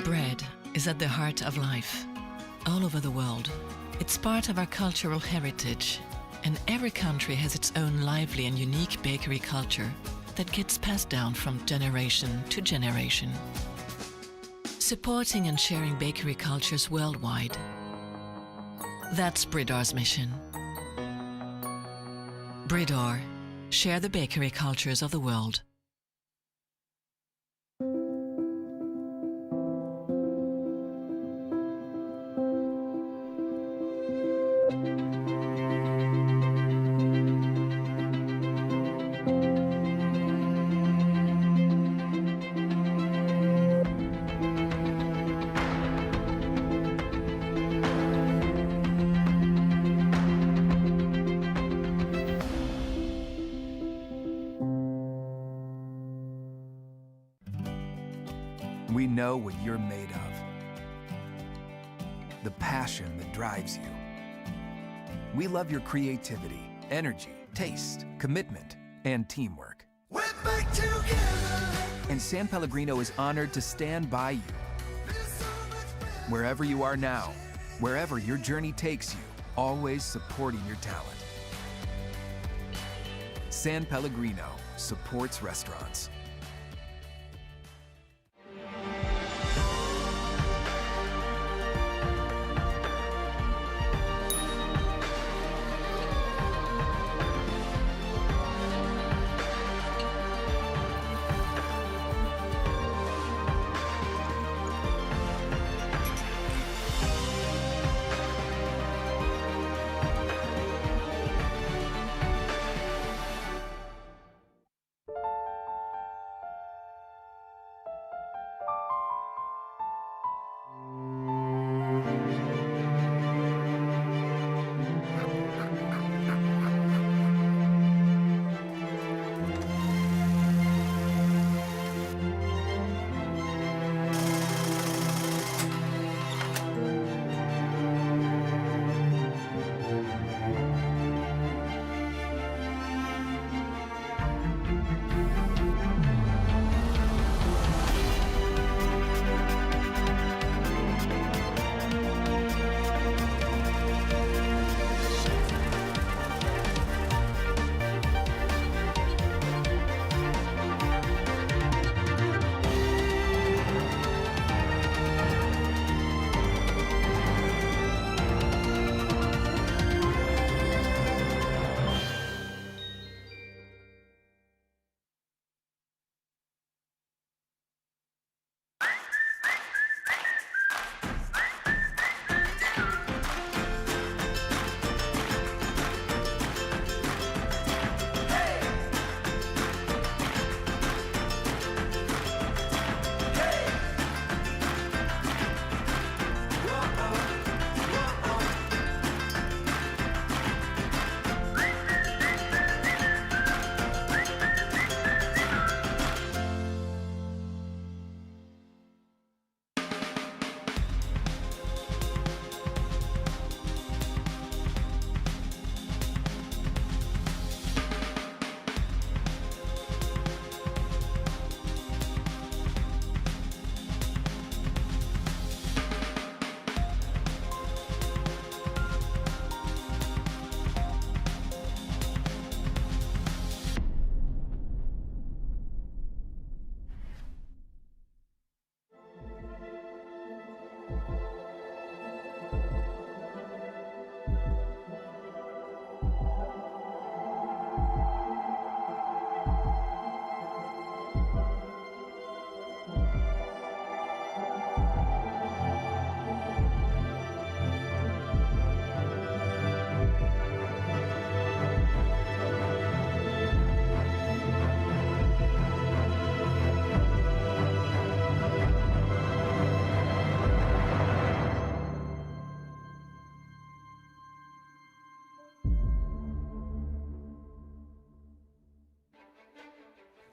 Bread is at the heart of life, all over the world. It's part of our cultural heritage, and every country has its own lively and unique bakery culture that gets passed down from generation to generation. Supporting and sharing bakery cultures worldwide. That's Bridor's mission. Bridor, share the bakery cultures of the world. We know what you're made of. The passion that drives you. We love your creativity, energy, taste, commitment, and teamwork. We're back together. And San Pellegrino is honored to stand by you. Wherever you are now, wherever your journey takes you, always supporting your talent. San Pellegrino supports restaurants.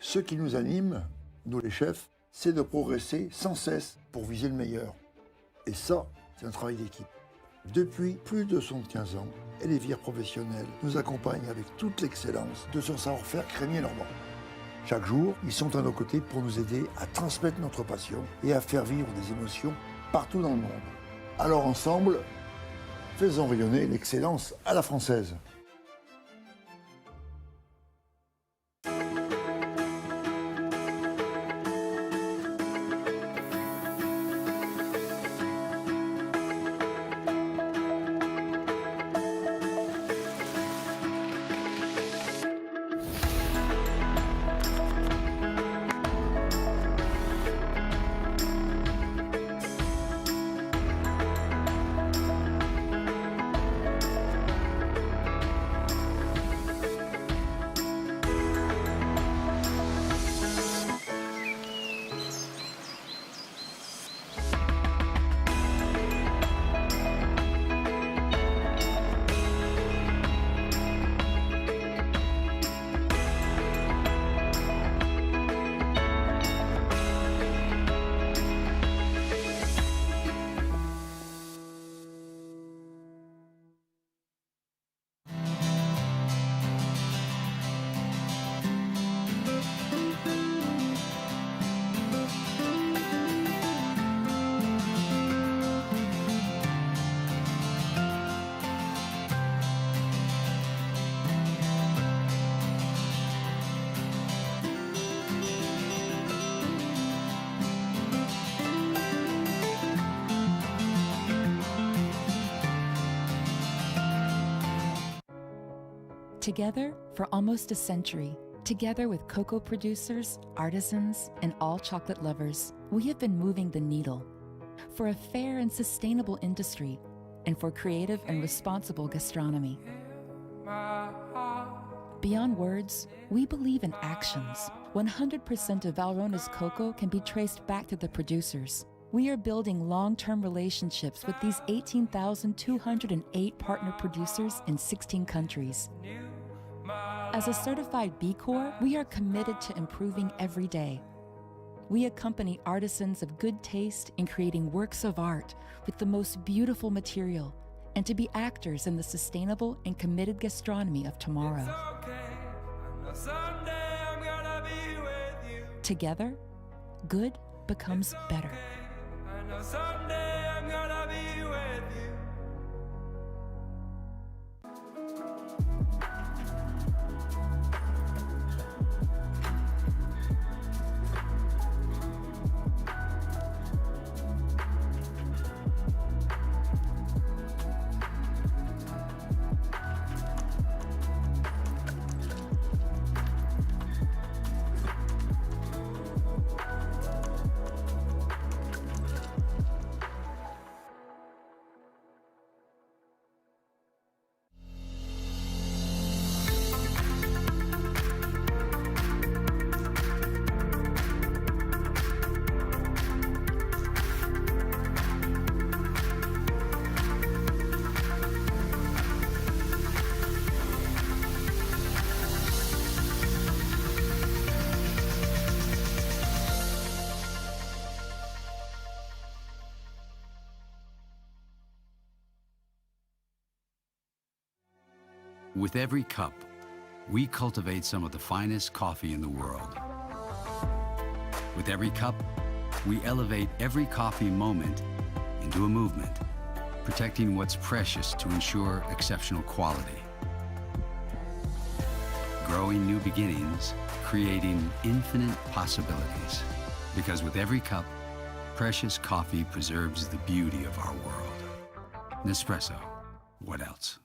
Ce qui nous anime, nous les chefs, c'est de progresser sans cesse pour viser le meilleur. Et ça, c'est un travail d'équipe. Depuis plus de 75 ans, Elévière Professionnelle nous accompagne avec toute l'excellence de son savoir-faire crémier normand. Chaque jour, ils sont à nos côtés pour nous aider à transmettre notre passion et à faire vivre des émotions partout dans le monde. Alors ensemble, faisons rayonner l'excellence à la française. Together for almost a century, together with cocoa producers, artisans, and all chocolate lovers, we have been moving the needle for a fair and sustainable industry and for creative and responsible gastronomy. Beyond words, we believe in actions. 100% of Valrona's cocoa can be traced back to the producers. We are building long-term relationships with these 18,208 partner producers in 16 countries. As a certified B Corp, we are committed to improving every day. We accompany artisans of good taste in creating works of art with the most beautiful material and to be actors in the sustainable and committed gastronomy of tomorrow. Together, good becomes better. With every cup, we cultivate some of the finest coffee in the world. With every cup, we elevate every coffee moment into a movement, protecting what's precious to ensure exceptional quality. Growing new beginnings, creating infinite possibilities. Because with every cup, precious coffee preserves the beauty of our world. Nespresso, what else?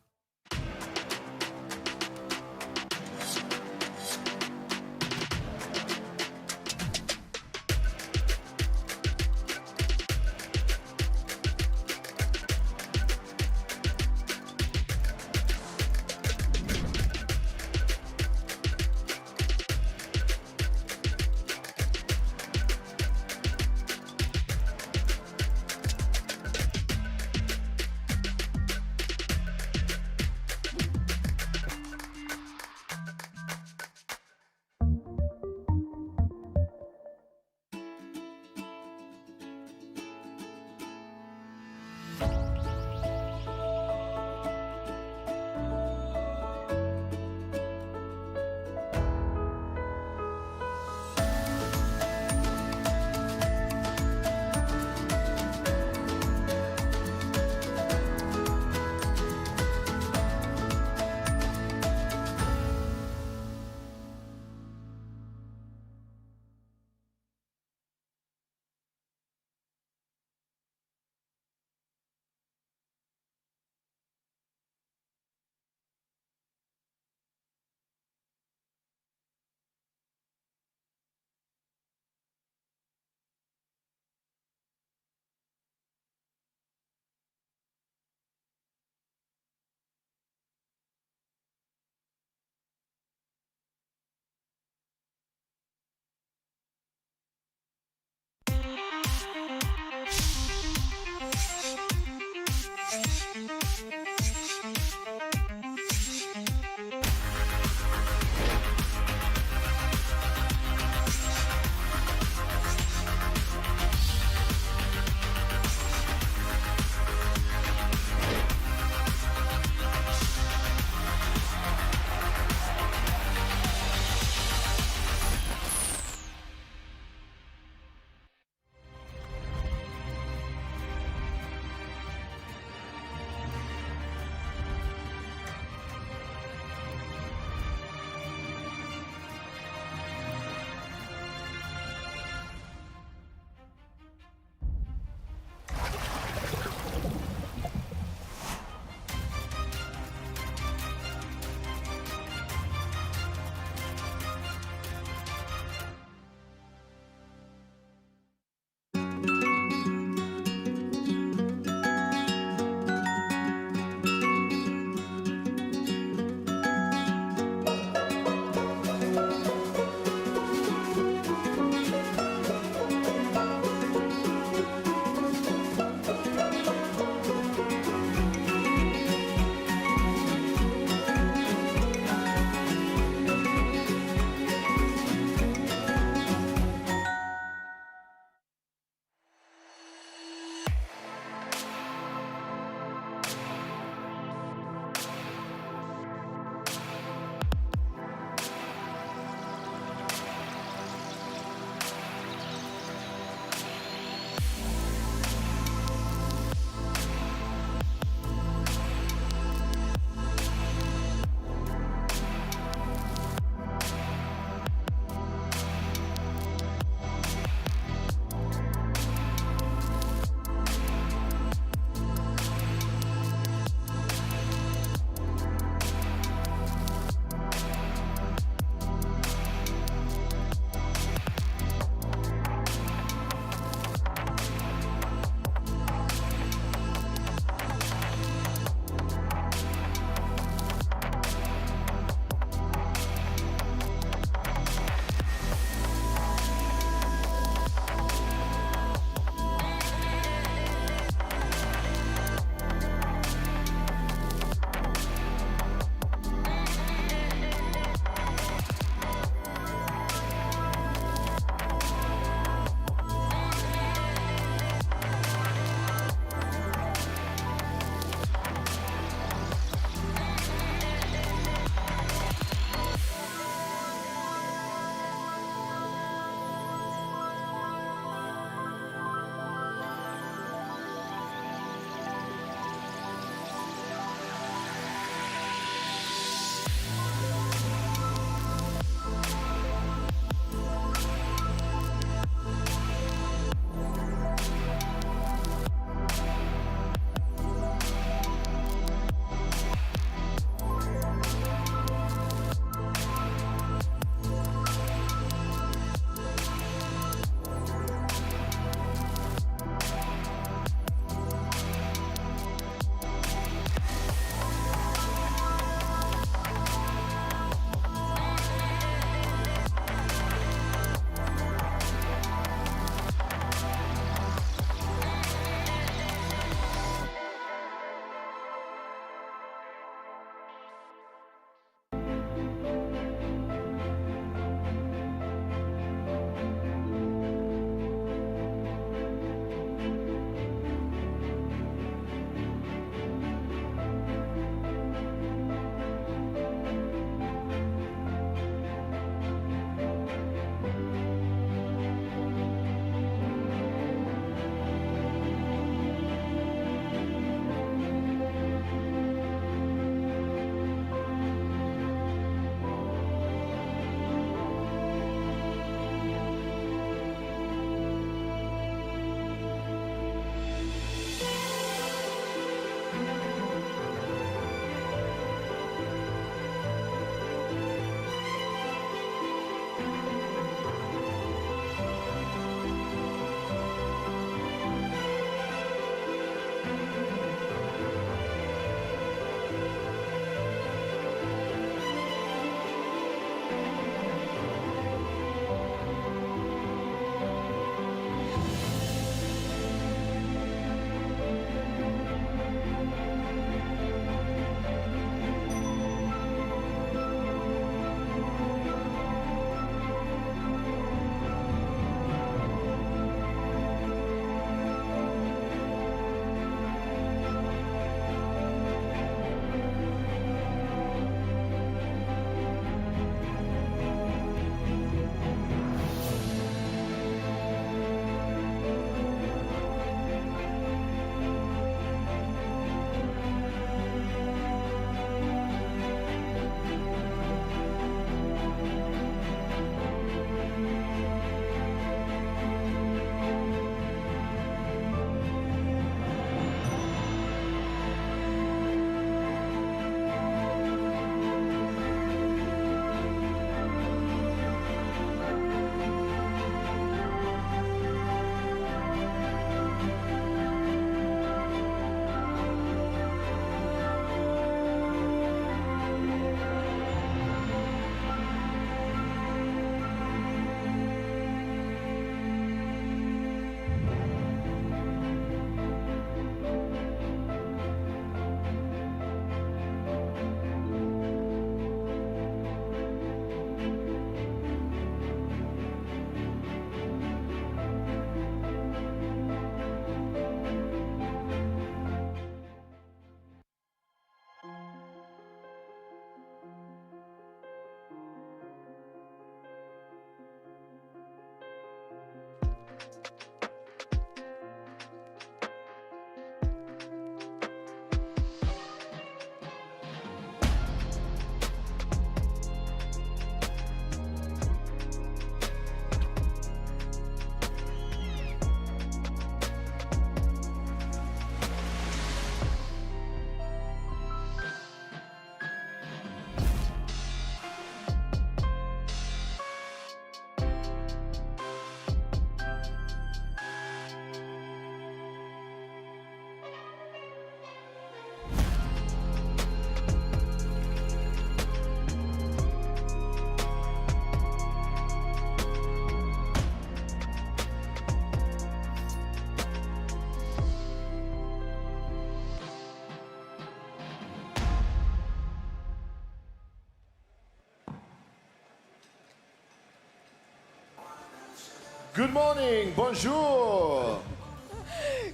Good morning, bonjour.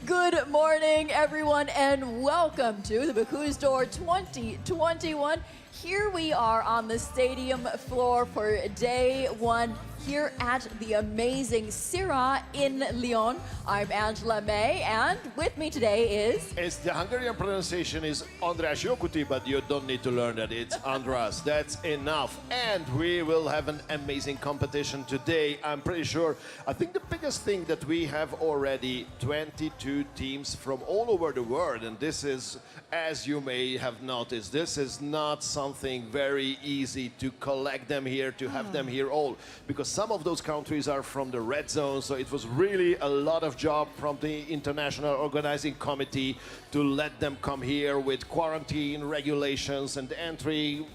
Good morning, everyone, and welcome to the Bocuse d'Or 2021. Here we are on the stadium floor for day one here at the amazing Syrah in Lyon. I'm Angela May, and with me today is... The Hungarian pronunciation is András Jokuti, but you don't need to learn that. It's András. That's enough. And we will have an amazing competition today. I'm pretty sure. I think the biggest thing that we have already 22 teams from all over the world. And this is, as you may have noticed, this is not something very easy to collect them here, to have them here all. Because some of those countries are from the red zone, so it was really a lot of job from the International Organizing Committee to let them come here with quarantine regulations and entry,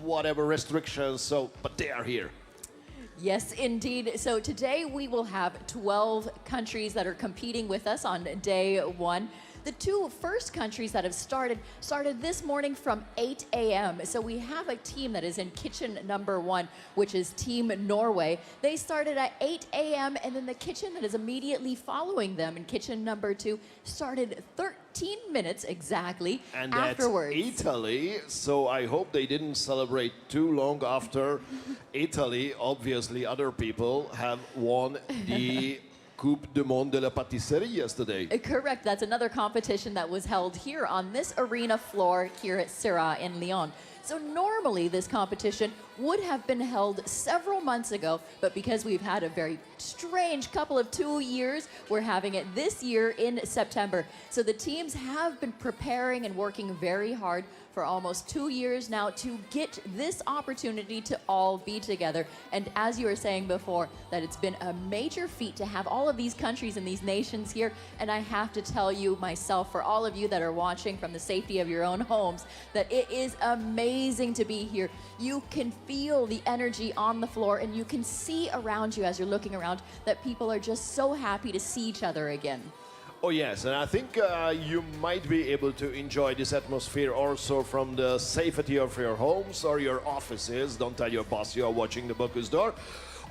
whatever restrictions, so, but they are here. Yes, indeed. So today we will have 12 countries that are competing with us on day one. The two first countries that have started this morning from 8 a.m. So we have a team that is in kitchen number one, which is Team Norway. They started at 8 a.m. and then the kitchen that is immediately following them in kitchen number two started 13 minutes exactly and afterwards. That's Italy, so I hope they didn't celebrate too long after Italy. Obviously, other people have won the Coupe du Monde de la Pâtisserie yesterday. Correct. That's another competition that was held here on this arena floor here at Syrah in Lyon. So normally this competition would have been held several months ago, but because we've had a very strange couple of 2 years, we're having it this year in September. So the teams have been preparing and working very hard for almost 2 years now to get this opportunity to all be together. And as you were saying before, that it's been a major feat to have all of these countries and these nations here. And I have to tell you myself, for all of you that are watching from the safety of your own homes, that it is amazing to be here. You can feel the energy on the floor and you can see around you as you're looking around that people are just so happy to see each other again. Oh yes, and I think you might be able to enjoy this atmosphere also from the safety of your homes or your offices. Don't tell your boss you're watching the Bocuse d'Or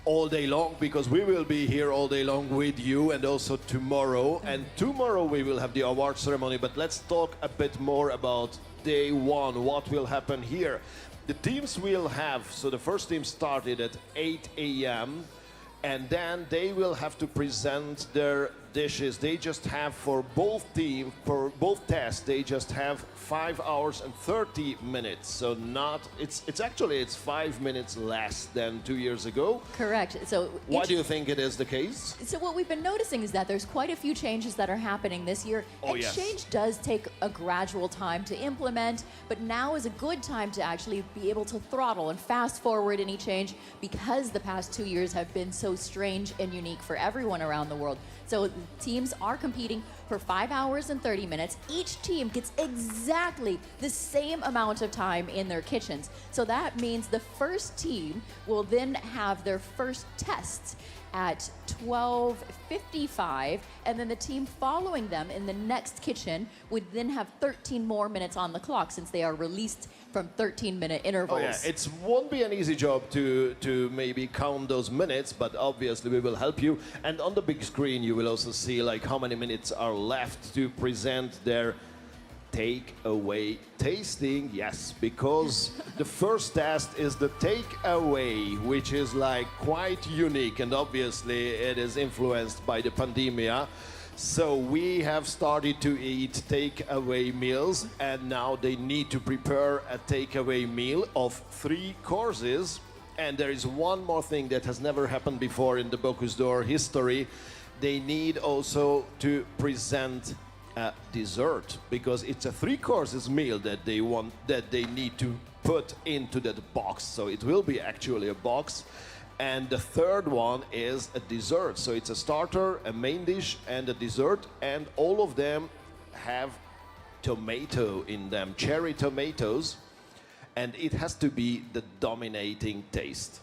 all day long, because we will be here all day long with you, and also tomorrow. And tomorrow we will have the award ceremony, but let's talk a bit more about day one, what will happen here. The teams will have, so the first team started at 8 a.m. and then they will have to present their dishes. They just have, for both tests, they just have 5 hours and 30 minutes. So it's actually 5 minutes less than 2 years ago. Correct. So why do you think it is the case? So what we've been noticing is that there's quite a few changes that are happening this year. Oh, and yes. change does take a gradual time to implement, but now is a good time to actually be able to throttle and fast forward any change, because the past 2 years have been so strange and unique for everyone around the world. So teams are competing for 5 hours and 30 minutes. Each team gets exactly the same amount of time in their kitchens. So that means the first team will then have their first tests at 12:55, and then the team following them in the next kitchen would then have 13 more minutes on the clock, since they are released from 13-minute intervals. Oh yeah, it won't be an easy job to maybe count those minutes, but obviously we will help you. And on the big screen you will also see like how many minutes are left to present their take-away tasting. Yes, because the first test is the take-away, which is like quite unique, and obviously it is influenced by the pandemia. So we have started to eat take-away meals, and now they need to prepare a take-away meal of 3 courses. And there is one more thing that has never happened before in the Bocuse d'Or history. They need also to present a dessert, because it's a 3 courses meal that they need to put into that box. So it will be actually a box. And the third one is a dessert. So it's a starter, a main dish, and a dessert, and all of them have tomato in them, cherry tomatoes, and it has to be the dominating taste.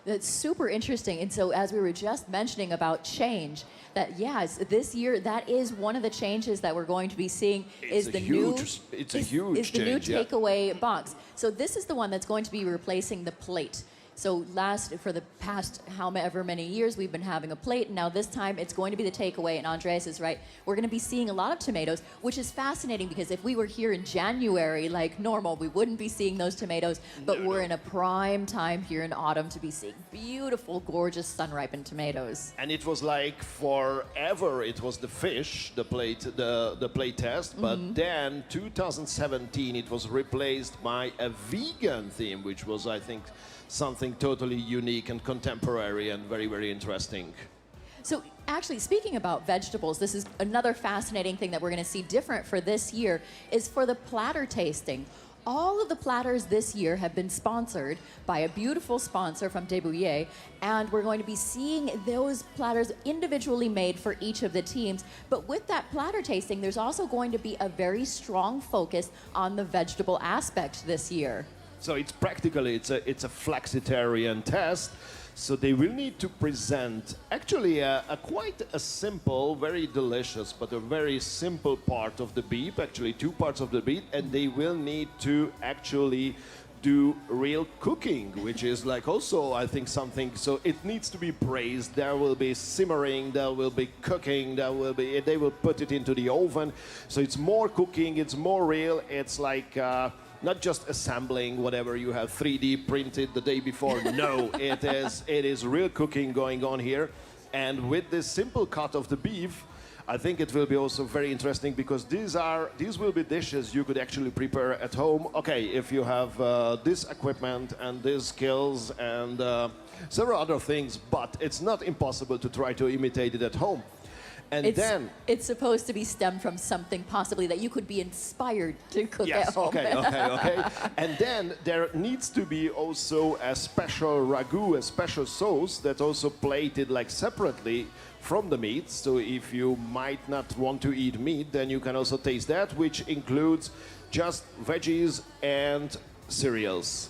That's super interesting. And so as we were just mentioning about change, that yes, this year that is one of the changes that we're going to be seeing is the new takeaway box. So this is the one that's going to be replacing the plate. So for the past however many years, we've been having a plate, and now this time it's going to be the takeaway, and Andres is right. We're going to be seeing a lot of tomatoes, which is fascinating, because if we were here in January like normal, we wouldn't be seeing those tomatoes, but we're in a prime time here in autumn to be seeing beautiful, gorgeous, sun-ripened tomatoes. And it was like forever, it was the fish, the plate test, but then 2017 it was replaced by a vegan theme, which was, I think, something totally unique and contemporary and very, very interesting. So actually, speaking about vegetables, this is another fascinating thing that we're going to see different for this year, is for the platter tasting. All of the platters this year have been sponsored by a beautiful sponsor from Depuis, and we're going to be seeing those platters individually made for each of the teams. But with that platter tasting, there's also going to be a very strong focus on the vegetable aspect this year. So it's practically, it's a flexitarian test. So they will need to present actually a quite a simple, very delicious, but a very simple part of the beef, actually 2 parts of the beef, and they will need to actually do real cooking, which is like also, I think, something, so it needs to be praised. There will be simmering, there will be cooking, they will put it into the oven. So it's more cooking, it's more real, it's like, not just assembling whatever you have 3D printed the day before. No, it is real cooking going on here. And with this simple cut of the beef, I think it will be also very interesting, because these will be dishes you could actually prepare at home. Okay, if you have this equipment and these skills and several other things, but it's not impossible to try to imitate it at home. And it's supposed to be stemmed from something possibly that you could be inspired to cook at home. Okay. And then there needs to be also a special ragu, a special sauce that's also plated like separately from the meat. So if you might not want to eat meat, then you can also taste that, which includes just veggies and cereals.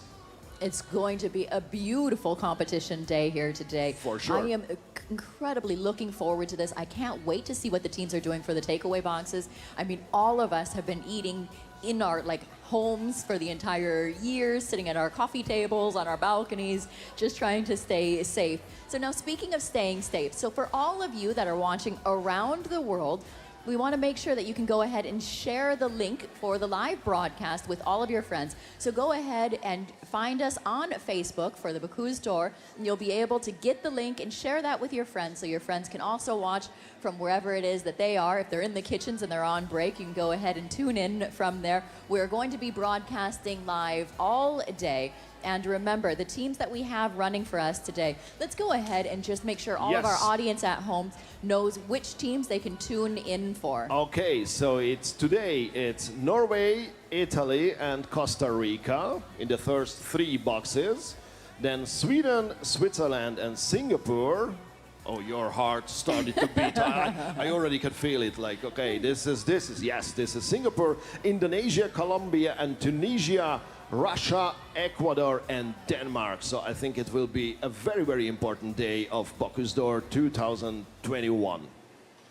It's going to be a beautiful competition day here today. For sure. I am incredibly looking forward to this. I can't wait to see what the teams are doing for the takeaway boxes. I mean, all of us have been eating in our homes for the entire year, sitting at our coffee tables, on our balconies, just trying to stay safe. So now, speaking of staying safe, so for all of you that are watching around the world, we want to make sure that you can go ahead and share the link for the live broadcast with all of your friends. So go ahead and find us on Facebook for the Bocuse d'Or, and you'll be able to get the link and share that with your friends, so your friends can also watch from wherever it is that they are. If they're in the kitchens and they're on break, you can go ahead and tune in from there. We're going to be broadcasting live all day. And remember, the teams that we have running for us today, let's go ahead and just make sure all of our audience at home knows which teams they can tune in for. Okay, so it's Norway, Italy, and Costa Rica in the first 3 boxes. Then Sweden, Switzerland, and Singapore. Oh, your heart started to beat. I already can feel it. Like, okay, this is Singapore, Indonesia, Colombia, and Tunisia, Russia, Ecuador, and Denmark. So I think it will be a very, very important day of Bocuse d'Or 2021.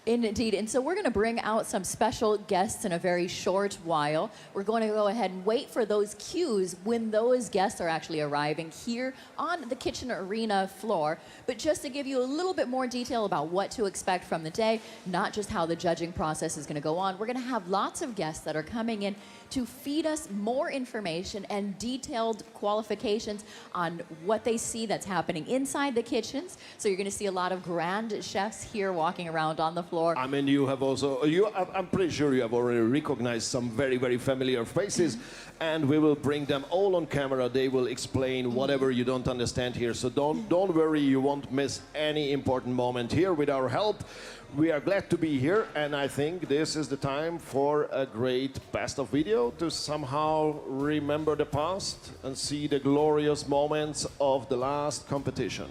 Indeed. And so we're going to bring out some special guests in a very short while. We're going to go ahead and wait for those cues when those guests are actually arriving here on the kitchen arena floor. But just to give you a little bit more detail about what to expect from the day, not just how the judging process is going to go on, we're going to have lots of guests that are coming in to feed us more information and detailed qualifications on what they see that's happening inside the kitchens. So you're going to see a lot of grand chefs here walking around on the floor. I mean, you have also, I'm pretty sure you have already recognized some very, very familiar faces, and we will bring them all on camera. They will explain whatever you don't understand here. So don't worry, you won't miss any important moment here with our help. We are glad to be here, and I think this is the time for a great best of video to somehow remember the past and see the glorious moments of the last competition.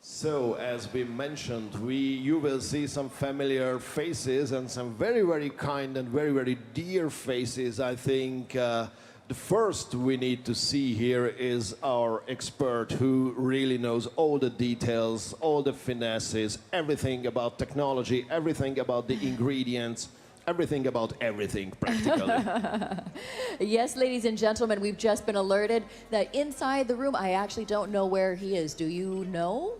So, as we mentioned, you will see some familiar faces and some very, very kind and very, very dear faces. I think the first we need to see here is our expert who really knows all the details, all the finesses, everything about technology, everything about the ingredients, everything about everything, practically. Yes, ladies and gentlemen, we've just been alerted that inside the room, I actually don't know where he is. Do you know?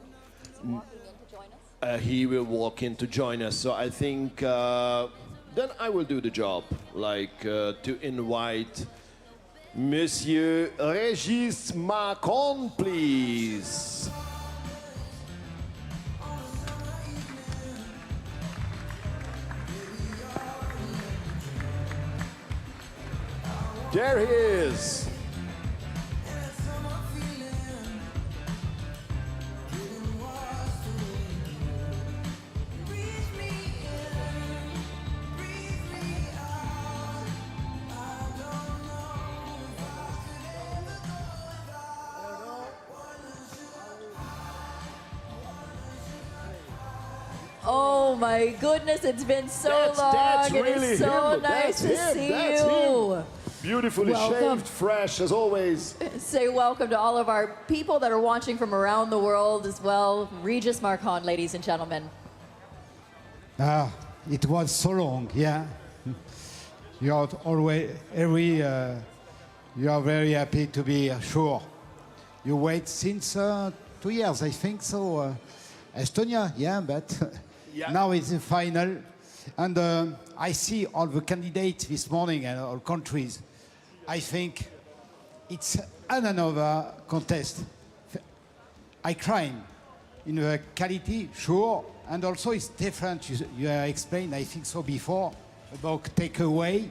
He will walk in to join us. So I think then I will do the job, like to invite Monsieur Régis Macron, please. There he is. Oh my goodness, it's been so long. That's It really is so him. nice That's to him. see That's you. him. Beautifully Welcome. shaved, fresh as always. Say welcome to all of our people that are watching from around the world as well. Régis Macron, ladies and gentlemen. It was so long, yeah. You are always you are very happy to be sure. You wait since 2 years, I think so. Estonia, yeah, but Yeah. now it's the final. And I see all the candidates this morning and all countries. I think it's another contest. I climb in the quality, sure, and also it's different. You explained, I think so before, about takeaway.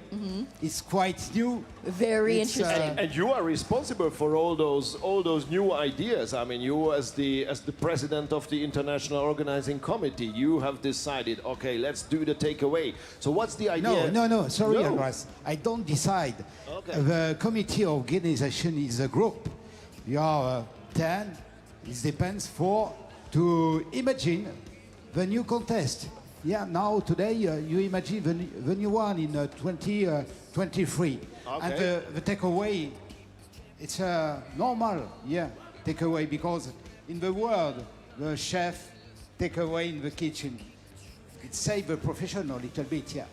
It's quite new. Very It's, interesting. And you are responsible for all those new ideas. I mean, you as the president of the international organizing committee, you have decided, okay, let's do the takeaway. So what's the idea? No, sorry, No. Agras. I don't decide. Okay. The committee organization is a group. You are 10. It depends to imagine the new contest. Yeah, now today you imagine the new one in 2023. And Okay. the takeaway, it's a normal, takeaway, because in the world, the chef takeaway in the kitchen, it saves the professional a little bit, yeah.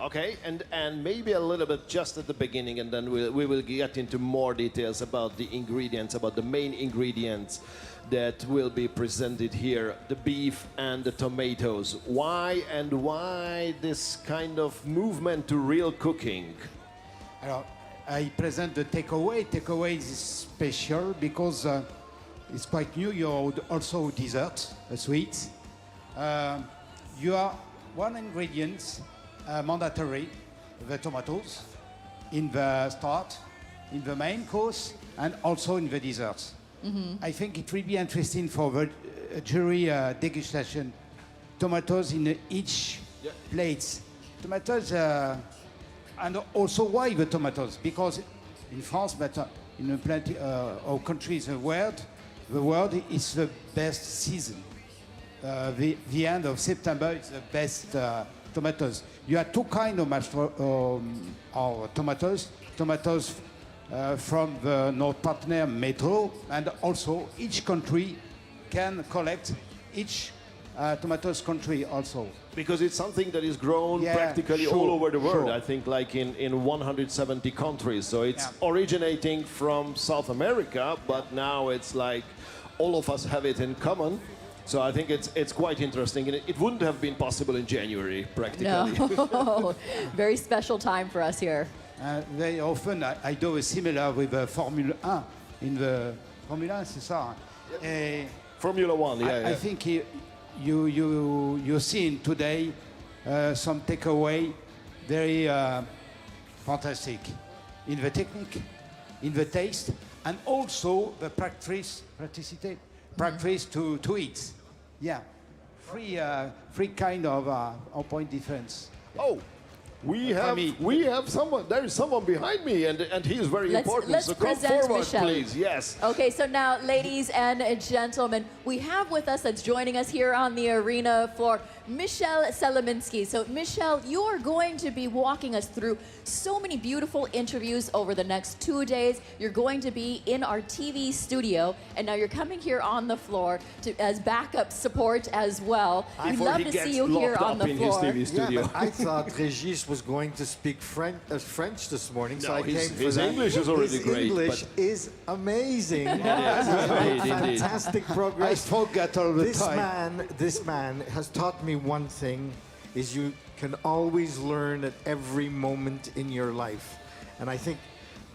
Okay, and maybe a little bit just at the beginning, and then we will get into more details about the ingredients, about the main ingredients that will be presented here, the beef and the tomatoes. Why this kind of movement to real cooking? Alors, I present the takeaway. Takeaway is special because it's quite new. You also dessert, sweets. You have one ingredient mandatory, the tomatoes, in the start, in the main course, and also in the desserts. I think it will be interesting for the jury degustation. Tomatoes in each plate. Tomatoes, and also why the tomatoes? Because in France, but in plenty of countries, the world is the best season. The end of September is the best tomatoes. You have two kinds of tomatoes. Tomatoes from the North Partner Metro, and also each country can collect each tomatoes country also. Because it's something that is grown practically all over the world, I think like in 170 countries. So it's originating from South America, but now it's like all of us have it in common. So I think it's quite interesting, and it wouldn't have been possible in January, practically. No, very special time for us here. Very often I do a similar with the Formula 1. In the Formula 1, c'est ça. Formula 1, yeah. I think you seen today some takeaway very fantastic in the technique, in the taste, and also the practicity to eat. Yeah, three kind of point difference. Oh, we have someone. There is someone behind me, and he is very important. Let's so come present forward, Michel. please. Yes. Okay, so now, ladies and gentlemen, we have with us that's joining us here on the arena floor, Michel Seleminski. So, Michel, you are going to be walking us through so many beautiful interviews over the next 2 days. You're going to be in our TV studio, and now you're coming here on the floor as backup support as well. We'd love to see you here on the floor. Yeah, but I thought Régis was going to speak French this morning, so I came for his that. English is already his great. English is amazing. Indeed. Fantastic progress. I forget all the time. This man has taught me one thing, is you can always learn at every moment in your life. And I think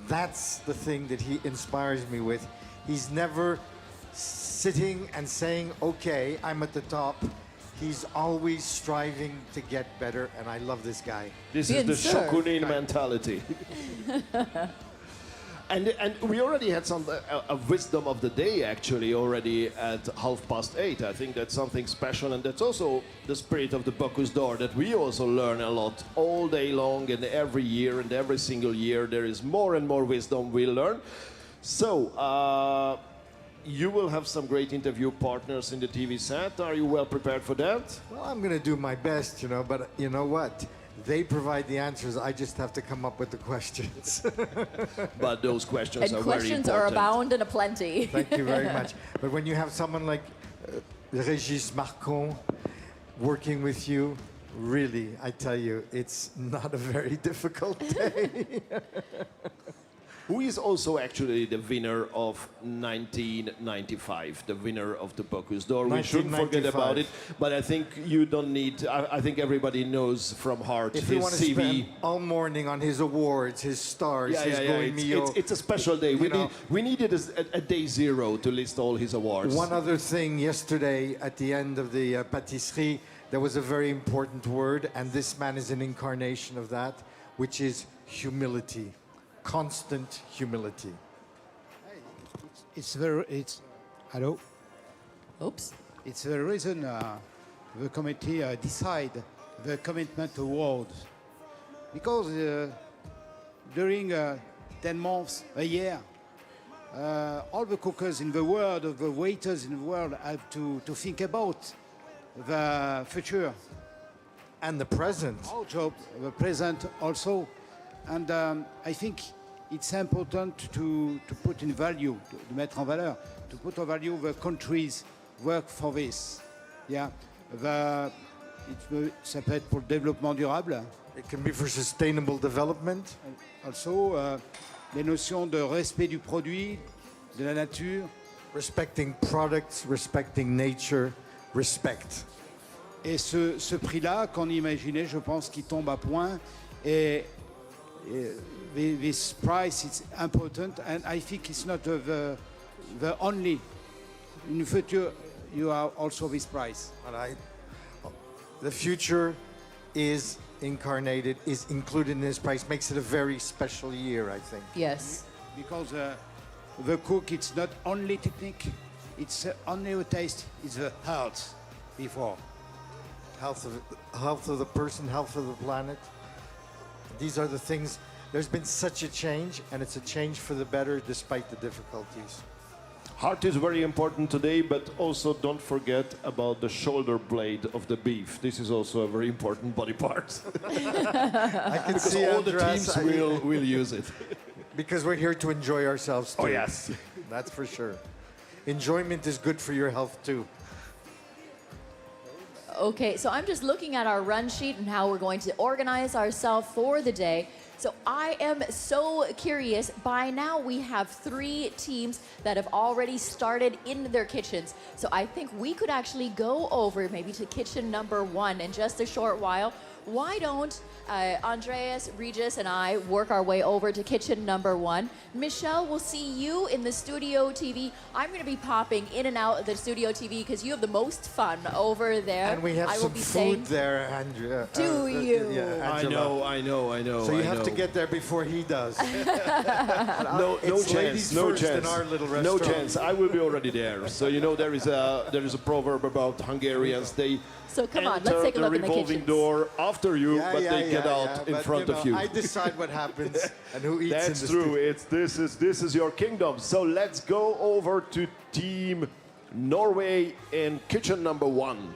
that's the thing that he inspires me with. He's never sitting and saying, okay, I'm at the top. He's always striving to get better, and I love this guy. This is the Shokunin mentality. And we already had some a wisdom of the day actually already at 8:30. I think that's something special, and that's also the spirit of the Bocuse d'Or, that we also learn a lot all day long, and every year and every single year there is more and more wisdom we learn. So you will have some great interview partners in the TV set. Are you well prepared for that? Well, I'm going to do my best, but you know what? They provide the answers. I just have to come up with the questions. But those questions And are very important. questions are abound and aplenty. Thank you very much. But when you have someone like Régis Marcon working with you, really, I tell you, it's not a very difficult day. Who is also actually the winner of 1995, the winner of the Bocuse d'Or. We shouldn't forget about it, but I think you don't need, I think everybody knows from heart if his you want to CV. spend all morning on his awards, his stars, his Going Mio. It's a special day. We needed a day zero to list all his awards. One other thing, yesterday at the end of the pâtisserie, there was a very important word, and this man is an incarnation of that, which is humility. Constant humility. Hello? Oops. It's the reason the committee decide the commitment award. Because during 10 months, a year, all the cookers in the world, the waiters in the world have to think about the future. And the present. Our job, the present also. And I think it's important to put in value, to mettre en valeur, to put in value the countries work for this. Yeah, ça peut être pour le développement durable. It can be for sustainable development. Also, les notions de respect du produit, de la nature. Respecting products, respecting nature, respect. Et ce prix-là qu'on imaginait, je pense qu'il tombe à point. Et this price is important, and I think it's not the only. In the future, you have also this price. The future is incarnated, is included in this price, makes it a very special year, I think. Yes. Because the cook, it's not only technique, it's only a taste, it's the health before. Health of the person, health of the planet. These are the things. There's been such a change, and it's a change for the better despite the difficulties. Heart is very important today, but also don't forget about the shoulder blade of the beef. This is also a very important body part. I can Because see all the Andreas, teams will use it. Because we're here to enjoy ourselves too. Oh, yes. That's for sure. Enjoyment is good for your health too. Okay, so I'm just looking at our run sheet and how we're going to organize ourselves for the day. So I am so curious. By now we have 3 teams that have already started in their kitchens. So I think we could actually go over maybe to kitchen number 1 in just a short while. Why don't Andreas, Regis, and I work our way over to kitchen number 1. Michelle, we'll see you in the studio TV. I'm going to be popping in and out of the studio TV because you have the most fun over there. And we have some food there, Andrea. Do you? Yeah, I know. So you have to get there before he does. No chance. In our little restaurant. No chance. I will be already there. So you know there is a proverb about Hungarians. They So come on, let's take a look in the revolving kitchen. door after you, but they get out in but, front of you. I decide what happens and who eats in That's the true. studio. This is your kingdom. So let's go over to Team Norway in kitchen number 1.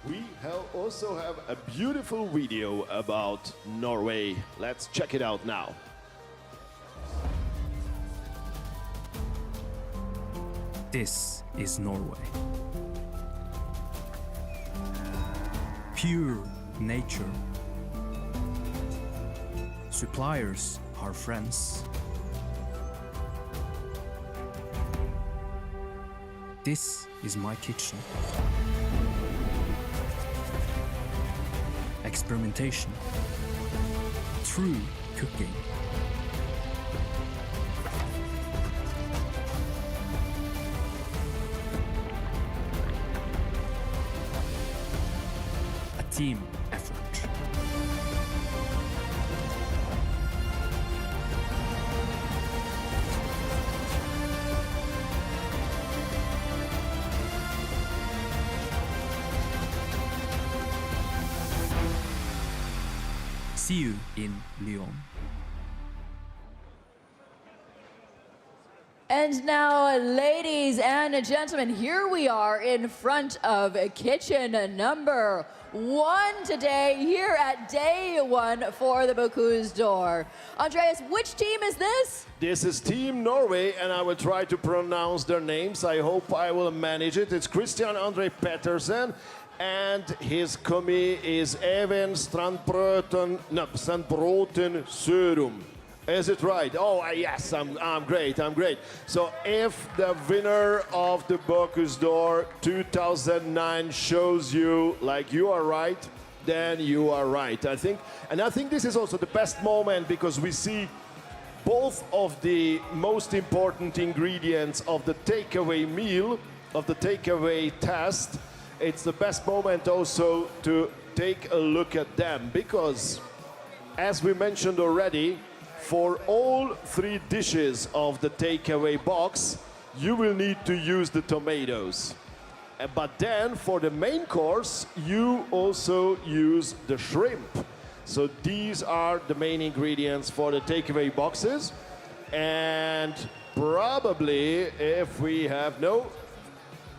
We also have a beautiful video about Norway. Let's check it out now. This is Norway. Pure nature. Suppliers are friends. This is my kitchen. Experimentation. True cooking. A team effort. See you in Lyon. And now, ladies and gentlemen, here we are in front of kitchen number 1 today, here at day 1 for the Bocuse d'Or. Andreas, which team is this? This is Team Norway, and I will try to pronounce their names. I hope I will manage it. It's Christian André Pettersen, and his commis is Even Strandbroten Sørum. Is it right? Oh, yes, I'm great. So if the winner of the Bocuse d'Or 2009 shows you like you are right, then you are right. I think this is also the best moment because we see both of the most important ingredients of the takeaway meal, of the takeaway test. It's the best moment also to take a look at them because, as we mentioned already, for all 3 dishes of the takeaway box, you will need to use the tomatoes. But then for the main course, you also use the shrimp. So these are the main ingredients for the takeaway boxes. And probably if we have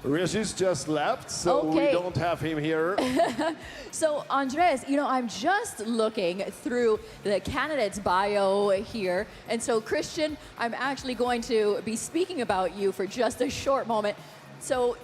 Regis just left, so we don't have him here. So, Andres, you know, I'm just looking through the candidate's bio here. And so, Christian, I'm actually going to be speaking about you for just a short moment. So,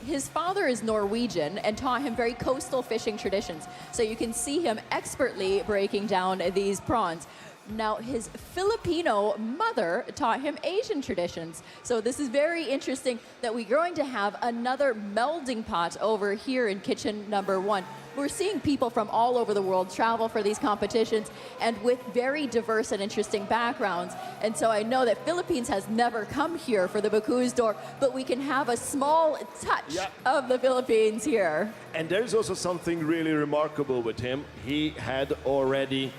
his father is Norwegian and taught him very coastal fishing traditions. So you can see him expertly breaking down these prawns. Now, his Filipino mother taught him Asian traditions. So this is very interesting that we're going to have another melding pot over here in kitchen number 1. We're seeing people from all over the world travel for these competitions and with very diverse and interesting backgrounds. And so I know that Philippines has never come here for the Bocuse d'Or, but we can have a small touch of the Philippines here. And there's also something really remarkable with him. He had already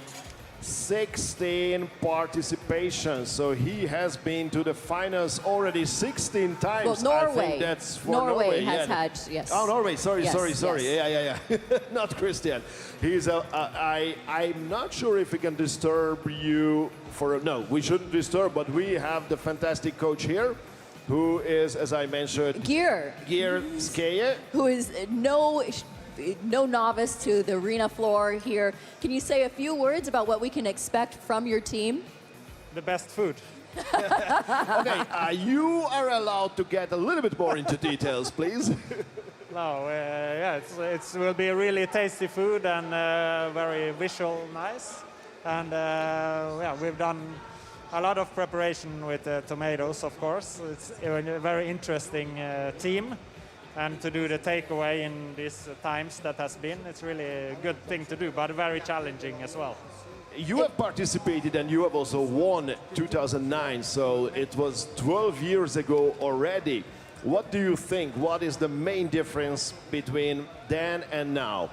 16 participations, so he has been to the finals already 16 times. Well, Norway. I think that's for Norway has had, yes. Oh, Norway. Sorry. Yes. Yeah. Not Christian. He's I'm not sure if we can disturb you for no. We shouldn't disturb, but we have the fantastic coach here, who is, as I mentioned, Geir Skeie, who is no novice to the arena floor here. Can you say a few words about what we can expect from your team? The best food. Okay, you are allowed to get a little bit more into details, please. No, yeah, it will be really tasty food and very visual nice. And yeah, we've done a lot of preparation with tomatoes, of course. It's a very interesting team. And to do the takeaway in these times that has been, it's really a good thing to do, but very challenging as well. You have participated and you have also won 2009, so it was 12 years ago already. What do you think? What is the main difference between then and now?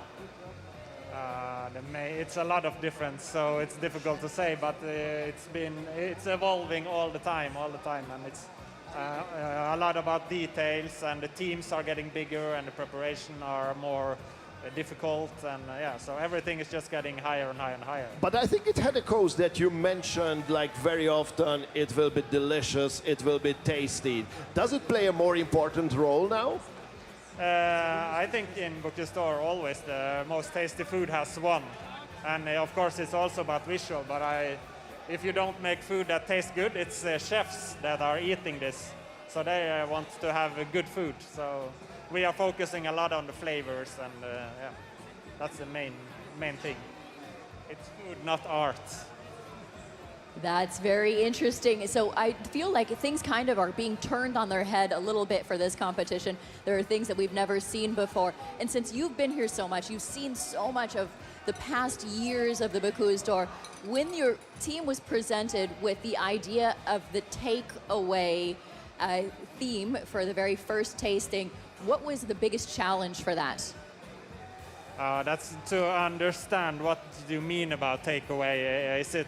It's a lot of difference, so it's difficult to say, but it's evolving all the time, and it's a lot about details, and the teams are getting bigger and the preparation are more difficult, and yeah, so everything is just getting higher and higher and higher. But I think it had a cause that you mentioned, like very often, it will be delicious, it will be tasty. Does it play a more important role now? I think in Bocuse d'Or always the most tasty food has won, and of course it's also about visual, but if you don't make food that tastes good, it's chefs that are eating this. So they want to have good food. So we are focusing a lot on the flavors, and yeah, that's the main thing. It's food, not art. That's very interesting. So I feel like things kind of are being turned on their head a little bit for this competition. There are things that we've never seen before. And since you've been here so much, you've seen so much of the past years of the Bocuse d'Or. When your team was presented with the idea of the takeaway theme for the very first tasting, what was the biggest challenge for that? That's to understand what you mean about takeaway. Is it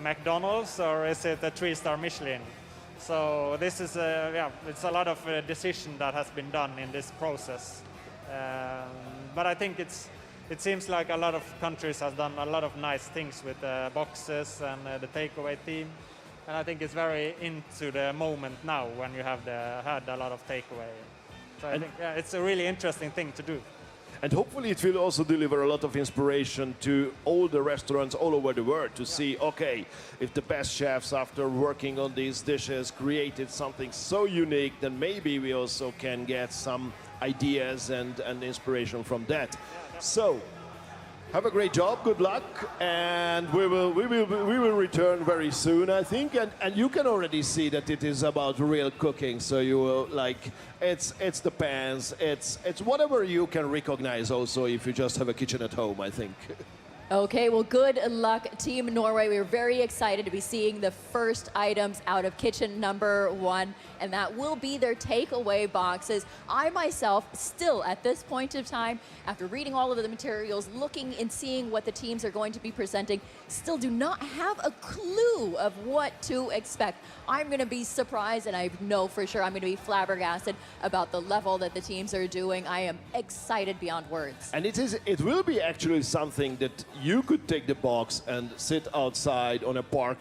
McDonald's or is it a 3-star Michelin? So this is yeah, it's a lot of decision that has been done in this process. But I think it seems like a lot of countries have done a lot of nice things with boxes and the takeaway theme. And I think it's very into the moment now when you have had a lot of takeaway. So I think it's a really interesting thing to do. And hopefully it will also deliver a lot of inspiration to all the restaurants all over the world to see, okay, if the best chefs after working on these dishes created something so unique, then maybe we also can get some ideas and inspiration from that. So, have a great job, good luck, and we will return very soon, I think, and you can already see that it is about real cooking, so you will like, it's the pans, it's whatever you can recognize also if you just have a kitchen at home, I think. Okay, well, good luck, Team Norway. We're very excited to be seeing the first items out of kitchen number 1, and that will be their takeaway boxes. I myself, still at this point of time, after reading all of the materials, looking and seeing what the teams are going to be presenting, still do not have a clue of what to expect. I'm going to be surprised, and I know for sure I'm going to be flabbergasted about the level that the teams are doing. I am excited beyond words. And it will be actually something that you could take the box and sit outside on a park,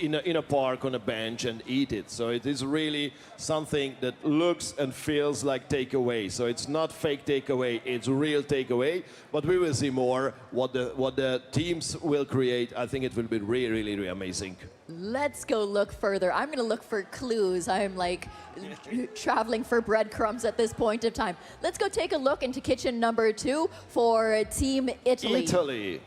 in a park on a bench and eat it. So it is really something that looks and feels like takeaway. So it's not fake takeaway, it's real takeaway. But we will see more what the teams will create. I think it will be really, really amazing. Let's go look further. I'm going to look for clues. I'm like traveling for breadcrumbs at this point of time. Let's go take a look into kitchen number 2 for Team Italy. Italy.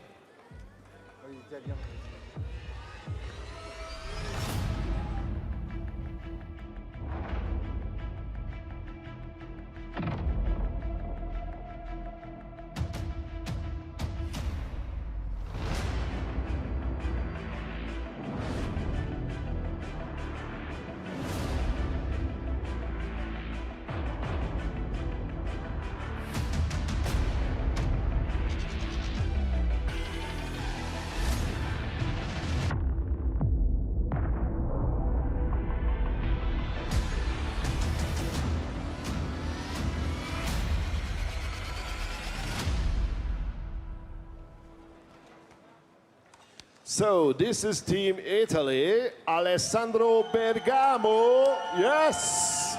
So this is Team Italy. Alessandro Bergamo. Yes!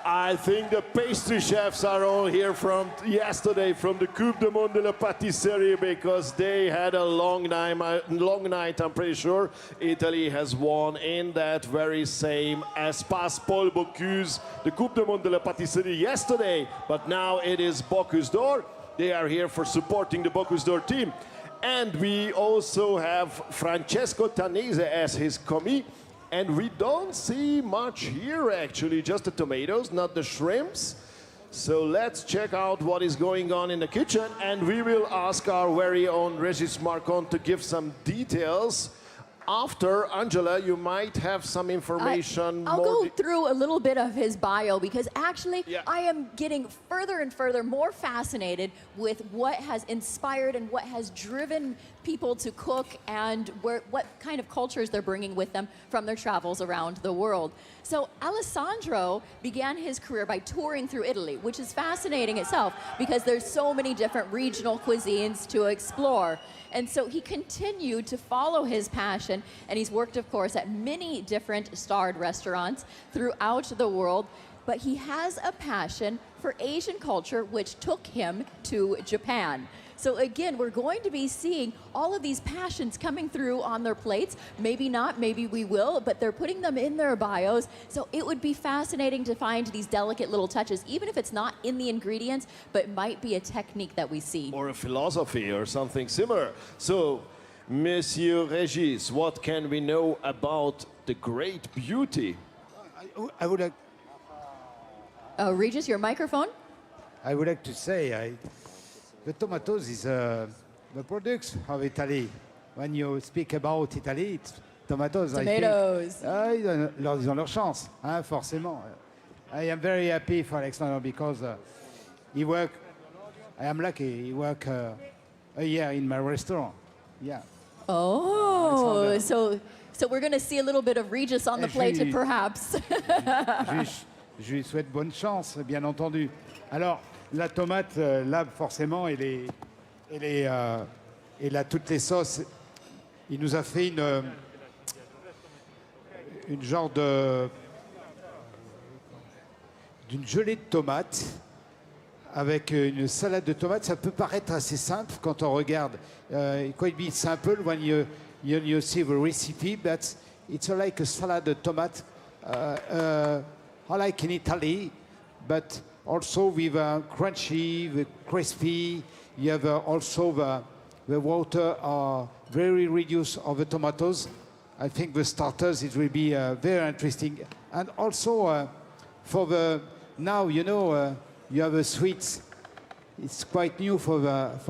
I think the pastry chefs are all here from yesterday from the Coupe du Monde de la Pâtisserie because they had a long night, I'm pretty sure. Italy has won in that very same Espace Paul Bocuse, the Coupe du Monde de la Pâtisserie yesterday, but now it is Bocuse d'Or. They are here for supporting the Bocuse d'Or team. And we also have Francesco Tanese as his commis. And we don't see much here, actually, just the tomatoes, not the shrimps. So let's check out what is going on in the kitchen. And we will ask our very own Régis Marcon to give some details. After, Angela, you might have some information. I'll go through a little bit of his bio because actually I am getting further and further more fascinated with what has inspired and what has driven people to cook and what kind of cultures they're bringing with them from their travels around the world. So Alessandro began his career by touring through Italy, which is fascinating itself because there's so many different regional cuisines to explore. And so he continued to follow his passion, and he's worked, of course, at many different starred restaurants throughout the world. But he has a passion for Asian culture, which took him to Japan. So again, we're going to be seeing all of these passions coming through on their plates. Maybe not, maybe we will, but they're putting them in their bios. So it would be fascinating to find these delicate little touches, even if it's not in the ingredients, but it might be a technique that we see. Or a philosophy or something similar. So, Monsieur Régis, what can we know about the great beauty? I would like... Regis, your microphone? I would like to say the tomatoes is the products of Italy. When you speak about Italy, it's tomatoes. Tomatoes. Ils ont leur chance, hein, forcément. I am very happy for Alexander because he work. I am lucky. He work a year in my restaurant. Yeah. Oh, so we're going to see a little bit of Regis on the plate, perhaps. Je lui souhaite bonne chance, bien entendu. Alors, la tomate, là, forcément, elle a toutes les sauces. Il nous a fait une genre d'une gelée de tomates avec une salade de tomates. Ça peut paraître assez simple quand on regarde. It could be simple when you see the recipe, but it's like a salad of tomates, like in Italy, but also with crunchy, with crispy. You have also the water are very reduced of the tomatoes. I think the starters, it will be very interesting. And also for the, now, you know, you have the sweets. It's quite new for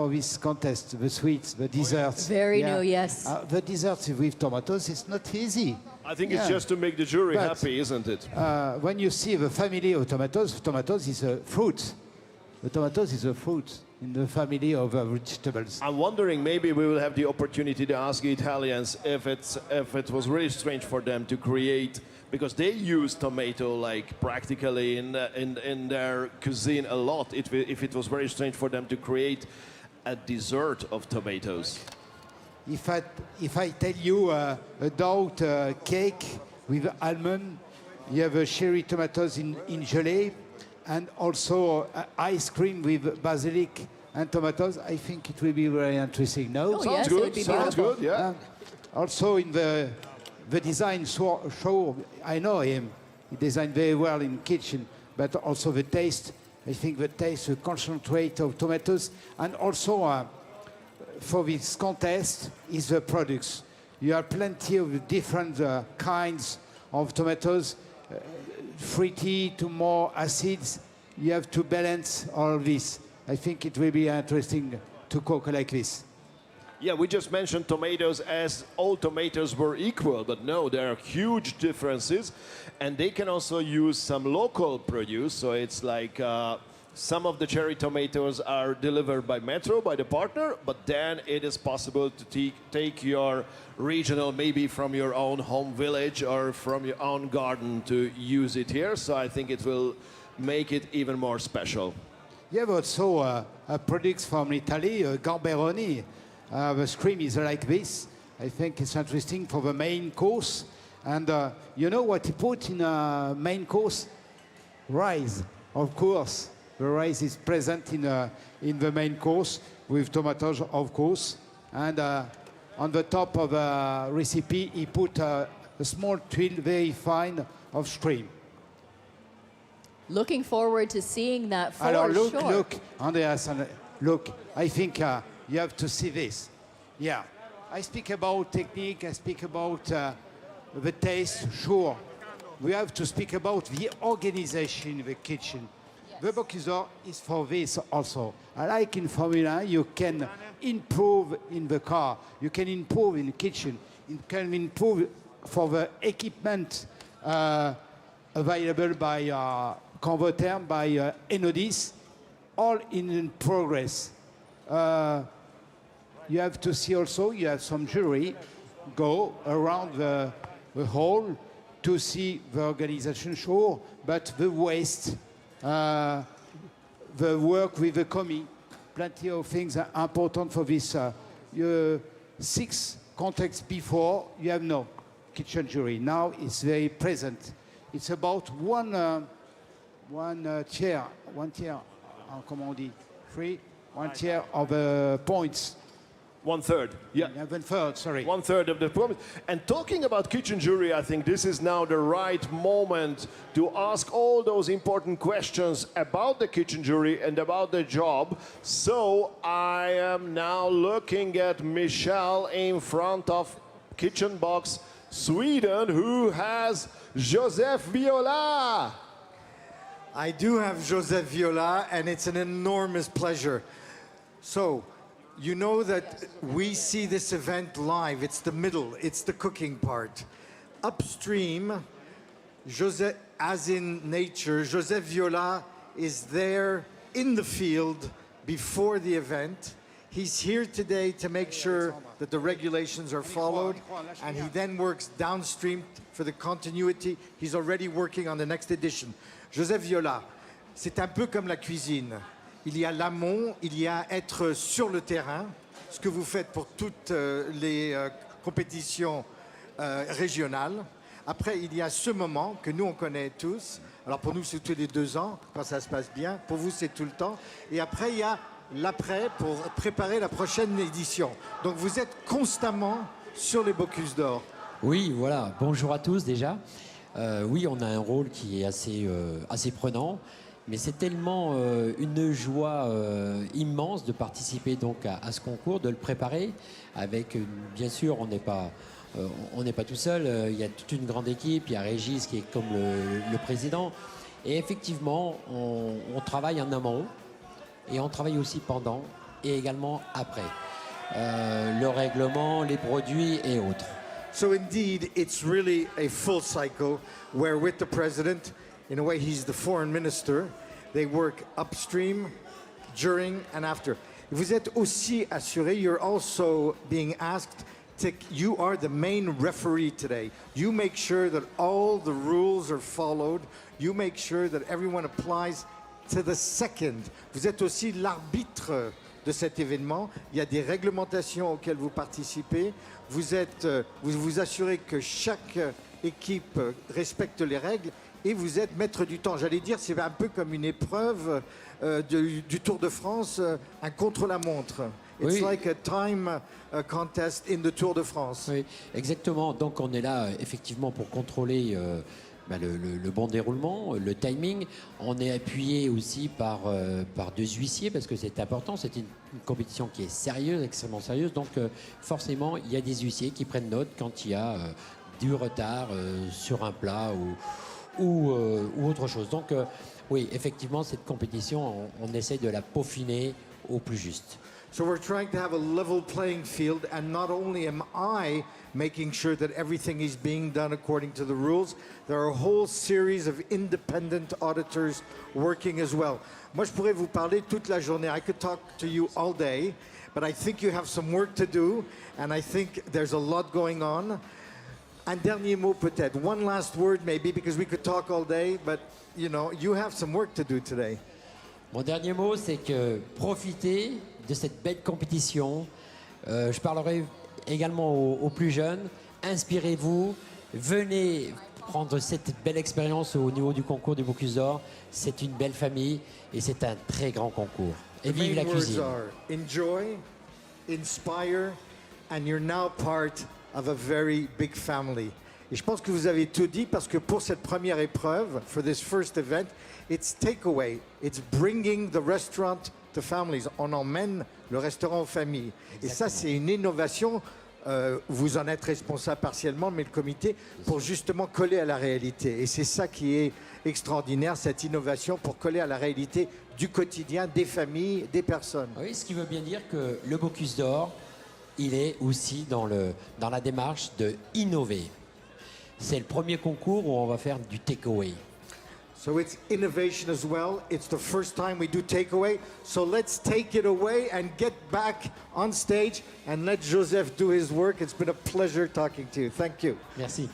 this contest, the sweets, the desserts. Very new, yes. The desserts with tomatoes, it's not easy. I think it's just to make the jury happy, isn't it? When you see the family of tomatoes, tomatoes is a fruit. The tomatoes is a fruit in the family of vegetables. I'm wondering, maybe we will have the opportunity to ask Italians if it was really strange for them to create, because they use tomato like practically in their cuisine a lot. If it was very strange for them to create a dessert of tomatoes. If I tell you about cake with almond, you have cherry tomatoes in gelée, and also ice cream with basilic and tomatoes, I think it will be very interesting. No? Oh, yes, it would be Sounds beautiful. good, yeah. Also in the design show, I know him. He designed very well in kitchen, but also the taste. I think the taste, the concentrate of tomatoes, and also for this contest is the products. You have plenty of different kinds of tomatoes, fruity to more acids. You have to balance all of this. I think it will be interesting to cook like this. Yeah, we just mentioned tomatoes as all tomatoes were equal, but no, there are huge differences. And they can also use some local produce, so it's like some of the cherry tomatoes are delivered by Metro, by the partner, but then it is possible to take your regional, maybe from your own home village or from your own garden to use it here. So I think it will make it even more special. You have also a product from Italy, Gamberoni. The cream is like this. I think it's interesting for the main course. And you know what he put in a main course? Rice, of course. The rice is present in the main course with tomatoes, of course. And on the top of the recipe, he put a small twill, very fine, of shrimp. Looking forward to seeing that for Alors, look, sure. look, Andreas, look. I think you have to see this. Yeah. I speak about technique, I speak about the taste, sure. We have to speak about the organization in the kitchen. Yes. The Bocuse is for this also. Like in Formula, you can improve in the car, you can improve in the kitchen, you can improve for the equipment available by Converter, by Enodis, all in progress. You have to see also, you have some jury go around the hall to see the organization show, but the waste, the work with the commis, plenty of things are important for this. 6 contexts before, you have no kitchen jury. Now it's very present. It's about one tier, comment on dit, one tier of points. 1/3, yeah. 1/3, sorry. 1/3 of the points. And talking about kitchen jury, I think this is now the right moment to ask all those important questions about the kitchen jury and about the job. So I am now looking at Michelle in front of Kitchen Box Sweden, who has Joseph Viola. I do have Joseph Viola, and it's an enormous pleasure. So, you know that we see this event live. It's the middle, it's the cooking part. Upstream, Joseph, as in nature, Joseph Viola is there in the field before the event. He's here today to make sure that the regulations are followed, and he then works downstream for the continuity. He's already working on the next edition. Joseph Viola, c'est un peu comme la cuisine. Il y a l'amont, il y a être sur le terrain, ce que vous faites pour toutes les compétitions régionales. Après, il y a ce moment que nous, on connaît tous. Alors pour nous, c'est tous les 2 ans, quand ça se passe bien. Pour vous, c'est tout le temps. Et après, il y a l'après pour préparer la prochaine édition. Donc vous êtes constamment sur les Bocuse d'Or. Oui, voilà. Bonjour à tous déjà. Oui, on a un rôle qui est assez prenant. Mais c'est tellement une joie immense de participer donc à ce concours, de le préparer. Avec, bien sûr, on n'est pas tout seul. Il y a toute une grande équipe. Il y a Régis qui est comme le président. Et effectivement, on travaille en amont et on travaille aussi pendant et également après. Le règlement, les produits et autres. So indeed, it's really a full cycle where with the president, in a way, he's the foreign minister. They work upstream, during, and after. Vous êtes aussi assuré, you're also being asked, you are the main referee today. You make sure that all the rules are followed. You make sure that everyone applies to the second. Vous êtes aussi l'arbitre de cet événement. Il y a des réglementations auxquelles vous participez. Vous vous assurez que chaque équipe respecte les règles et vous êtes maître du temps. J'allais dire, c'est un peu comme une épreuve du Tour de France, un contre-la-montre. It's like a time contest in the Tour de France. Oui, exactement. Donc on est là effectivement pour contrôler le bon déroulement, le timing. On est appuyé aussi par deux huissiers parce que c'est important. C'est une compétition qui est sérieuse, extrêmement sérieuse. Donc forcément, il y a des huissiers qui prennent note quand il y a du retard sur un plat ou autre chose. Donc oui, effectivement, cette compétition, on essaie de la peaufiner au plus juste. So we're trying to have a level playing field, and not only am I making sure that everything is being done according to the rules, there are a whole series of independent auditors working as well. Moi, je pourrais vous parler toute la journée. I could talk to you all day, but I think you have some work to do, and I think there's a lot going on. Un dernier mot peut-être, one last word maybe, because we could talk all day, but you know, you have some work to do today. Mon dernier mot, c'est que profitez de cette belle compétition. Je parlerai également aux plus jeunes. Inspirez-vous, venez prendre cette belle expérience au niveau du concours du Bocuse d'Or. C'est une belle famille et c'est un très grand concours. Et vive la cuisine. Enjoy, inspire, and you're now part of a very big family. Et je pense que vous avez tout dit parce que pour cette première épreuve, for this first event, it's takeaway. It's bringing the restaurant to families. On emmène le restaurant aux familles. Exactement. Et ça, c'est une innovation. Vous en êtes responsable partiellement, mais le comité, pour justement coller à la réalité. Et c'est ça qui est extraordinaire, cette innovation pour coller à la réalité du quotidien, des familles, des personnes. Oui, ce qui veut bien dire que le Bocuse d'Or, il est aussi dans la démarche de innover. C'est le premier concours où on va faire du takeaway. So it's innovation as well. It's the first time we do takeaway. So let's take it away and get back on stage and let Joseph do his work. It's been a pleasure talking to you. Thank you. Merci.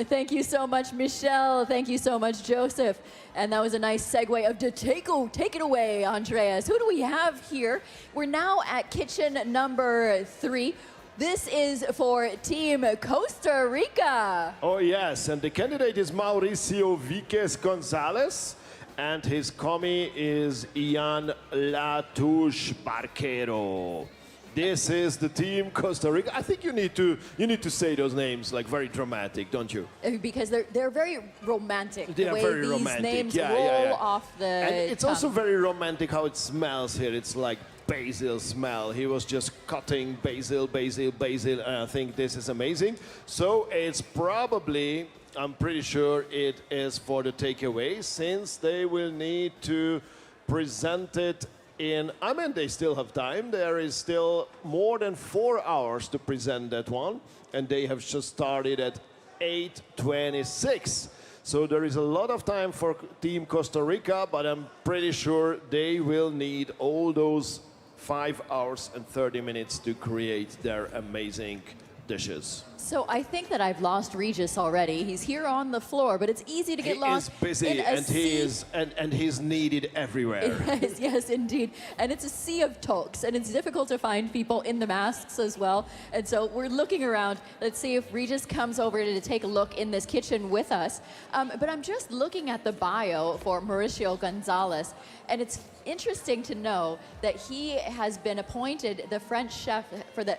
Thank you so much, Michel. Thank you so much, Joseph. And that was a nice segue of the take it away, Andreas. Who do we have here? We're now at kitchen number 3. This is for Team Costa Rica. Oh, yes, and the candidate is Mauricio Viques Gonzalez, and his commie is Ian Latouche Barquero. This is the team Costa Rica. I think you need to say those names like very dramatic, don't you? Because they're very romantic. They are very these romantic. Names roll off the And it's tongue. also very romantic how it smells here. It's like basil smell. He was just cutting basil, and I think this is amazing. So it's probably, I'm pretty sure it is for the takeaway, since they will need to present it in, I mean, they still have time. There is still more than 4 hours to present that one, and they have just started at 8:26. So there is a lot of time for Team Costa Rica, but I'm pretty sure they will need all those 5 hours and 30 minutes to create their amazing dishes. So I think that I've lost Regis already. He's here on the floor, but it's easy to get lost. He is busy, and he's needed everywhere. Yes, indeed. And it's a sea of talks, and it's difficult to find people in the masks as well. And so we're looking around. Let's see if Regis comes over to take a look in this kitchen with us. But I'm just looking at the bio for Mauricio Gonzalez, and it's interesting to know that he has been appointed the French chef for the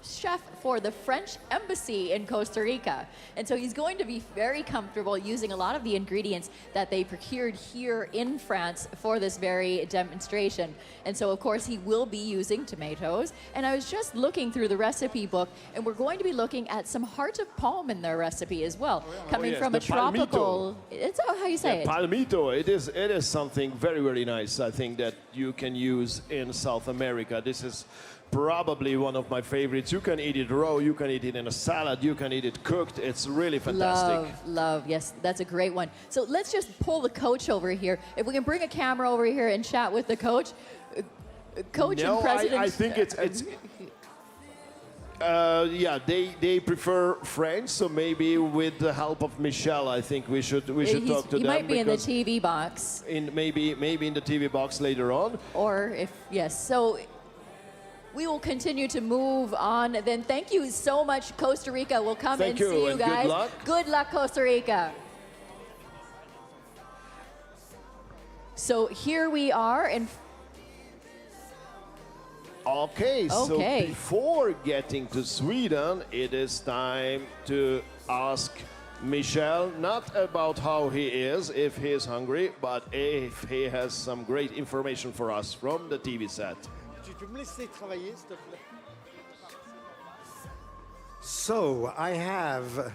chef for the French embassy in Costa Rica. And so he's going to be very comfortable using a lot of the ingredients that they procured here in France for this very demonstration. And so, of course, he will be using tomatoes. And I was just looking through the recipe book, and we're going to be looking at some heart of palm in their recipe as well, coming from a tropical... It's how you say it. Palmito, it is something very, very nice, I think, that you can use in South America. This is probably one of my favorites. You can eat it raw, you can eat it in a salad, you can eat it cooked. It's really fantastic. Love. Yes, that's a great one. So let's just pull the coach over here. If we can bring a camera over here and chat with the coach. Coach and president. I think it's Yeah, they prefer French, so maybe with the help of Michel, I think we should talk to he them. might be in the because TV box. maybe in the TV box later on. Or if, yes. So we will continue to move on. Then thank you so much, Costa Rica. We'll come Thank and see you, you and guys. good luck. Good luck, Costa Rica. So here we are, and Okay, so before getting to Sweden, it is time to ask Michel not about how he is, if he is hungry, but if he has some great information for us from the TV set. Tu peux me laisser travailler, s'il te plaît? So, I have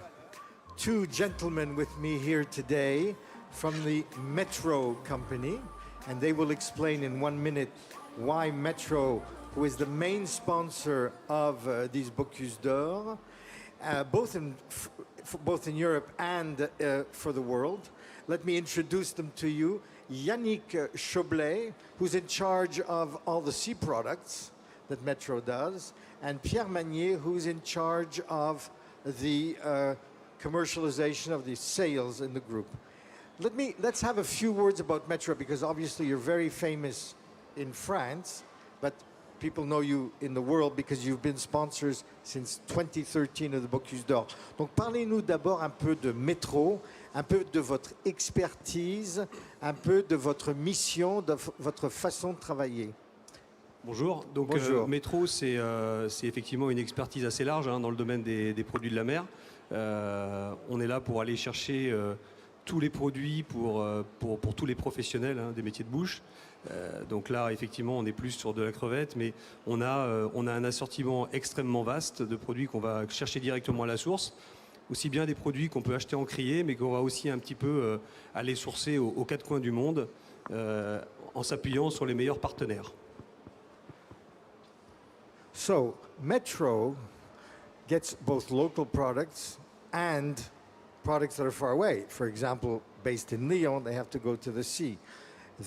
two gentlemen with me here today from the Metro company, and they will explain in 1 minute why Metro, who is the main sponsor of these Bocuse d'Or, both in Europe and for the world. Let me introduce them to you. Yannick Choblet, who's in charge of all the sea products that Metro does, and Pierre Magnier, who's in charge of the commercialization of the sales in the group. Let's have a few words about Metro, because obviously you're very famous in France, but people know you in the world because you've been sponsors since 2013 of the Bocuse d'Or. Donc parlez-nous d'abord un peu de Metro, un peu de votre expertise, un peu de votre mission, de votre façon de travailler. Bonjour. Donc Metro, c'est effectivement une expertise assez large dans le domaine des produits de la mer. On est là pour aller chercher tous les produits pour tous les professionnels des métiers de bouche. Donc là, effectivement, on est plus sur de la crevette, mais on a un assortiment extrêmement vaste de produits qu'on va chercher directement à la source. Aussi bien des produits qu'on peut acheter en criée, mais qu'on va aussi un petit peu aller sourcer aux quatre coins du monde en s'appuyant sur les meilleurs partenaires. So, Metro gets both local products and products that are far away. For example, based in Lyon, they have to go to the sea.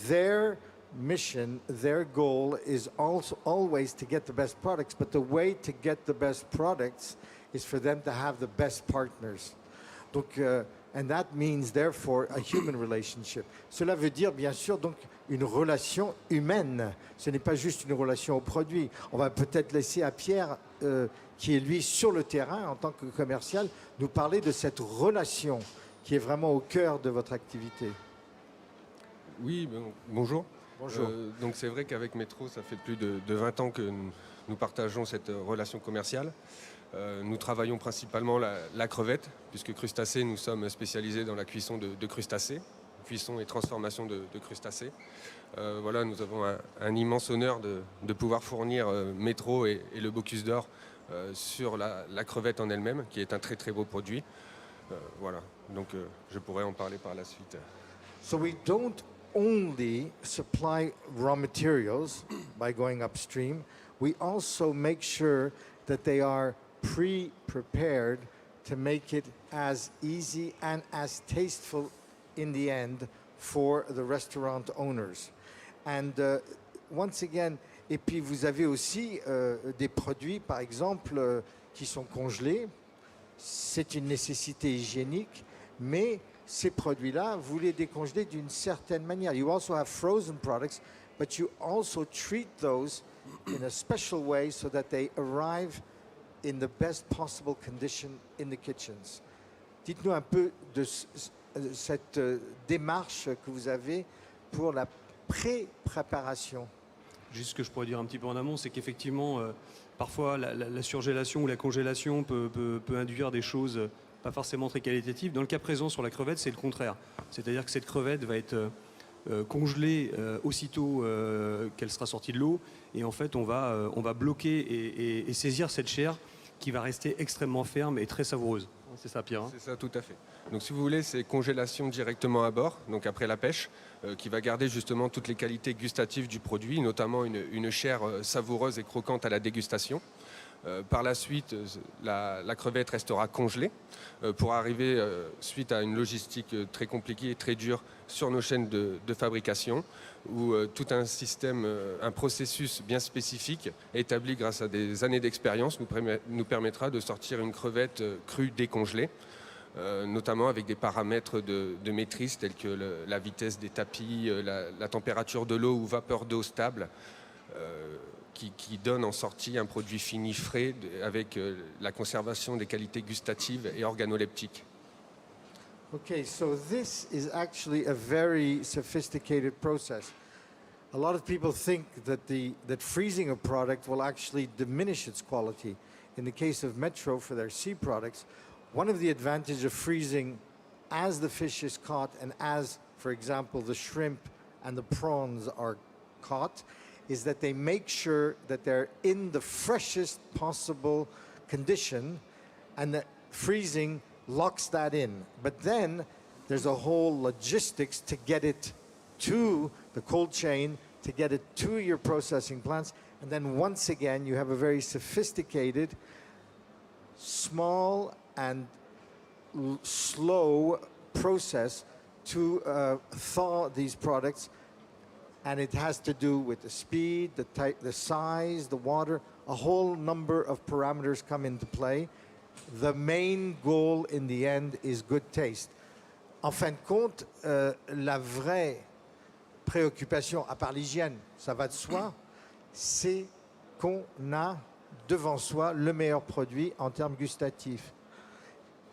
Their mission, their goal is also always to get the best products, but the way to get the best products is for them to have the best partners. Donc, and that means therefore a human relationship. Cela veut dire bien sûr donc une relation humaine. Ce n'est pas juste une relation au produit. On va peut-être laisser à Pierre, qui est lui sur le terrain en tant que commercial, nous parler de cette relation qui est vraiment au cœur de votre activité. Oui, bonjour. Bonjour. Donc c'est vrai qu'avec Metro, ça fait plus de 20 ans que nous partageons cette relation commerciale. Nous travaillons principalement la crevette, puisque crustacés, nous sommes spécialisés dans la cuisson de crustacés, cuisson et transformation de crustacés. Voilà, nous avons un immense honneur de pouvoir fournir Metro et le Bocuse d'Or sur la crevette en elle-même, qui est un très très beau produit. Voilà, donc je pourrais en parler par la suite. So we don't only supply raw materials by going upstream, we also make sure that they are pre-prepared to make it as easy and as tasteful in the end for the restaurant owners. And once again, et puis vous avez aussi des produits, par exemple, qui sont congelés. C'est une nécessité hygiénique, mais ces produits-là, vous les décongelez d'une certaine manière. You also have frozen products, but you also treat those in a special way so that they arrive in the best possible condition in the kitchens. Dites-nous un peu de cette démarche que vous avez pour la pré-préparation. Juste ce que je pourrais dire un petit peu en amont, c'est qu'effectivement, parfois la surgélation ou la congélation peut induire des choses pas forcément très qualitatives. Dans le cas présent sur la crevette, c'est le contraire. C'est-à-dire que cette crevette va être congelée aussitôt qu'elle sera sortie de l'eau, et en fait on va bloquer et saisir cette chair qui va rester extrêmement ferme et très savoureuse. C'est ça, Pierre, hein? C'est ça, tout à fait. Donc si vous voulez, c'est congélation directement à bord, donc après la pêche, qui va garder justement toutes les qualités gustatives du produit, notamment une chair savoureuse et croquante à la dégustation. Par la suite, la crevette restera congelée pour arriver, suite à une logistique très compliquée et très dure, sur nos chaînes de fabrication, où tout un système, un processus bien spécifique, établi grâce à des années d'expérience, nous permettra de sortir une crevette crue décongelée, notamment avec des paramètres de maîtrise tels que la vitesse des tapis, la température de l'eau ou vapeur d'eau stable, qui donne en sortie un produit fini frais avec la conservation des qualités gustatives et organoleptiques. Okay, so this is actually a very sophisticated process. A lot of people think that freezing a product will actually diminish its quality. In the case of Metro, for their sea products, one of the advantages of freezing as the fish is caught and as, for example, the shrimp and the prawns are caught, is that they make sure that they're in the freshest possible condition, and that freezing locks that in. But then there's a whole logistics to get it to the cold chain, to get it to your processing plants, and then once again you have a very sophisticated, small and slow process to thaw these products. And it has to do with the speed, the type, the size, the water. A whole number of parameters come into play. The main goal in the end is good taste. En fin de compte, la vraie préoccupation, à part l'hygiène, ça va de soi, c'est qu'on a devant soi le meilleur produit en termes gustatifs.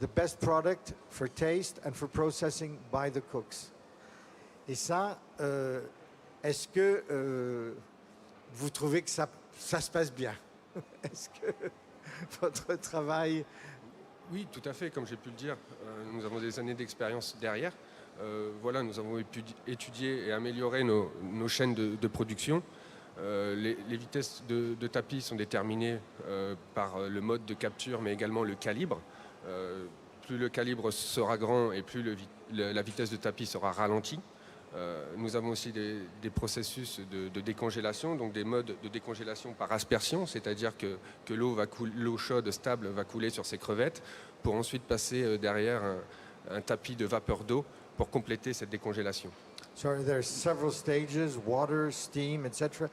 The best product for taste and for processing by the cooks. Et ça, est-ce que vous trouvez que ça se passe bien? Est-ce que votre travail... Oui, tout à fait, comme j'ai pu le dire, nous avons des années d'expérience derrière. Voilà, nous avons pu étudier et améliorer nos chaînes de production. Les vitesses de tapis sont déterminées par le mode de capture, mais également le calibre. Plus le calibre sera grand et plus la vitesse de tapis sera ralentie. Nous avons aussi des processus de décongélation, donc des modes de décongélation par aspersion, c'est-à-dire que l'eau chaude stable va couler sur ces crevettes pour ensuite passer derrière un tapis de vapeur d'eau pour compléter cette décongélation. So there are several stages, water, steam, etc.,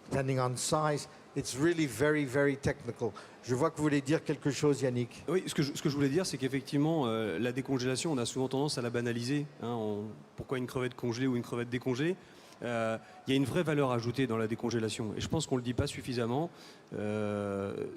depending on size. It's really very, very technical. Je vois que vous voulez dire quelque chose, Yannick. Oui, ce que je voulais dire, c'est qu'effectivement, la décongélation, on a souvent tendance à la banaliser. Pourquoi une crevette congelée ou une crevette décongelée? Il y a une vraie valeur ajoutée dans la décongélation. Et je pense qu'on ne le dit pas suffisamment.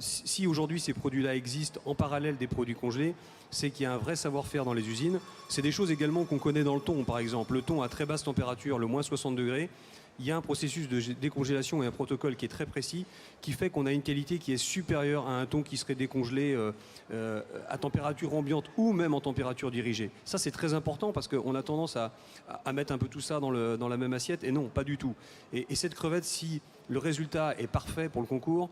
Si aujourd'hui ces produits-là existent en parallèle des produits congelés, c'est qu'il y a un vrai savoir-faire dans les usines. C'est des choses également qu'on connaît dans le thon, par exemple. Le thon à très basse température, le moins 60 degrés. Il y a un processus de décongélation et un protocole qui est très précis, qui fait qu'on a une qualité qui est supérieure à un thon qui serait décongelé à température ambiante ou même en température dirigée. Ça, c'est très important parce qu'on a tendance à mettre un peu tout ça dans la même assiette, et non, pas du tout. Et cette crevette, si le résultat est parfait pour le concours,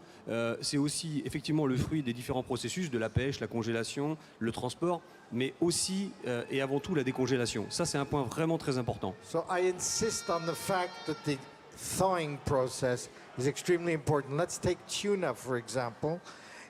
c'est aussi effectivement le fruit des différents processus, de la pêche, la congélation, le transport, mais aussi et avant tout la décongélation. Ça, c'est un point vraiment très important. So I insist on the fact that the thawing process is extremely important. Let's take tuna, for example.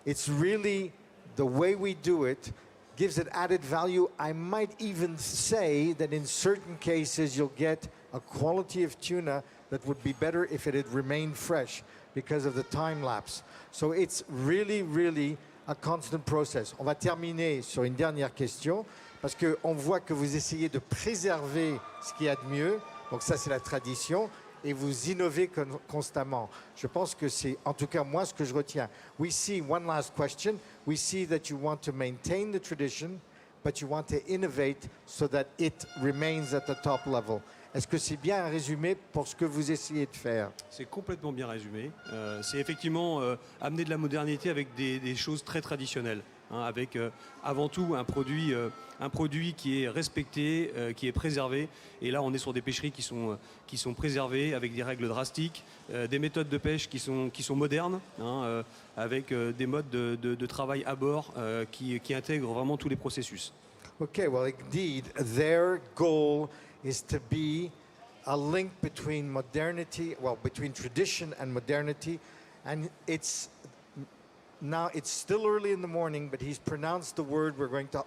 It's really the way we do it gives it added value. I might even say that in certain cases you'll get a quality of tuna that would be better if it had remained fresh because of the time lapse. So it's really, really a constant process. On va terminer sur une dernière question parce qu'on voit que vous essayez de préserver ce qu'il y a de mieux. Donc ça, c'est la tradition. Et vous innovez constamment. Je pense que c'est, en tout cas, moi, ce que je retiens. We see, one last question, we see that you want to maintain the tradition, but you want to innovate so that it remains at the top level. Est-ce que c'est bien un résumé pour ce que vous essayez de faire? C'est complètement bien résumé. C'est effectivement amener de la modernité avec des choses très traditionnelles. Avec avant tout un produit qui est respecté, qui est préservé. Et là, on est sur des pêcheries qui sont préservées avec des règles drastiques, des méthodes de pêche qui sont modernes, avec des modes de travail à bord qui intègrent vraiment tous les processus. Okay, well, indeed, their goal is to be a link between tradition and modernity, and it's now it's still early in the morning, but he's pronounced the word we're going to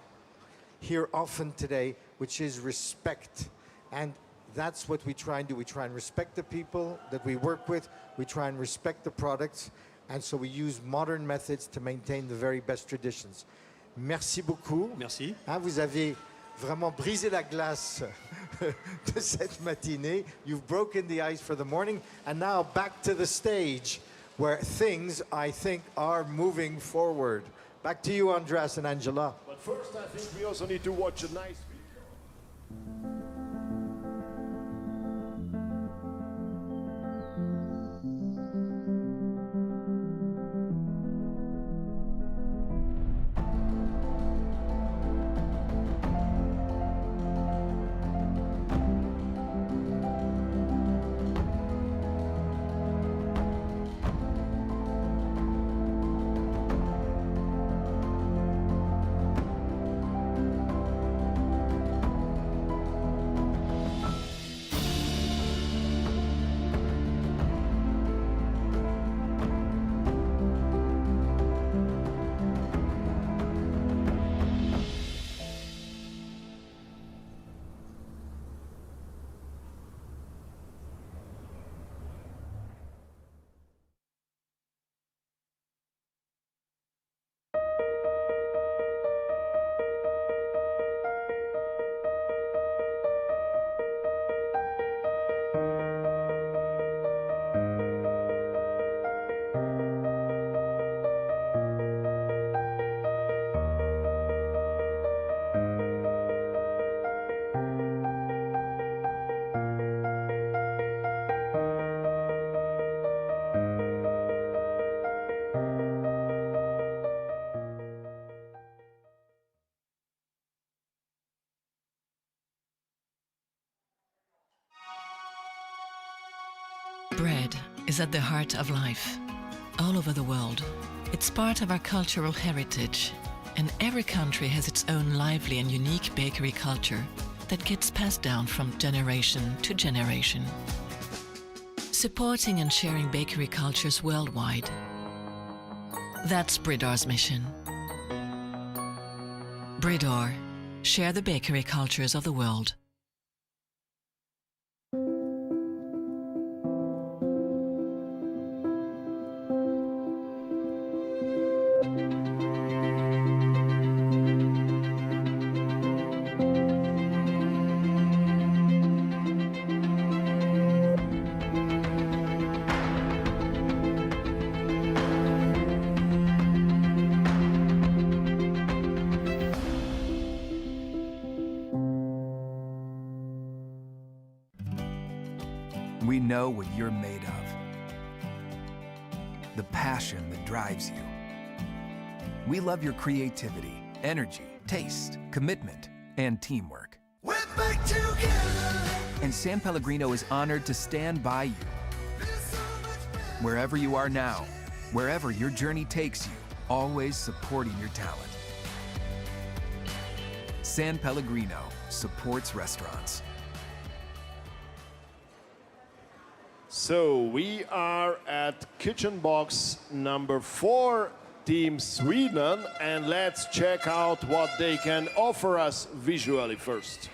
hear often today, which is respect. And that's what we try and do. We try and respect the people that we work with. We try and respect the products. And so we use modern methods to maintain the very best traditions. Merci beaucoup. Merci. Vous avez vraiment brisé la glace de cette matinée. You've broken the ice for the morning. And now back to the stage where things, I think, are moving forward. Back to you, Andreas and Angela. But first, I think we also need to watch a nice video. Bread is at the heart of life, all over the world. It's part of our cultural heritage, and every country has its own lively and unique bakery culture that gets passed down from generation to generation. Supporting and sharing bakery cultures worldwide. That's Bridor's mission. Bridor, share the bakery cultures of the world. We know what you're made of. The passion that drives you. We love your creativity, energy, taste, commitment, and teamwork. We're back together. And San Pellegrino is honored to stand by you. Wherever you are now, wherever your journey takes you, always supporting your talent. San Pellegrino supports restaurants. So we are at kitchen box number 4, Team Sweden, and let's check out what they can offer us visually first.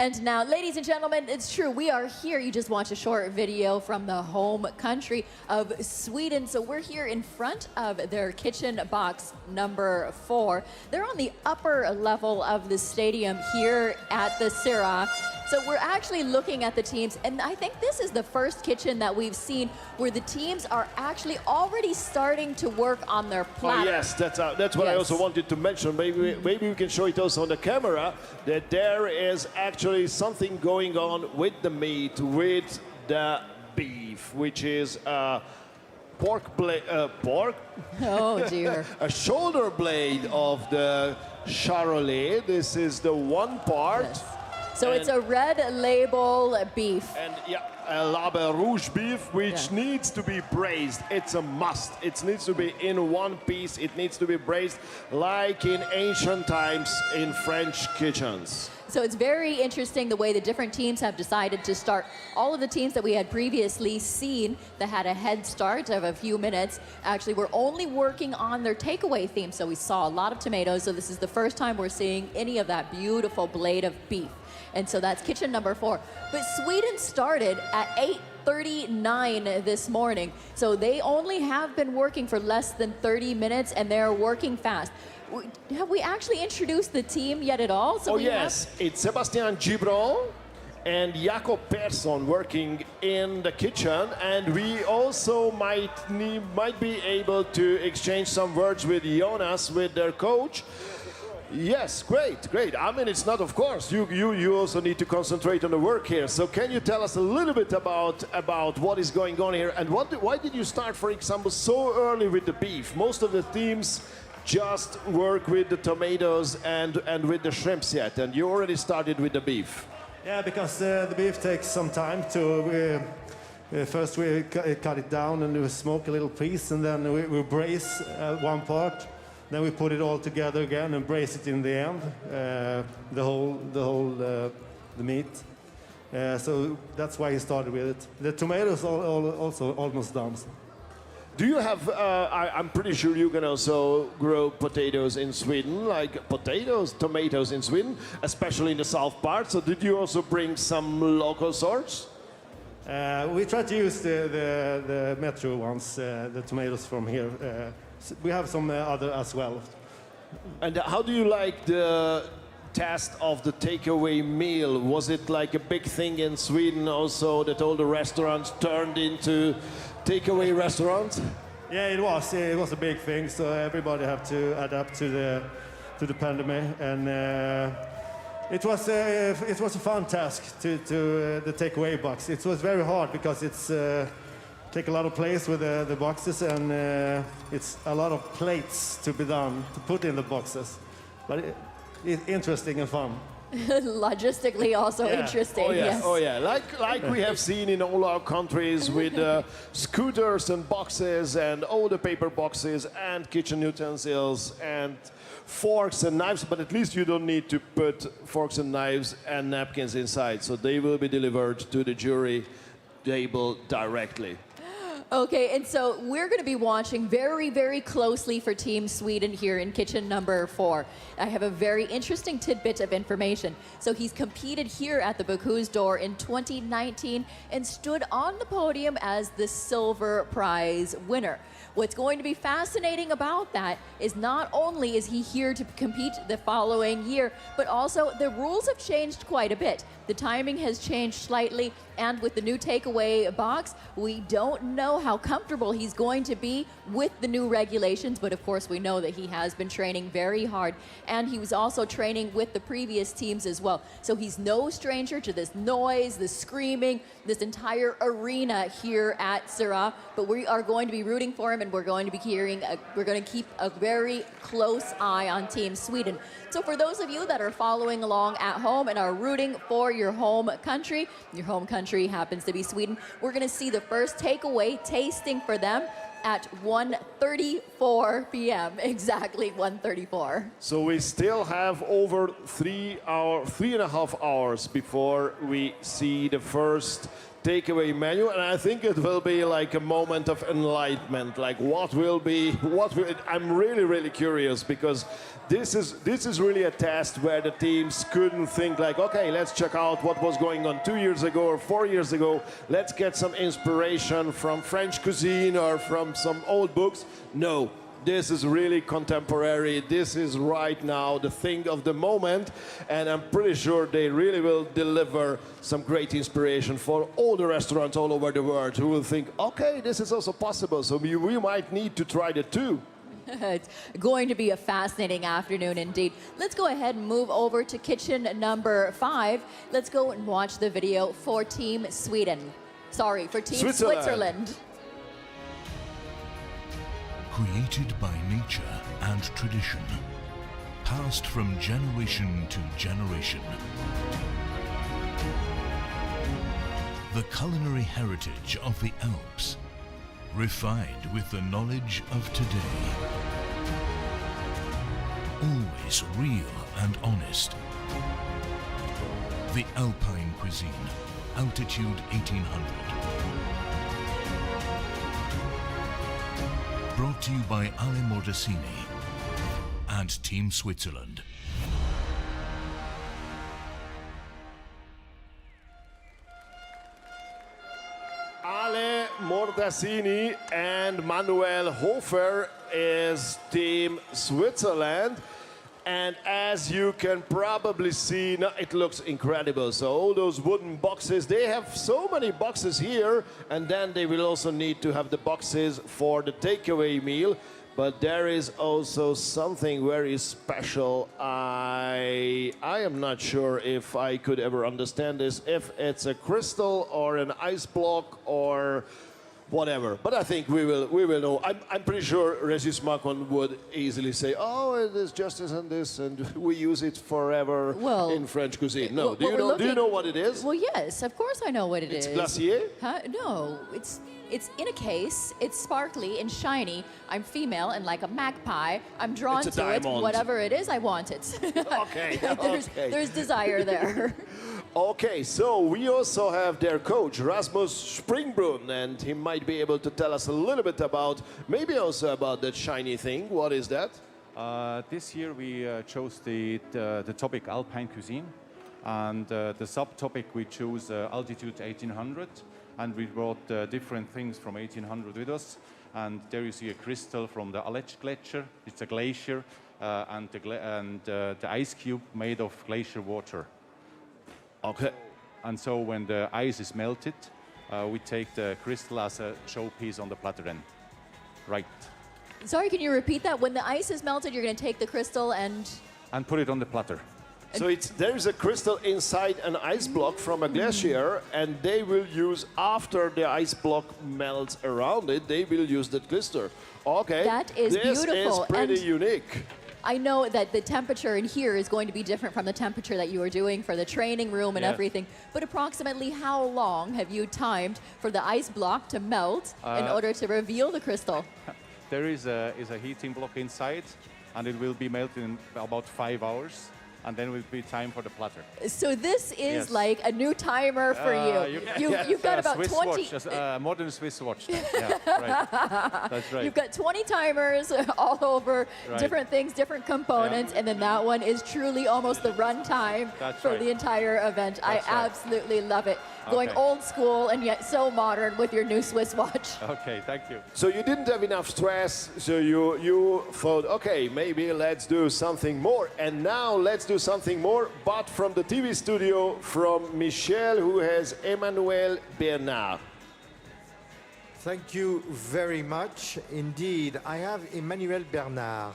And now, ladies and gentlemen, it's true, we are here. You just watched a short video from the home country of Sweden. So we're here in front of their kitchen box number 4. They're on the upper level of the stadium here at the Sira. So we're actually looking at the teams, and I think this is the first kitchen that we've seen where the teams are actually already starting to work on their platter. Oh yes, that's what I also wanted to mention. Maybe we can show it also on the camera, that there is actually something going on with the meat, with the beef, which is pork. Oh dear. A shoulder blade of the charolais. This is the one part. Yes. So it's a red label beef. And yeah, a labe rouge beef, which needs to be braised. It's a must. It needs to be in one piece. It needs to be braised like in ancient times in French kitchens. So it's very interesting the way the different teams have decided to start. All of the teams that we had previously seen that had a head start of a few minutes actually were only working on their takeaway theme. So we saw a lot of tomatoes. So this is the first time we're seeing any of that beautiful blade of beef. And so that's kitchen number 4. But Sweden started at 8:39 this morning. So they only have been working for less than 30 minutes, and they're working fast. Have we actually introduced the team yet at all? So yes, it's Sebastian Gibron and Jakob Persson working in the kitchen, and we also might be able to exchange some words with Jonas, with their coach. Yes, great. I mean, it's not, of course, you also need to concentrate on the work here. So can you tell us a little bit about what is going on here, and why did you start, for example, so early with the beef? Most of the teams just work with the tomatoes and with the shrimps yet, and you already started with the beef. Yeah, because the beef takes some time to... first we cut it down and we smoke a little piece, and then we braise one part. Then we put it all together again and braise it in the end, the meat. So that's why he started with it. The tomatoes are also almost done. Do you have, I'm pretty sure you can also grow potatoes in Sweden, like tomatoes in Sweden, especially in the south part. So did you also bring some local sorts? We try to use the metro ones, the tomatoes from here. We have some other as well. And how do you like the taste of the takeaway meal? Was it like a big thing in Sweden also, that all the restaurants turned into takeaway restaurants? Yeah, it was. It was a big thing. So everybody have to adapt to the pandemic, and it was a fun task to the takeaway box. It was very hard because it's take a lot of place with the boxes, and it's a lot of plates to be done to put in the boxes. But it's interesting and fun. Logistically also interesting. Oh yeah, like we have seen in all our countries with scooters and boxes and all the paper boxes and kitchen utensils and forks and knives, but at least you don't need to put forks and knives and napkins inside, so they will be delivered to the jury table directly. Okay, and so we're going to be watching very, very closely for Team Sweden here in kitchen number 4. I have a very interesting tidbit of information. So he's competed here at the Bocuse d'Or in 2019 and stood on the podium as the silver prize winner. What's going to be fascinating about that is not only is he here to compete the following year, but also the rules have changed quite a bit. The timing has changed slightly, and with the new takeaway box, we don't know how comfortable he's going to be with the new regulations, but of course we know that he has been training very hard, and he was also training with the previous teams as well. So he's no stranger to this noise, this screaming, this entire arena here at Syrah, but we are going to be rooting for him, and we're going to be we're going to keep a very close eye on Team Sweden. So for those of you that are following along at home and are rooting for your home country happens to be Sweden, we're going to see the first takeaway tasting for them at 1:34 p.m. Exactly 1:34. So we still have over 3.5 hours before we see the first takeaway menu, and I think it will be like a moment of enlightenment. Like I'm really curious, because this is really a test where the teams couldn't think like, okay, let's check out what was going on 2 years ago or 4 years ago. Let's get some inspiration from French cuisine or from some old books. No, this is really contemporary. This is right now the thing of the moment, and I'm pretty sure they really will deliver some great inspiration for all the restaurants all over the world who will think, okay, this is also possible, so we might need to try that too. It's going to be a fascinating afternoon indeed. Let's go ahead and move over to kitchen number 5. Let's go and watch the video for Team Sweden. Sorry, for Team Switzerland. Created by nature and tradition, passed from generation to generation. The culinary heritage of the Alps, refined with the knowledge of today. Always real and honest. The Alpine cuisine, altitude 1800. Brought to you by Ale Mordassini and Team Switzerland. Ale Mordassini and Manuel Hofer is Team Switzerland. And as you can probably see, it looks incredible. So all those wooden boxes, they have so many boxes here, and then they will also need to have the boxes for the takeaway meal. But there is also something very special. I am not sure if I could ever understand this, if it's a crystal or an ice block or whatever. But I think we will know. I'm pretty sure Regis Macon would easily say, oh, it is just this and this, and we use it forever in French cuisine. No, do you know what it is? Well, yes, of course I know what it is. It's glacier? Huh? No, it's in a case, it's sparkly and shiny. I'm female and like a magpie. I'm drawn It's a to diamond. it. Whatever it is, I want it. Okay, there's desire there. Okay, so we also have their coach, Rasmus Springbrunn, and he might be able to tell us a little bit about, maybe also about that shiny thing. What is that? This year we chose the topic Alpine cuisine, and the subtopic we chose altitude 1800, and we brought different things from 1800 with us. And there you see a crystal from the Aletsch Gletscher. It's a glacier, and the ice cube made of glacier water. Okay. And so when the ice is melted, we take the crystal as a showpiece on the platter then. Right. Sorry, can you repeat that? When the ice is melted, you're going to take the crystal and put it on the platter. So there's a crystal inside an ice block from a glacier, and they will use, after the ice block melts around it, they will use that crystal. Okay. That is beautiful. This is pretty unique. I know that the temperature in here is going to be different from the temperature that you were doing for the training room and everything. But approximately how long have you timed for the ice block to melt in order to reveal the crystal? There is a heating block inside, and it will be melted in about 5 hours. And then it will be time for the platter. So this is like a new timer for you. You've got about Swiss 20... watch, modern Swiss watch. Yeah, right. That's right. You've got 20 timers all over, different things, different components, and then that one is truly almost the run time for the entire event. I absolutely love it. Going old school and yet so modern with your new Swiss watch. Okay, thank you. So you didn't have enough stress, so you thought, okay, maybe let's do something more. And now let's do something more, but from the TV studio, from Michel, who has Emmanuel Bernard. Thank you very much indeed. I have Emmanuel Bernard,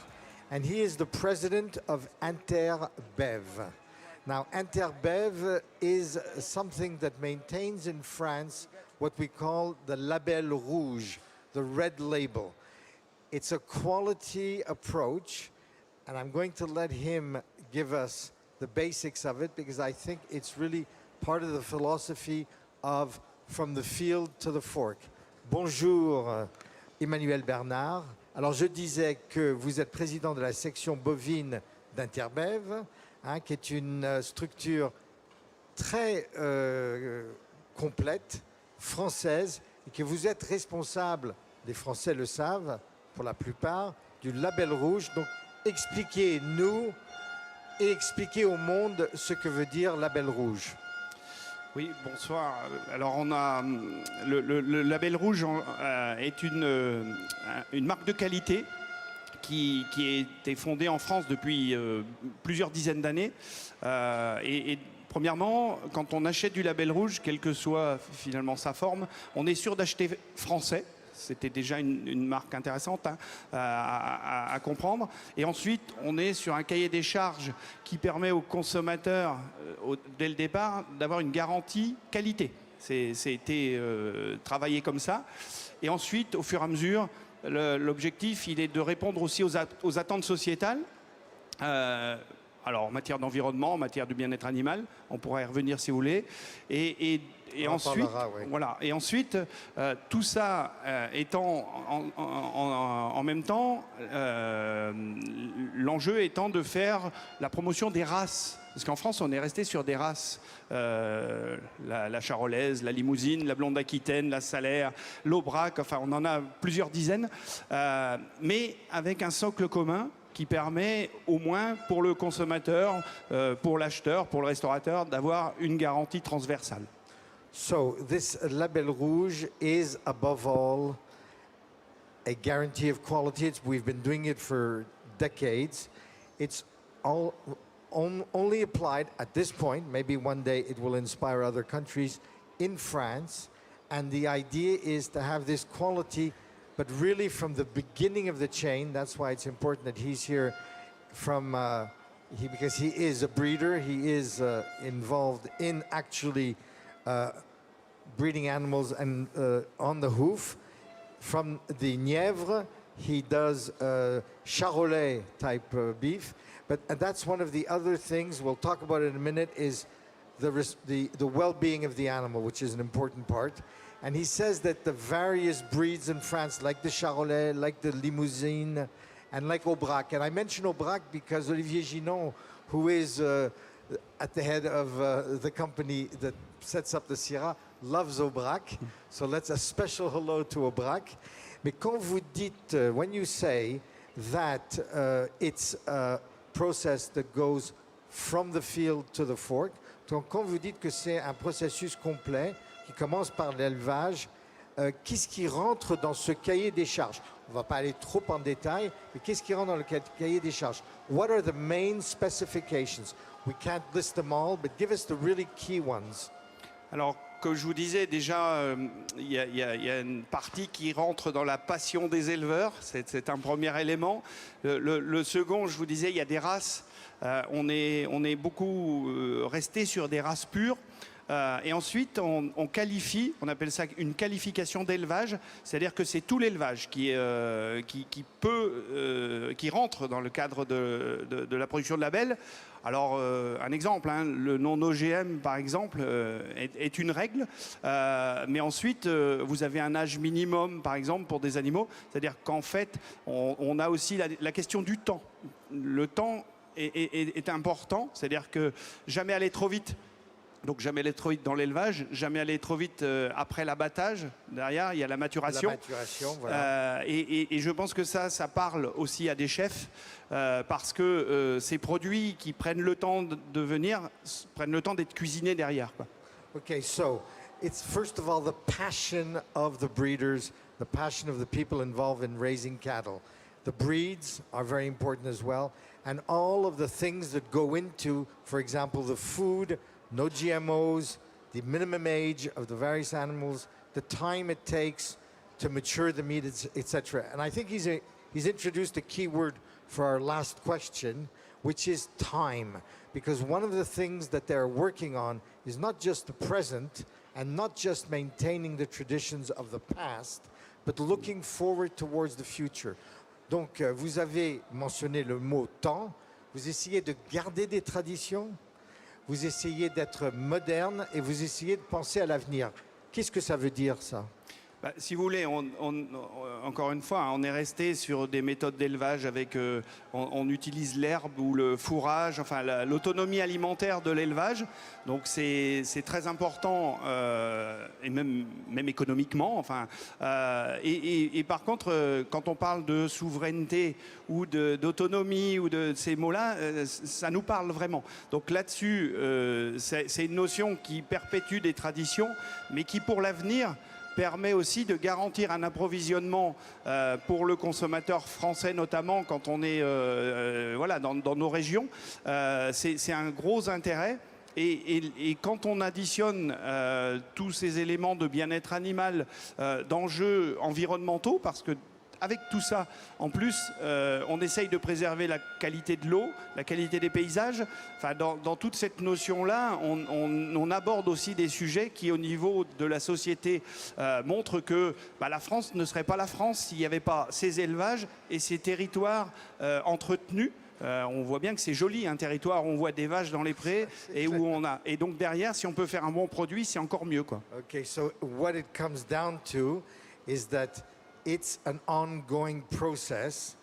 and he is the president of Interbev. Now, Interbev is something that maintains in France what we call the label rouge, the red label. It's a quality approach, and I'm going to let him give us the basics of it, because I think it's really part of the philosophy of from the field to the fork. Bonjour, Emmanuel Bernard. Alors, je disais que vous êtes président de la section bovine d'Interbev, qui est une structure très complète, française, et que vous êtes responsable, les Français le savent, pour la plupart, du label rouge. Donc, expliquez-nous et expliquez au monde ce que veut dire label rouge. Oui, bonsoir. Alors, on a le label rouge est une marque de qualité qui a été fondée en France depuis plusieurs dizaines d'années. Premièrement, quand on achète du label rouge, quelle que soit finalement sa forme, on est sûr d'acheter français. C'était déjà une marque intéressante à comprendre. Et ensuite, on est sur un cahier des charges qui permet aux consommateurs, dès le départ, d'avoir une garantie qualité. C'est été travaillé comme ça. Et ensuite, au fur et à mesure, l'objectif, il est de répondre aussi aux attentes sociétales. Alors, en matière d'environnement, en matière de bien-être animal, on pourrait y revenir si vous voulez. Et ensuite, voilà. Et ensuite, tout ça étant en même temps, l'enjeu étant de faire la promotion des races. Parce qu'en France, on est resté sur des races. La charolaise, la limousine, la blonde aquitaine, la salaire, l'aubrac, enfin, on en a plusieurs dizaines. Mais avec un socle commun qui permet au moins pour le consommateur, pour l'acheteur, pour le restaurateur, d'avoir une garantie transversale. So this label rouge is above all a guarantee of quality. We've been doing it for decades. It's only applied at this point. Maybe one day it will inspire other countries in France. And the idea is to have this quality, but really from the beginning of the chain. That's why it's important that he's here from, because he is a breeder. He is involved in actually breeding animals and on the hoof. From the Nièvre, he does Charolais type beef. But that's one of the other things, we'll talk about it in a minute, is the well-being of the animal, which is an important part. And he says that the various breeds in France, like the Charolais, like the Limousine, and like Aubrac. And I mention Aubrac because Olivier Ginon, who is at the head of the company that sets up the Syrah, loves Aubrac. So let's a special hello to Aubrac. Mais quand vous dites, when you say that it's a process that goes from the field to the fork, donc quand vous dites que c'est un processus complet qui commence par l'élevage, qu'est-ce qui rentre dans ce cahier des charges? On ne va pas aller trop en détail, mais qu'est-ce qui rentre dans le cahier des charges? What are the main specifications? We can't list them all, but give us the really key ones. Alors, comme je vous disais, déjà, il y a une partie qui rentre dans la passion des éleveurs. C'est un premier élément. Le second, je vous disais, il y a des races. On est beaucoup resté sur des races pures. Et ensuite, on qualifie, on appelle ça une qualification d'élevage, c'est-à-dire que c'est tout l'élevage qui rentre dans le cadre de la production de labels. Alors, un exemple, hein, le non OGM, par exemple, est une règle, mais ensuite, vous avez un âge minimum, par exemple, pour des animaux, c'est-à-dire qu'en fait, on a aussi la question du temps. Le temps est important, c'est-à-dire que jamais aller trop vite. Donc jamais aller trop vite dans l'élevage, jamais aller trop vite après l'abattage. Derrière, il y a la maturation. La maturation, voilà. Et je pense que ça parle aussi à des chefs parce que ces produits qui prennent le temps de venir, prennent le temps d'être cuisinés derrière, quoi. Okay, so it's first of all the passion of the breeders, the passion of the people involved in raising cattle. The breeds are very important as well, and all of the things that go into, for example, the food. No GMOs, the minimum age of the various animals, the time it takes to mature the meat, etc. And I think he's introduced a key word for our last question, which is time. Because one of the things that they're working on is not just the present and not just maintaining the traditions of the past, but looking forward towards the future. Donc, vous avez mentionné le mot temps. Vous essayez de garder des traditions. Vous essayez d'être moderne et vous essayez de penser à l'avenir. Qu'est-ce que ça veut dire, ça? Si vous voulez, encore une fois, on est resté sur des méthodes d'élevage avec, on utilise l'herbe ou le fourrage, enfin l'autonomie alimentaire de l'élevage. Donc c'est très important et même économiquement. Enfin, et par contre, quand on parle de souveraineté ou d'autonomie ou de ces mots-là, ça nous parle vraiment. Donc là-dessus, c'est une notion qui perpétue des traditions, mais qui pour l'avenir permet aussi de garantir un approvisionnement pour le consommateur français, notamment quand on est voilà, dans nos régions. C'est un gros intérêt. Et quand on additionne tous ces éléments de bien-être animal, d'enjeux environnementaux, parce que avec tout ça, en plus, on essaye de préserver la qualité de l'eau, la qualité des paysages. Enfin, dans toute cette notion-là, on aborde aussi des sujets qui, au niveau de la société, montrent que la France ne serait pas la France s'il n'y avait pas ces élevages et ces territoires entretenus. On voit bien que c'est joli, un territoire où on voit des vaches dans les prés et où on a. Et donc derrière, si on peut faire un bon produit, c'est encore mieux, quoi. Okay, so what it comes down to is that it's an ongoing process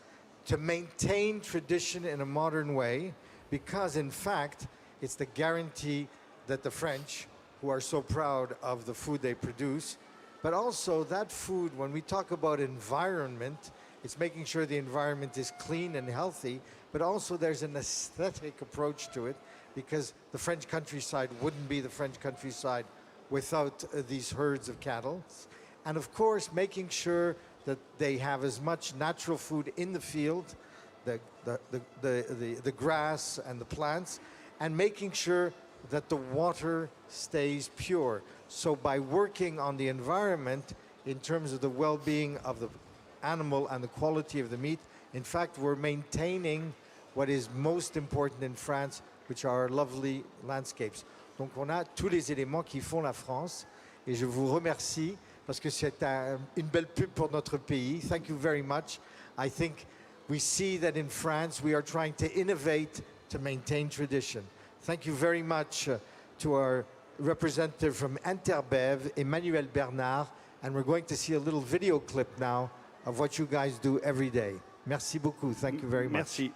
to maintain tradition in a modern way, because in fact, it's the guarantee that the French, who are so proud of the food they produce, but also that food, when we talk about environment, it's making sure the environment is clean and healthy, but also there's an aesthetic approach to it, because the French countryside wouldn't be the French countryside without these herds of cattle. And of course, making sure that they have as much natural food in the field, the grass and the plants, and making sure that the water stays pure. So by working on the environment in terms of the well-being of the animal and the quality of the meat, in fact, we're maintaining what is most important in France, which are our lovely landscapes. Donc on a tous les éléments qui font la France, et je vous remercie parce que c'est une belle pub pour notre pays. Thank you very much. I think we see that in France we are trying to innovate to maintain tradition. Thank you very much to our representative from Interbev, Emmanuel Bernard, and we're going to see a little video clip now of what you guys do every day. Merci beaucoup. Thank you very much. Merci.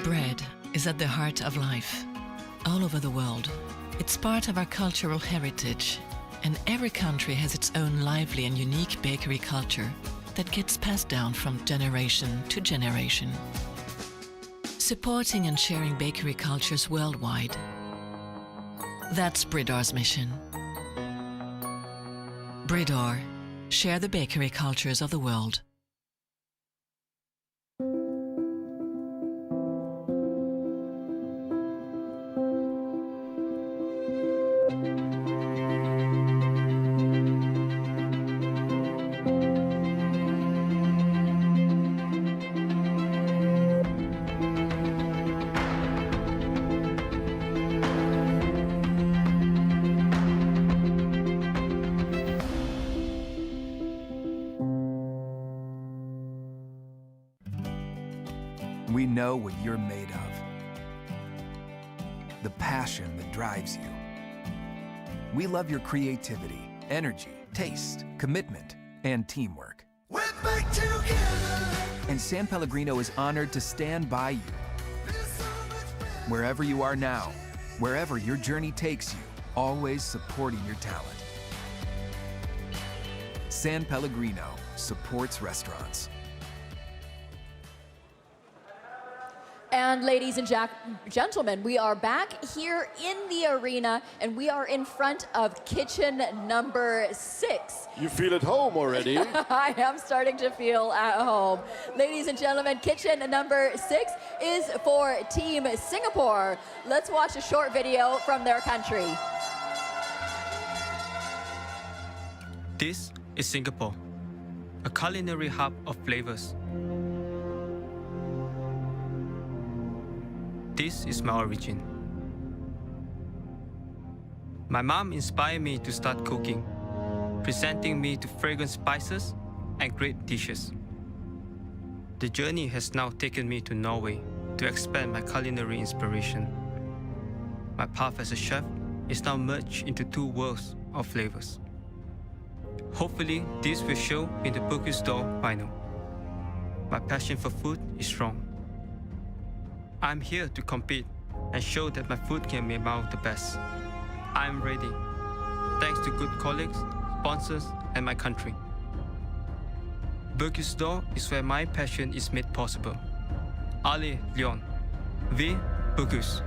Bread is at the heart of life. All over the world, it's part of our cultural heritage, and every country has its own lively and unique bakery culture that gets passed down from generation to generation. Supporting and sharing bakery cultures worldwide. That's Bridor's mission. Bridor, share the bakery cultures of the world. know what you're made of. The passion that drives you. We love your creativity, energy, taste, commitment, and teamwork. We're back together. And San Pellegrino is honored to stand by you. Wherever you are now, wherever your journey takes you, always supporting your talent. San Pellegrino supports restaurants. And ladies and gentlemen, we are back here in the arena, and we are in front of kitchen number 6. You feel at home already. I am starting to feel at home. Ladies and gentlemen, kitchen number 6 is for Team Singapore. Let's watch a short video from their country. This is Singapore, a culinary hub of flavors. This is my origin. My mom inspired me to start cooking, presenting me to fragrant spices and great dishes. The journey has now taken me to Norway to expand my culinary inspiration. My path as a chef is now merged into 2 worlds of flavors. Hopefully, this will show in the Bocuse final. My passion for food is strong. I'm here to compete and show that my food can be among the best. I'm ready, thanks to good colleagues, sponsors, and my country. Bocuse d'Or is where my passion is made possible. Allez, Lyon. Vive Bocuse.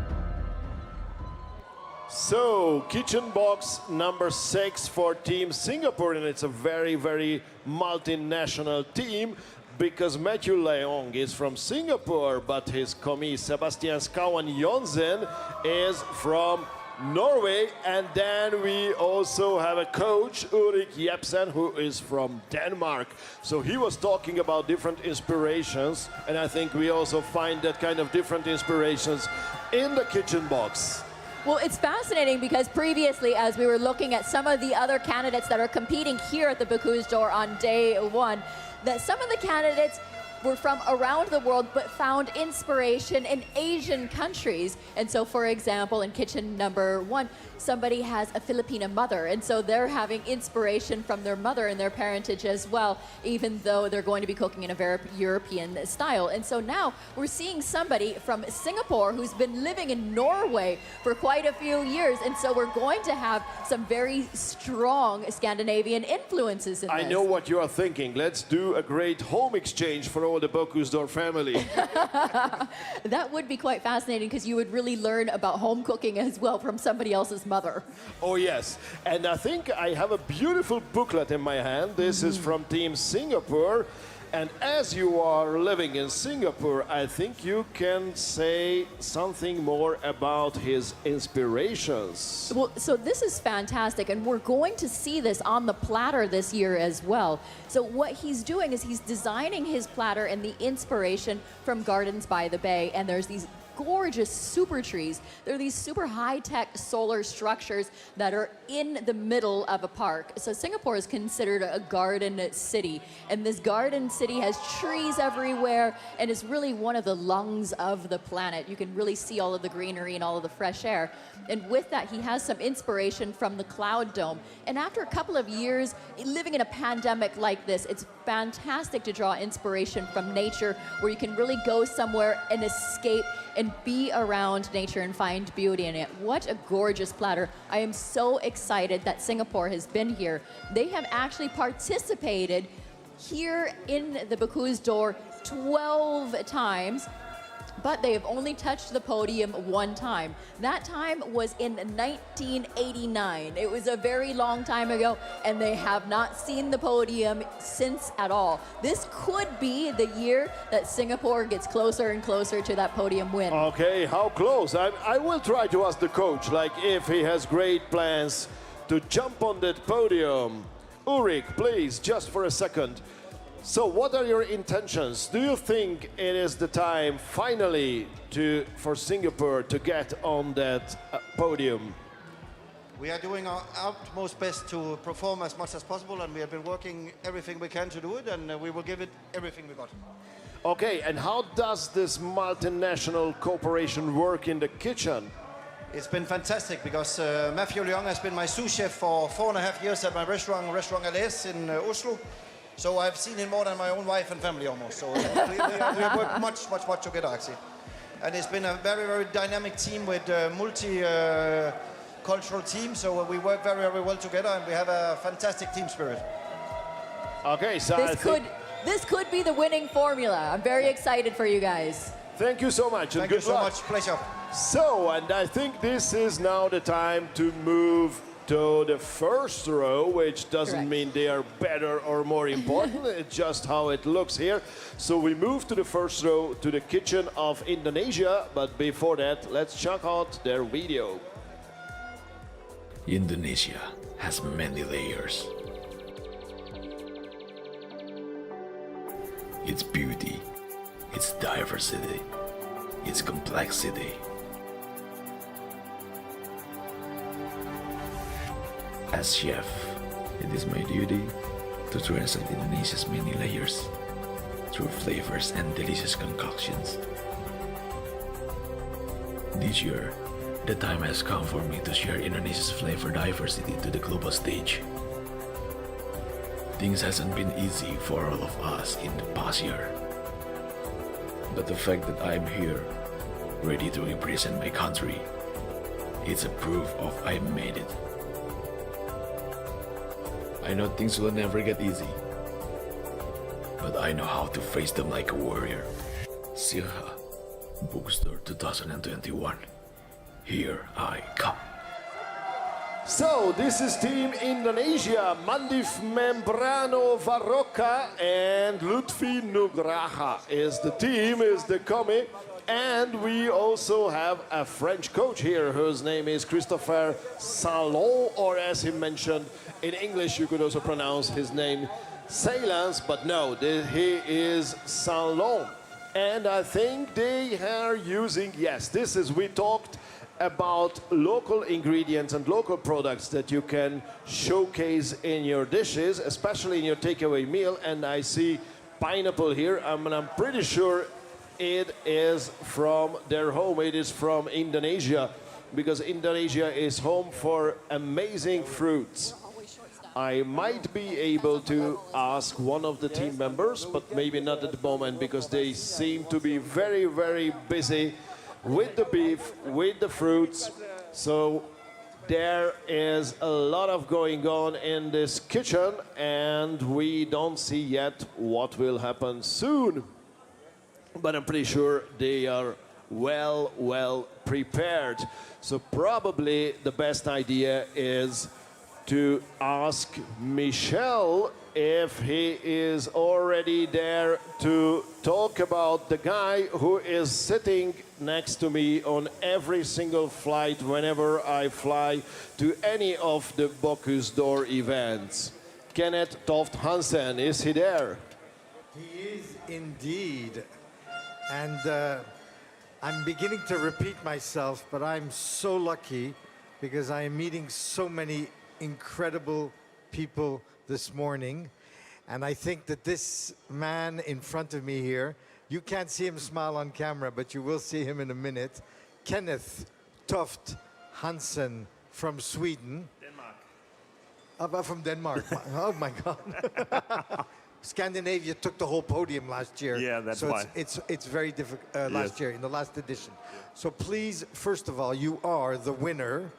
So, kitchen box number 6 for Team Singapore, and it's a very, very multinational team, because Matthew Leong is from Singapore, but his commis Sebastian Skawan Jonsen is from Norway. And then we also have a coach, Ulrik Jepsen, who is from Denmark. So he was talking about different inspirations, and I think we also find that kind of different inspirations in the kitchen box. Well, it's fascinating because previously, as we were looking at some of the other candidates that are competing here at the Bocuse d'Or on day 1, that some of the candidates were from around the world but found inspiration in Asian countries. And so, for example, in kitchen number 1, somebody has a Filipina mother, and so they're having inspiration from their mother and their parentage as well, even though they're going to be cooking in a very European style. And so now we're seeing somebody from Singapore who's been living in Norway for quite a few years, and so we're going to have some very strong Scandinavian influences in this. I know what you are thinking. Let's do a great home exchange for all the Bocuse d'Or family. That would be quite fascinating, because you would really learn about home cooking as well from somebody else's mother. Oh yes, and I think I have a beautiful booklet in my hand. This is from Team Singapore, and as you are living in Singapore, I think you can say something more about his inspirations. Well, so this is fantastic, and we're going to see this on the platter this year as well. So what he's doing is he's designing his platter and the inspiration from Gardens by the Bay, and there's these gorgeous super trees. They're these super high-tech solar structures that are in the middle of a park. So Singapore is considered a garden city, and this garden city has trees everywhere and is really one of the lungs of the planet. You can really see all of the greenery and all of the fresh air. And with that, he has some inspiration from the cloud dome. And after a couple of years living in a pandemic like this, it's fantastic to draw inspiration from nature, where you can really go somewhere and escape and be around nature and find beauty in it. What a gorgeous platter. I am so excited that Singapore has been here. They have actually participated here in the Bocuse d'Or 12 times, but they have only touched the podium 1 time. That time was in 1989. It was a very long time ago, and they have not seen the podium since at all. This could be the year that Singapore gets closer and closer to that podium win. Okay, how close? I will try to ask the coach, like, if he has great plans to jump on that podium. Ulrik, please, just for a second. So what are your intentions? Do you think it is the time finally for Singapore to get on that podium? We are doing our utmost best to perform as much as possible, and we have been working everything we can to do it, and we will give it everything we got. Okay, and how does this multinational cooperation work in the kitchen? It's been fantastic because Matthew Leong has been my sous chef for 4.5 years at my restaurant Alice in Oslo. So I've seen him more than my own wife and family almost. So we have worked much together actually. And it's been a very, very dynamic team with multi-cultural team. So we work very, very well together and we have a fantastic team spirit. Okay, so this could be the winning formula. I'm very excited for you guys. Thank you so much. Thank you so much. Pleasure. So, and I think this is now the time to move to the first row, which doesn't mean they are better or more important. It's just how it looks here. So we move to the first row to the kitchen of Indonesia. But before that, let's check out their video. Indonesia has many layers. Its beauty, its diversity, its complexity. As chef, it is my duty to translate Indonesia's many layers through flavors and delicious concoctions. This year, the time has come for me to share Indonesia's flavor diversity to the global stage. Things hasn't been easy for all of us in the past year. But the fact that I'm here, ready to represent my country, it's a proof of I made it. I know things will never get easy, but I know how to face them like a warrior. Sirha, Bocuse 2021. Here I come. So, this is Team Indonesia, Mandif Membrano Varroca and Lutfi Nugraha is the team, is the commie. And we also have a French coach here whose name is Christopher Salon, or as he mentioned in English, you could also pronounce his name Salans, but no, he is Salon. And I think they are using, yes, this is, we talked about local ingredients and local products that you can showcase in your dishes, especially in your takeaway meal. And I see pineapple here, and I'm pretty sure it is from their home. It is from Indonesia, because Indonesia is home for amazing fruits. I might be able to ask one of the team members, but maybe not at the moment, because they seem to be very, very busy with the beef, with the fruits. So there is a lot of going on in this kitchen, and we don't see yet what will happen soon. But I'm pretty sure they are well prepared. So probably the best idea is to ask Michel if he is already there to talk about the guy who is sitting next to me on every single flight whenever I fly to any of the Bocuse d'Or events. Kenneth Toft Hansen, is he there? He is indeed. And I'm beginning to repeat myself, but I'm so lucky because I am meeting so many incredible people this morning. And I think that this man in front of me here, you can't see him smile on camera, but you will see him in a minute. Kenneth Toft Hansen from Sweden. Denmark. From Denmark. Oh my God. Scandinavia took the whole podium last year. Yeah, that's so why. It's very difficult last year, in the last edition. So please, first of all, you are the winner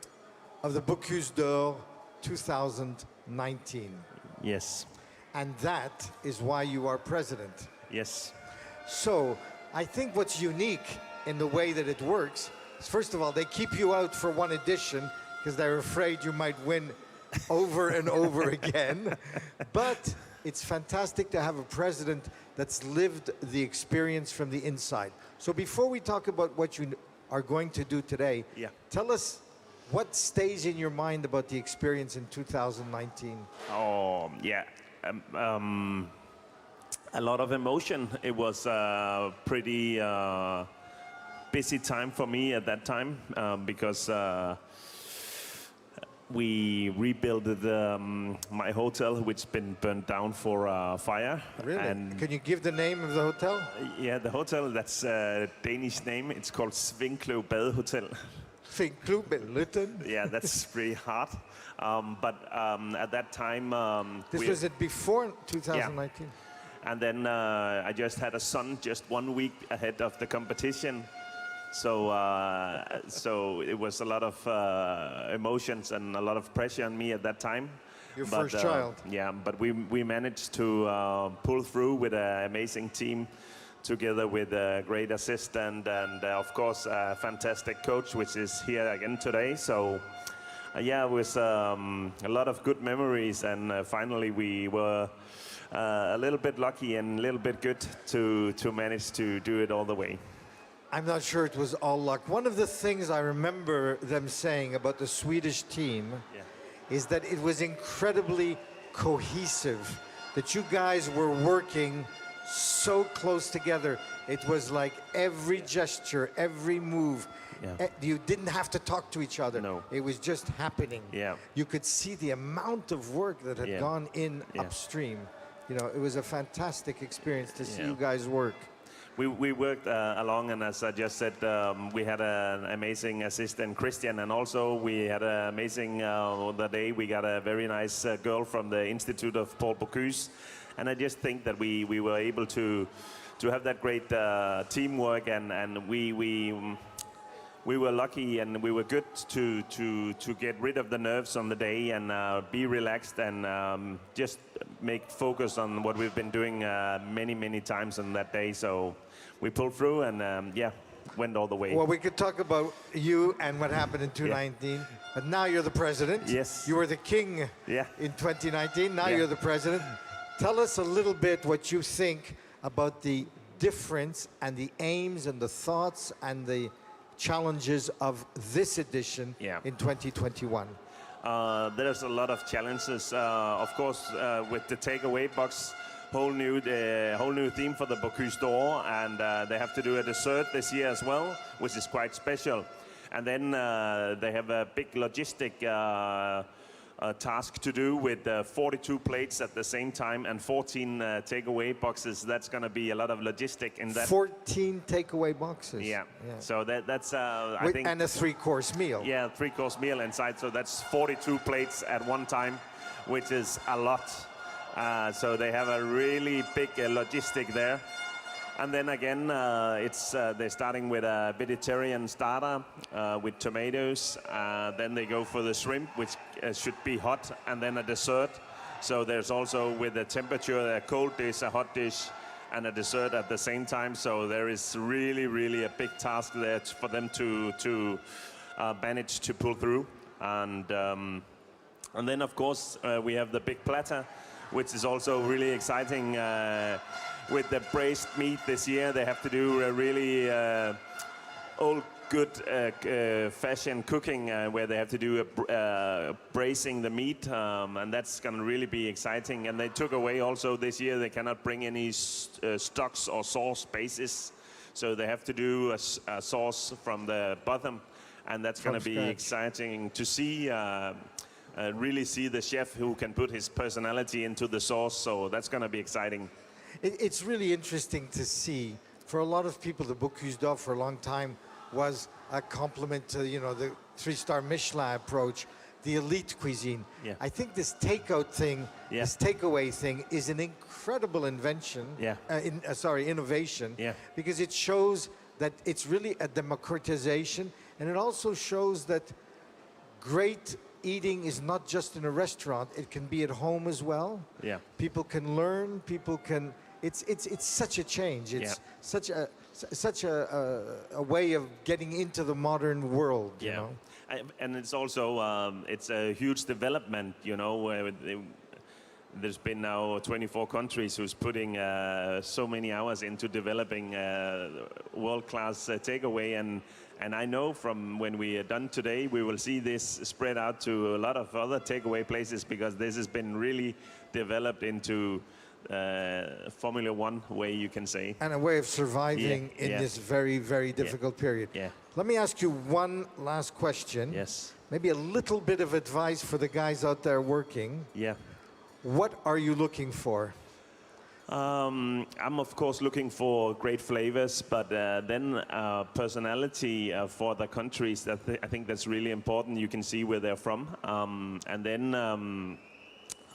of the Bocuse d'Or 2019. Yes. And that is why you are president. Yes. So I think what's unique in the way that it works is, first of all, they keep you out for one edition because they're afraid you might win over and over again. But it's fantastic to have a president that's lived the experience from the inside. So before we talk about what you are going to do today, tell us what stays in your mind about the experience in 2019. Oh, yeah. A lot of emotion. It was a pretty busy time for me at that time because we rebuilt my hotel, which been burned down for fire. Really? And Can you give the name of the hotel? yeah, the hotel, that's a Danish name. It's called Svinklo Bad Hotel. Svinklo Bad. Yeah, that's pretty hard. But at that time... This was it before 2019? Yeah. And then I just had a son just 1 week ahead of the competition. So it was a lot of emotions and a lot of pressure on me at that time. Your first child. Yeah, but we managed to pull through with an amazing team, together with a great assistant and of course a fantastic coach, which is here again today. So yeah, it was a lot of good memories, and finally we were a little bit lucky and a little bit good to manage to do it all the way. I'm not sure it was all luck. One of the things I remember them saying about the Swedish team is that it was incredibly cohesive, that you guys were working so close together. It was like every gesture, every move, you didn't have to talk to each other. No. It was just happening. Yeah. You could see the amount of work that had gone in upstream. You know, it was a fantastic experience to see you guys work. We worked along, and as I just said, we had an amazing assistant, Christian, and also we had an amazing, the day we got a very nice girl from the Institute of Paul Bocuse. And I just think that we were able to have that great teamwork, and we were lucky and we were good to get rid of the nerves on the day and be relaxed and just make focus on what we've been doing many times on that day. So we pulled through and went all the way. Well, we could talk about you and what happened in 2019, but now you're the president. Yes. You were the king in 2019, now you're the president. Tell us a little bit what you think about the difference and the aims and the thoughts and the challenges of this edition in 2021. There's a lot of challenges, of course, with the takeaway box, whole new theme for the Bocuse d'Or, and they have to do a dessert this year as well, which is quite special. And then they have a big logistic task to do with 42 plates at the same time and 14 takeaway boxes. That's going to be a lot of logistic in that. 14 takeaway boxes. Yeah. So that's I think. And a 3-course meal. Yeah, 3-course meal inside. So that's 42 plates at one time, which is a lot. So they have a really big logistic there. And then again, they're starting with a vegetarian starter with tomatoes. Then they go for the shrimp, which should be hot, and then a dessert. So there's also, with the temperature, a cold dish, a hot dish, and a dessert at the same time. So there is really a big task there for them to manage to pull through. And then, of course, we have the big platter, which is also really exciting. With the braised meat this year, they have to do a really old, good fashion cooking where they have to do braising the meat, and that's going to really be exciting. And they took away also this year, they cannot bring any stocks or sauce bases, so they have to do a sauce from the bottom, and that's going to be exciting to see. Really see the chef who can put his personality into the sauce, so that's going to be exciting. It's really interesting to see. For a lot of people, the Bocuse d'Or for a long time was a compliment to, you know, the 3-star Michelin approach, the elite cuisine. I think this takeout thing, this takeaway thing, is an incredible invention. Innovation. Because it shows that it's really a democratization, and it also shows that great eating is not just in a restaurant; it can be at home as well. People can learn. People can. It's such a change. It's such a way of getting into the modern world. You know? And it's also it's a huge development. You know, there's been now 24 countries who's putting so many hours into developing world-class takeaway, and I know from when we are done today, we will see this spread out to a lot of other takeaway places, because this has been really developed into Formula One way, you can say. And a way of surviving in this very, very difficult period. Yeah. Let me ask you one last question. Yes. Maybe a little bit of advice for the guys out there working. Yeah. What are you looking for? I'm of course looking for great flavors, but then personality for the countries. I think that's really important. You can see where they're from, and then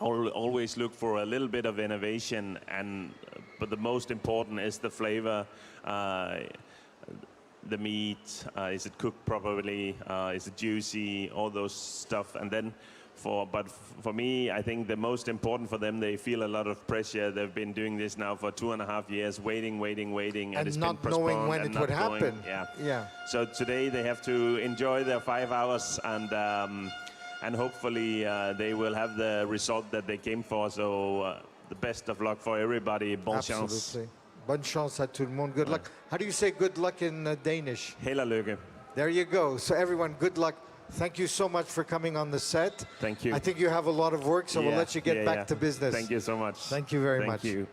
I'll always look for a little bit of innovation. But the most important is the flavor. The meat, is it cooked properly? Is it juicy? All those stuff, and then. For me, I think the most important for them, they feel a lot of pressure. They've been doing this now for 2.5 years, waiting, and it's not been knowing when and it would happen. Yeah. So today they have to enjoy their 5 hours, and hopefully they will have the result that they came for. So the best of luck for everybody. Bonne chance. Absolutely. Bonne chance à tout le monde. Good luck. How do you say good luck in Danish? Held og lykke. There you go. So everyone, good luck. Thank you so much for coming on the set. Thank you. I think you have a lot of work, so we'll let you get back to business. Thank you so much. Thank you very much. Thank you.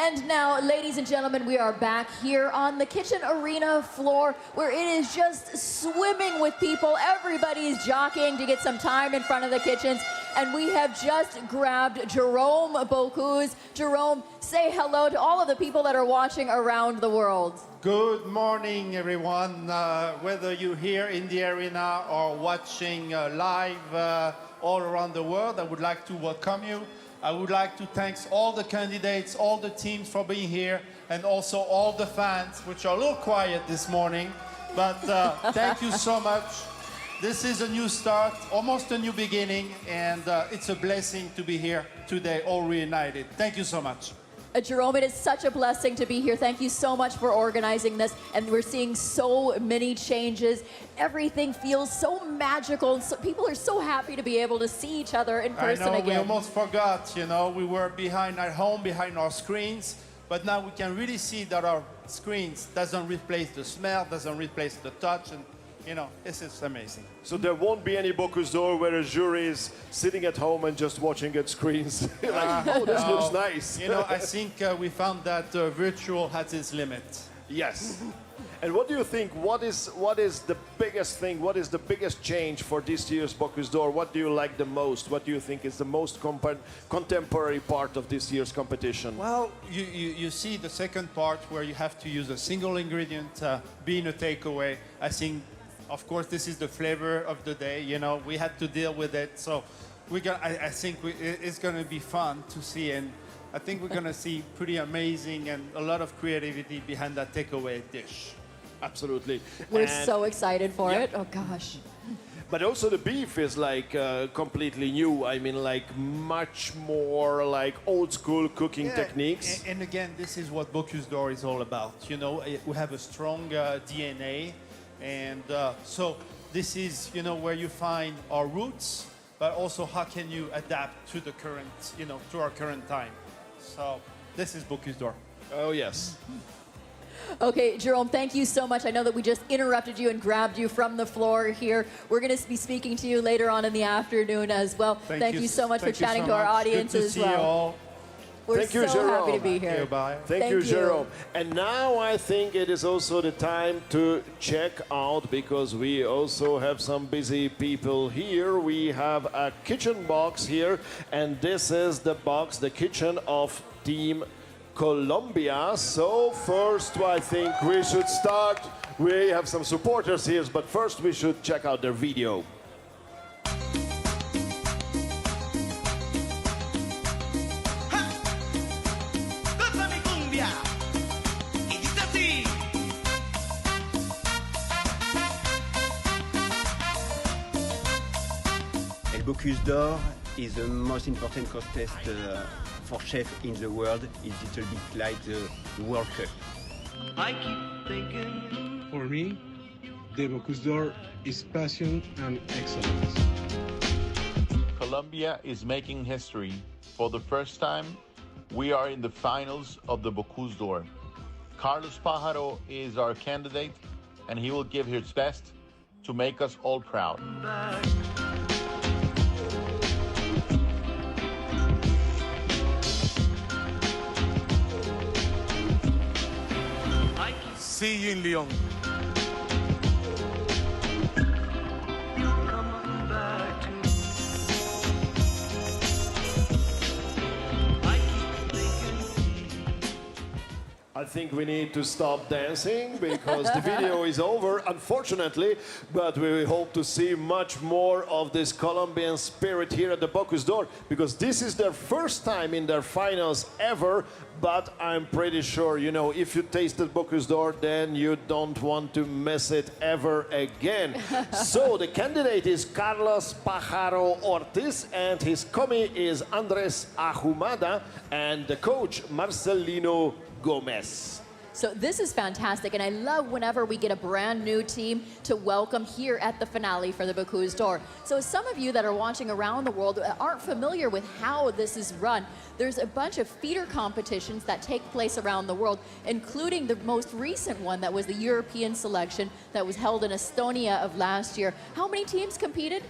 And now, ladies and gentlemen, we are back here on the kitchen arena floor where it is just swimming with people. Everybody's jockeying to get some time in front of the kitchens. And we have just grabbed Jerome Bocuse. Jerome, say hello to all of the people that are watching around the world. Good morning, everyone. Whether you're here in the arena or watching live all around the world, I would like to welcome you. I would like to thank all the candidates, all the teams for being here, and also all the fans, which are a little quiet this morning. But thank you so much. This is a new start, almost a new beginning, and it's a blessing to be here today, all reunited. Thank you so much. Jerome, it is such a blessing to be here. Thank you so much for organizing this. And we're seeing so many changes. Everything feels so magical. And so people are so happy to be able to see each other in person I know, again. we almost forgot, you know, we were behind our home, behind our screens. But now we can really see that our screens doesn't replace the smell, doesn't replace the touch. And you know, this is amazing. So there won't be any Bocuse d'Or where a jury is sitting at home and just watching at screens. Like, oh, this looks nice. You know, I think we found that virtual has its limit. Yes. And what do you think? What is the biggest thing? What is the biggest change for this year's Bocuse d'Or? What do you like the most? What do you think is the most contemporary part of this year's competition? Well, you see the second part where you have to use a single ingredient, being a takeaway. I think, of course, this is the flavor of the day. You know, we had to deal with it. So I think it's going to be fun to see. And I think we're going to see pretty amazing and a lot of creativity behind that takeaway dish. Absolutely. We're so excited for it. Oh, gosh. But also the beef is like completely new. I mean, like much more like old school cooking techniques. And again, this is what Bocuse d'Or is all about. You know, we have a strong DNA. And so this is, you know, where you find our roots, but also how can you adapt to the current, you know, to our current time. So this is Bocuse d'Or. Oh, yes. Okay, Jerome, thank you so much. I know that we just interrupted you and grabbed you from the floor here. We're going to be speaking to you later on in the afternoon as well. Thank you so much for chatting to our audience as well. Good to see you all. We're Thank you, so Jerome. happy to be here. Thank you, Jerome. And now I think it is also the time to check out, because we also have some busy people here. We have a kitchen box here, and this is the box, the kitchen of Team Colombia. So first, I think we should start. We have some supporters here, but first we should check out their video. Bocuse d'Or is the most important contest for chefs in the world. It's a little bit like the World Cup. I keep thinking. For me, the Bocuse d'Or is passion and excellence. Colombia is making history. For the first time, we are in the finals of the Bocuse d'Or. Carlos Pájaro is our candidate, and he will give his best to make us all proud. See you in Lyon. I think we need to stop dancing because the video is over, unfortunately, but we hope to see much more of this Colombian spirit here at the Bocuse d'Or, because this is their first time in their finals ever, but I'm pretty sure, you know, if you tasted Bocuse d'Or, then you don't want to miss it ever again. So the candidate is Carlos Pájaro Ortiz, and his commis is Andrés Ahumada, and the coach Marcelino Gomez. So this is fantastic, and I love whenever we get a brand new team to welcome here at the finale for the Bocuse d'Or. So some of you that are watching around the world aren't familiar with how this is run. There's a bunch of feeder competitions that take place around the world, including the most recent one that was the European selection that was held in Estonia of last year. How many teams competed?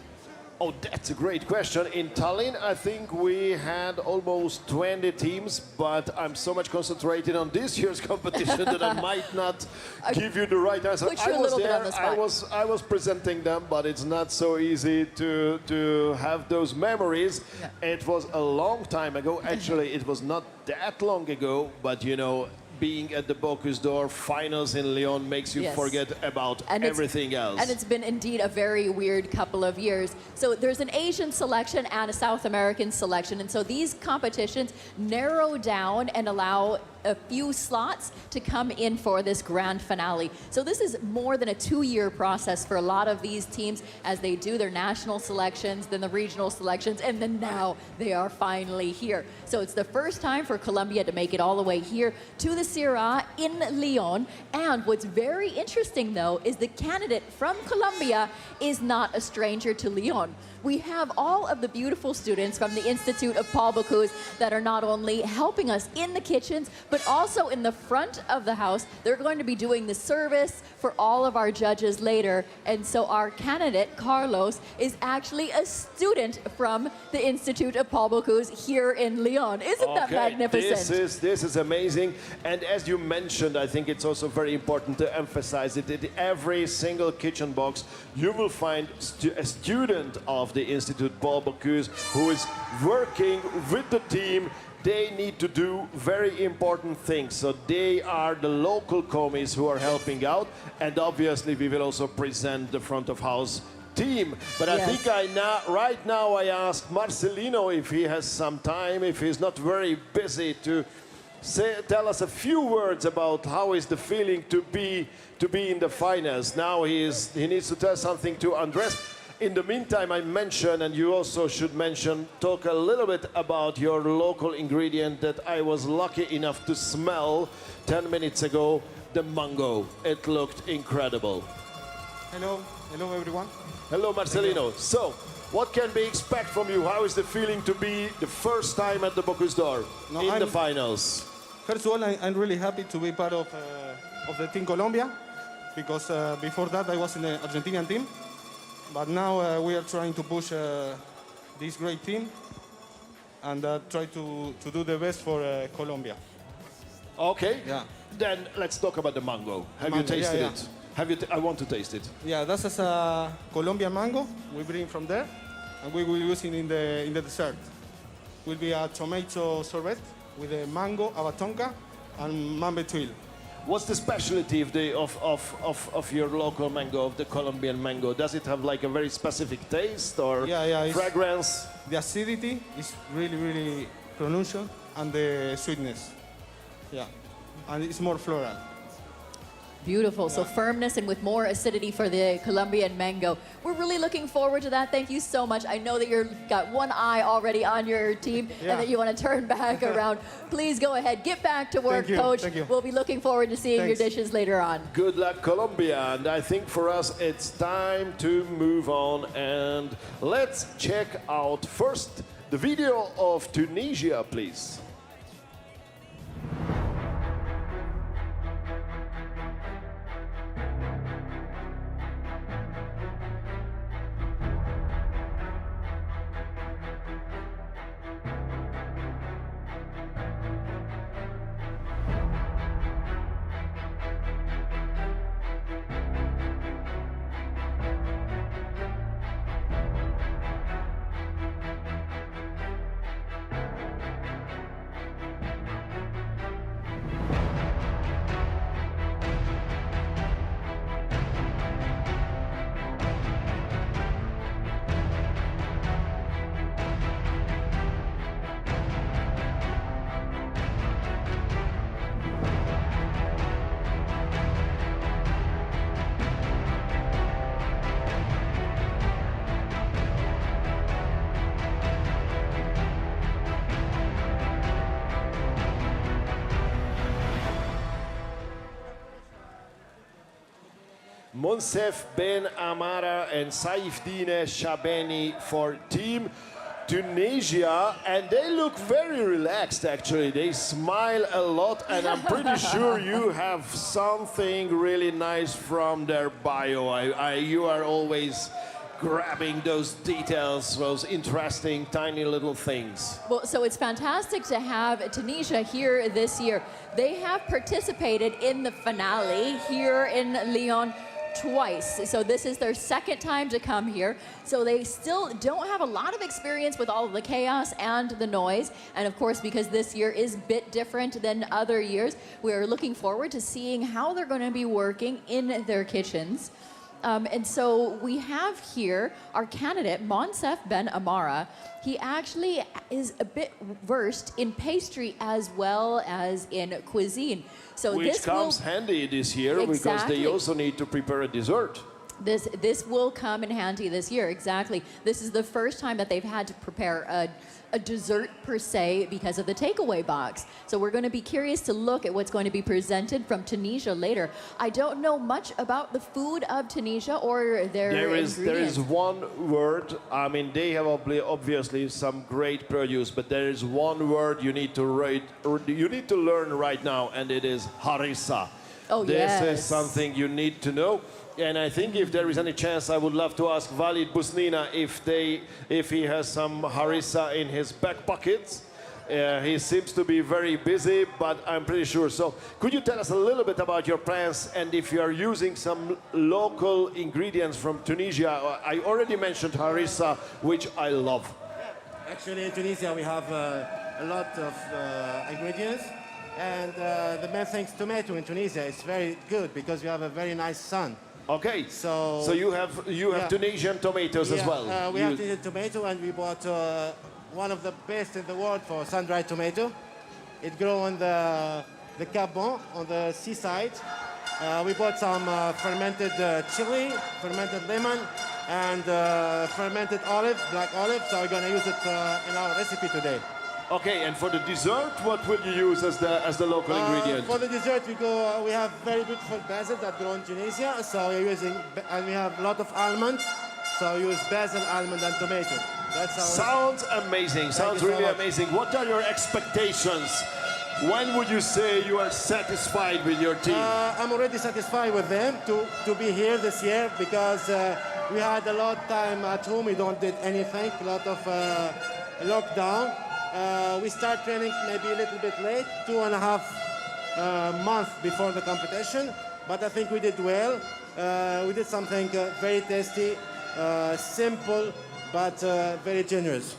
Oh, that's a great question. In Tallinn, I think we had almost 20 teams, but I'm so much concentrated on this year's competition that I might not give you the right answer. Put you a little bit on the spot. I was presenting them, but it's not so easy to have those memories. Yeah. It was a long time ago. Actually, it was not that long ago, but you know, being at the Bocuse d'Or finals in Lyon makes you forget about everything else. And it's been indeed a very weird couple of years. So there's an Asian selection and a South American selection. And so these competitions narrow down and allow a few slots to come in for this grand finale. So this is more than a 2-year process for a lot of these teams as they do their national selections, then the regional selections, and then now they are finally here. So it's the first time for Colombia to make it all the way here to the Syrah in Lyon. And what's very interesting, though, is the candidate from Colombia is not a stranger to Lyon. We have all of the beautiful students from the Institute of Paul Bocuse that are not only helping us in the kitchens, but also in the front of the house. They're going to be doing the service for all of our judges later. And so our candidate, Carlos, is actually a student from the Institute of Paul Bocuse here in Lyon. Isn't that magnificent? This is amazing. And as you mentioned, I think it's also very important to emphasize that in every single kitchen box, you will find a student of the Institute Paul Bocuse who is working with the team. They need to do very important things. So they are the local commies who are helping out. And obviously we will also present the front of house team. But I think right now I ask Marcelino if he has some time, if he's not very busy, to tell us a few words about how is the feeling to be in the finals. Now he needs to tell something to Andres. In the meantime, I mentioned, and you also should mention, talk a little bit about your local ingredient that I was lucky enough to smell 10 minutes ago, the mango. It looked incredible. Hello, Hello, everyone. Hello, Marcelino. So, what can we expect from you? How is the feeling to be the first time at the Bocuse d'Or in the finals? First of all, I'm really happy to be part of the Team Colombia, because before that I was in the Argentinian team. But now we are trying to push this great team and try to do the best for Colombia. Okay. Yeah. Then let's talk about the mango. Have you tasted it? I want to taste it. Yeah, that's a Colombian mango we bring from there, and we will use it in the dessert. Will be a tomato sorbet with a mango, abatonka, and mambe tuile. What's the specialty of your local mango, of the Colombian mango? Does it have like a very specific taste or fragrance? The acidity is really, really pronounced, and the sweetness. Yeah, and it's more floral. Beautiful. So firmness and with more acidity for the Colombian mango. We're really looking forward to that. Thank you so much. I know that you've got one eye already on your team and that you want to turn back around. Please go ahead. Get back to work, Coach. We'll be looking forward to seeing your dishes later on. Good luck, Colombia. And I think for us, it's time to move on. And let's check out first the video of Tunisia, please. Monsef Ben Amara and Saifdine Shabeni for Team Tunisia, and they look very relaxed actually. They smile a lot, and I'm pretty sure you have something really nice from their bio. You are always grabbing those details, those interesting tiny little things. Well, so it's fantastic to have Tunisia here this year. They have participated in the finale here in Lyon twice. So this is their second time to come here. So they still don't have a lot of experience with all of the chaos and the noise. And of course, because this year is a bit different than other years, we're looking forward to seeing how they're going to be working in their kitchens. And so we have here our candidate, Monsef Ben Amara. He actually is a bit versed in pastry as well as in cuisine. So which this comes handy this year because they also need to prepare a dessert. This will come in handy this year, exactly. This is the first time that they've had to prepare a dessert per se because of the takeaway box. So we're going to be curious to look at what's going to be presented from Tunisia later. I don't know much about the food of Tunisia or their ingredients. There is one word. I mean, they have obviously some great produce, but there is one word you need to learn right now, and it is harissa. Oh, this is something you need to know. And I think if there is any chance, I would love to ask Walid Busnina if he has some harissa in his back pockets. He seems to be very busy, but I'm pretty sure. So could you tell us a little bit about your plans and if you are using some local ingredients from Tunisia? I already mentioned harissa, which I love. Actually, in Tunisia, we have a lot of ingredients. And the main thing is tomato in Tunisia. It's very good because we have a very nice sun. Okay, so you have Tunisian tomatoes as well. We have Tunisian tomato, and we bought one of the best in the world for sun-dried tomato. It grows on the Cap Bon, on the seaside. We bought some fermented chili, fermented lemon, and fermented olive, black olive. So we're going to use it in our recipe today. Okay, and for the dessert, what will you use as the local ingredient? For the dessert, we have very beautiful basil that grow in Tunisia. So we're using, and we have a lot of almonds. So we use basil, almond, and tomato. That's our. Sounds amazing. Sounds really amazing. What are your expectations? When would you say you are satisfied with your team? I'm already satisfied with them to be here this year because we had a lot of time at home. We don't did anything. A lot of lockdown. We start training maybe a little bit late, 2.5 months before the competition. But I think we did well. We did something very tasty, simple, but very generous.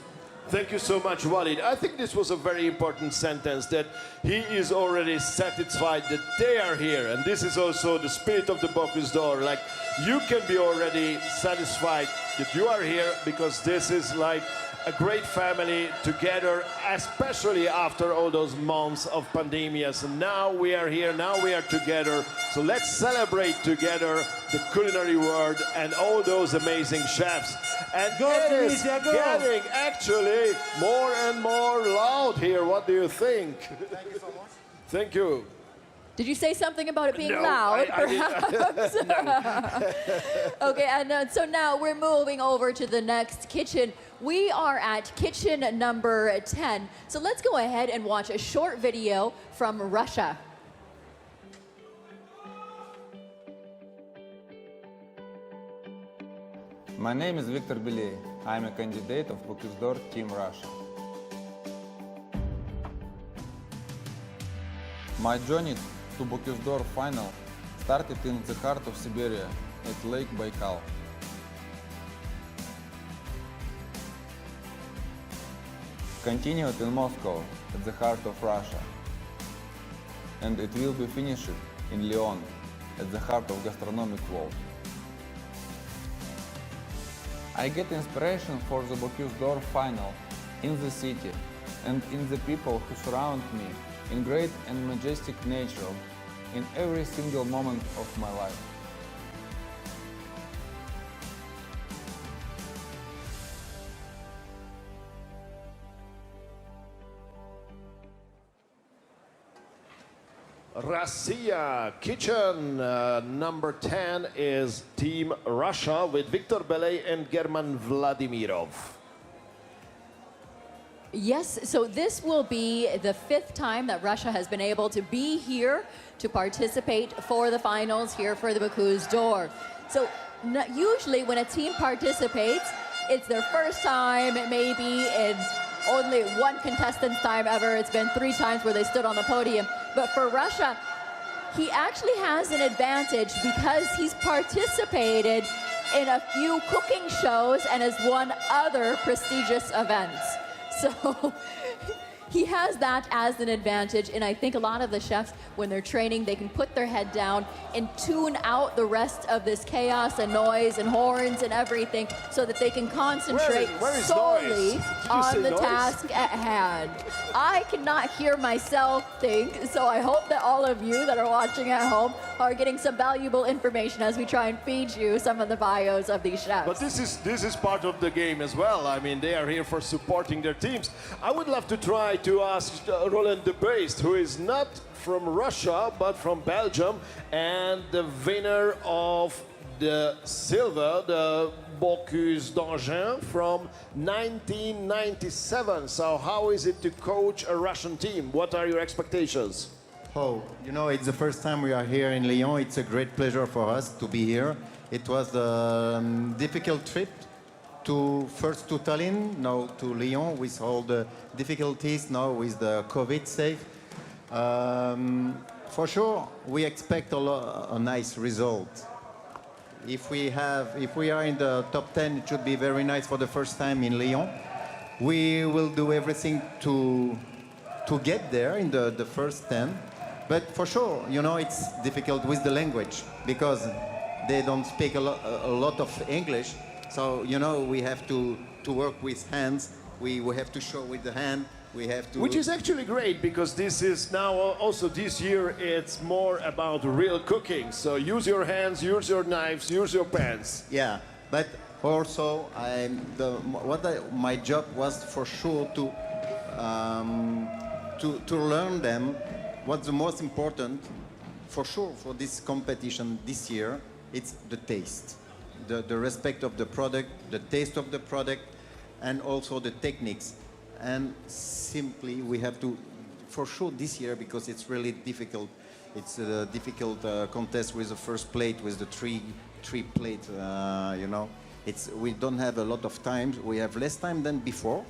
Thank you so much, Walid. I think this was a very important sentence, that he is already satisfied that they are here. And this is also the spirit of the Bocuse d'Or. Like, you can be already satisfied that you are here because this is like a great family together, especially after all those months of pandemia. So now we are here, now we are together. So let's celebrate together the culinary world and all those amazing chefs. And it is getting actually more and more loud here. What do you think? Thank you so much. Thank you. Did you say something about it being No, loud, I perhaps? Okay, and so now we're moving over to the next kitchen. We are at kitchen number 10. So let's go ahead and watch a short video from Russia. My name is Victor Belay. I am a candidate of Bocuse d'Or Team Russia. My journey to Bocuse d'Or final started in the heart of Siberia at Lake Baikal. Continued in Moscow at the heart of Russia. And it will be finished in Lyon at the heart of gastronomic world. I get inspiration for the Bocuse d'Or final in the city and in the people who surround me in great and majestic nature in every single moment of my life. Russia kitchen number 10 is Team Russia with Victor Belay and German Vladimirov. Yes, so this will be the 5th time that Russia has been able to be here to participate for the finals here for the Bocuse d'Or. So usually when a team participates, it's their first time, maybe in only one contestant's time ever. It's been 3 times where they stood on the podium. But for Russia, he actually has an advantage because he's participated in a few cooking shows and has won other prestigious events. So he has that as an advantage, and I think a lot of the chefs, when they're training, they can put their head down and tune out the rest of this chaos and noise and horns and everything so that they can concentrate solely on the task at hand. I cannot hear myself think, so I hope that all of you that are watching at home are getting some valuable information as we try and feed you some of the bios of these chefs. But this is part of the game as well. I mean, they are here for supporting their teams. I would love to try to ask Roland de Beest, who is not from Russia, but from Belgium, and the winner of the silver, the Bocuse d'Argent from 1997. So how is it to coach a Russian team? What are your expectations? Oh, you know, it's the first time we are here in Lyon. It's a great pleasure for us to be here. It was a difficult trip first to Tallinn, now to Lyon with all the difficulties now with the COVID safe. For sure, we expect a nice result. If we are in the top 10, it should be very nice for the first time in Lyon. We will do everything to get there in the first 10. But for sure, you know, it's difficult with the language because they don't speak a lot of English. So, you know, we have to work with hands. We have to show with the hand. We have to... Which is actually great because this is now also this year it's more about real cooking. So use your hands, use your knives, use your pans. Yeah, but also my job was for sure to to learn them. What's the most important, for sure, for this competition this year, it's the taste, the respect of the product, the taste of the product, and also the techniques. And simply, we have to, for sure, this year, because it's really difficult. It's a difficult contest with the first plate, with the three plate. You know, we don't have a lot of time. We have less time than before.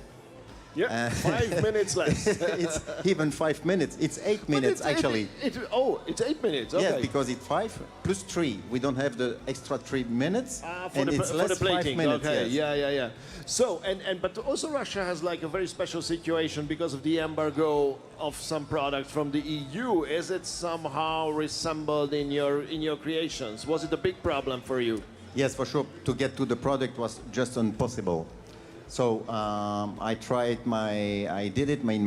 Yeah, 5 minutes less. It's even 5 minutes. It's 8 minutes, actually. It's 8 minutes. Okay. Yeah, because it's 5 plus 3. We don't have the extra 3 minutes, and it's for less the plating. 5 minutes. Okay. Yes. Yeah. So, but also Russia has like a very special situation because of the embargo of some products from the EU. Is it somehow resembled in your creations? Was it a big problem for you? Yes, for sure. To get to the product was just impossible. So I did it in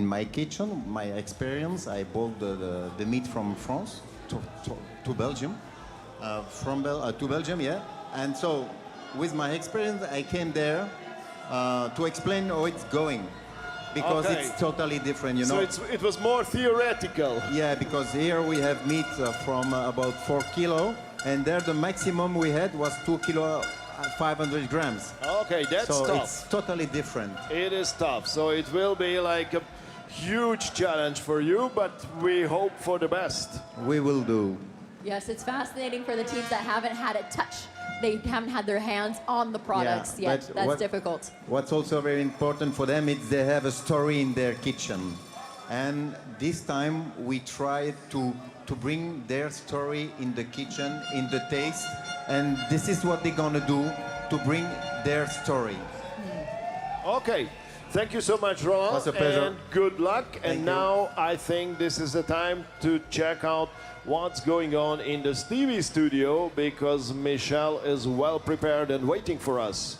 my kitchen, my experience. I bought the meat from France to Belgium, to Belgium, yeah. And so with my experience, I came there to explain how it's going, because it's totally different, you know. So it was more theoretical. Yeah, because here we have meat from about 4 kilo, and there the maximum we had was 2 kilo. 500 grams. Okay, that's so tough. It's totally different. It is tough. So it will be like a huge challenge for you, but we hope for the best. We will do. Yes, it's fascinating for the teams that haven't had a touch. They haven't had their hands on the products yet. That's difficult. What's also very important for them is they have a story in their kitchen. And this time we try to bring their story in the kitchen, in the taste. And this is what they're gonna do to bring their story. Okay, thank you so much, Roland. It was a pleasure. And good luck. Thank and you. now I think this is the time to check out what's going on in the Stevie studio, because Michel is well prepared and waiting for us.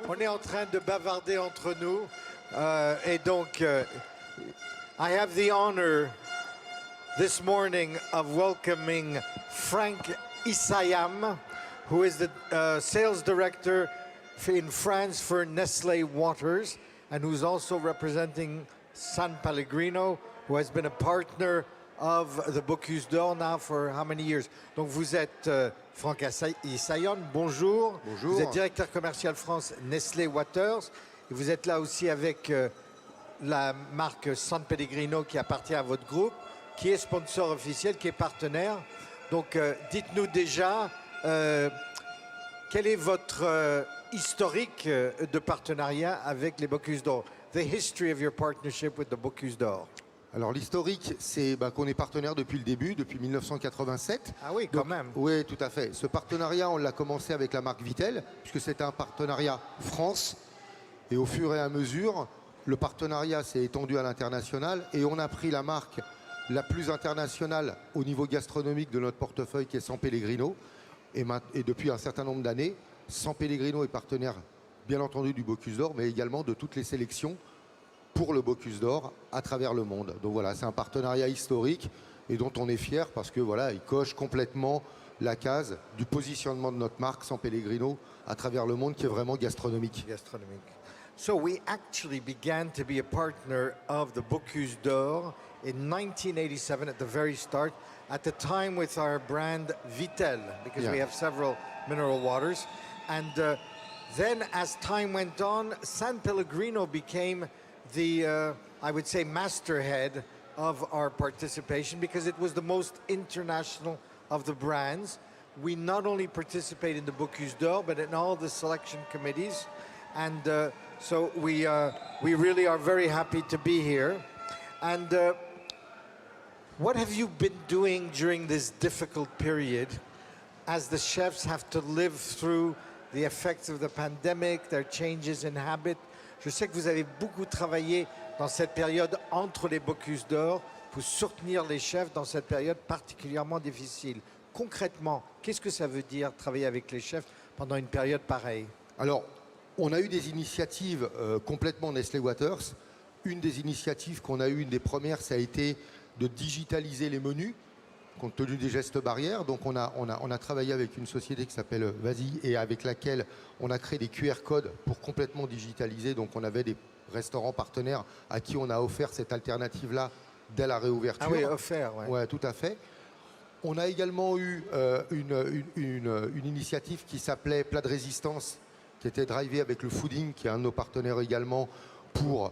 On est en train de bavarder entre nous, et donc I have the honor this morning of welcoming Frank Isayam, who is the sales director in France for Nestlé Waters, and who's also representing San Pellegrino, who has been a partner of the Bocuse d'Or now for how many years? Donc vous êtes Frank Isayam, bonjour. Bonjour. Vous êtes directeur commercial France Nestlé Waters, et vous êtes là aussi avec la marque San Pellegrino qui appartient à votre groupe, qui est sponsor officiel, qui est partenaire. Donc dites-nous déjà quel est votre historique de partenariat avec les Bocuse d'Or. The history of your partnership with the Bocuse d'Or. Alors l'historique, c'est qu'on est partenaire depuis le début, depuis 1987. Ah oui, quand même. Oui, tout à fait. Ce partenariat, on l'a commencé avec la marque Vittel, puisque c'était un partenariat France. Et au fur et à mesure, le partenariat s'est étendu à l'international et on a pris la marque la plus internationale au niveau gastronomique de notre portefeuille, qui est San Pellegrino. Et depuis un certain nombre d'années, San Pellegrino est partenaire, bien entendu, du Bocuse d'Or, mais également de toutes les sélections pour le Bocuse d'Or à travers le monde. Donc voilà, c'est un partenariat historique et dont on est fier parce que voilà, il coche complètement la case du positionnement de notre marque San Pellegrino à travers le monde, qui est vraiment gastronomique. So we actually began to be a partner of the Bocuse d'Or in 1987 at the very start, at the time with our brand Vittel, because we have several mineral waters. And then as time went on, San Pellegrino became the, I would say, masterhead of our participation, because it was the most international of the brands. We not only participate in the Bocuse d'Or, but in all the selection committees. And so we really are very happy to be here. And what have you been doing during this difficult period as the chefs have to live through the effects of the pandemic, their changes in habit? Je sais que vous avez beaucoup travaillé dans cette période entre les Bocuse d'Or pour soutenir les chefs dans cette période particulièrement difficile. Concrètement, qu'est-ce que ça veut dire travailler avec les chefs pendant une période pareille? Alors, on a eu des initiatives complètement Nestlé Waters une des initiatives qu'on a eues, une des premières, ça a été de digitaliser les menus, compte tenu des gestes barrières. Donc on a travaillé avec une société qui s'appelle Vas-y et avec laquelle on a créé des QR codes pour complètement digitaliser. Donc on avait des restaurants partenaires à qui on a offert cette alternative-là dès la réouverture. Ah oui, offert, ouais. Ouais, tout à fait. On a également eu une initiative qui s'appelait Plat de résistance, qui était drivée avec le Fooding, qui est un de nos partenaires également, pour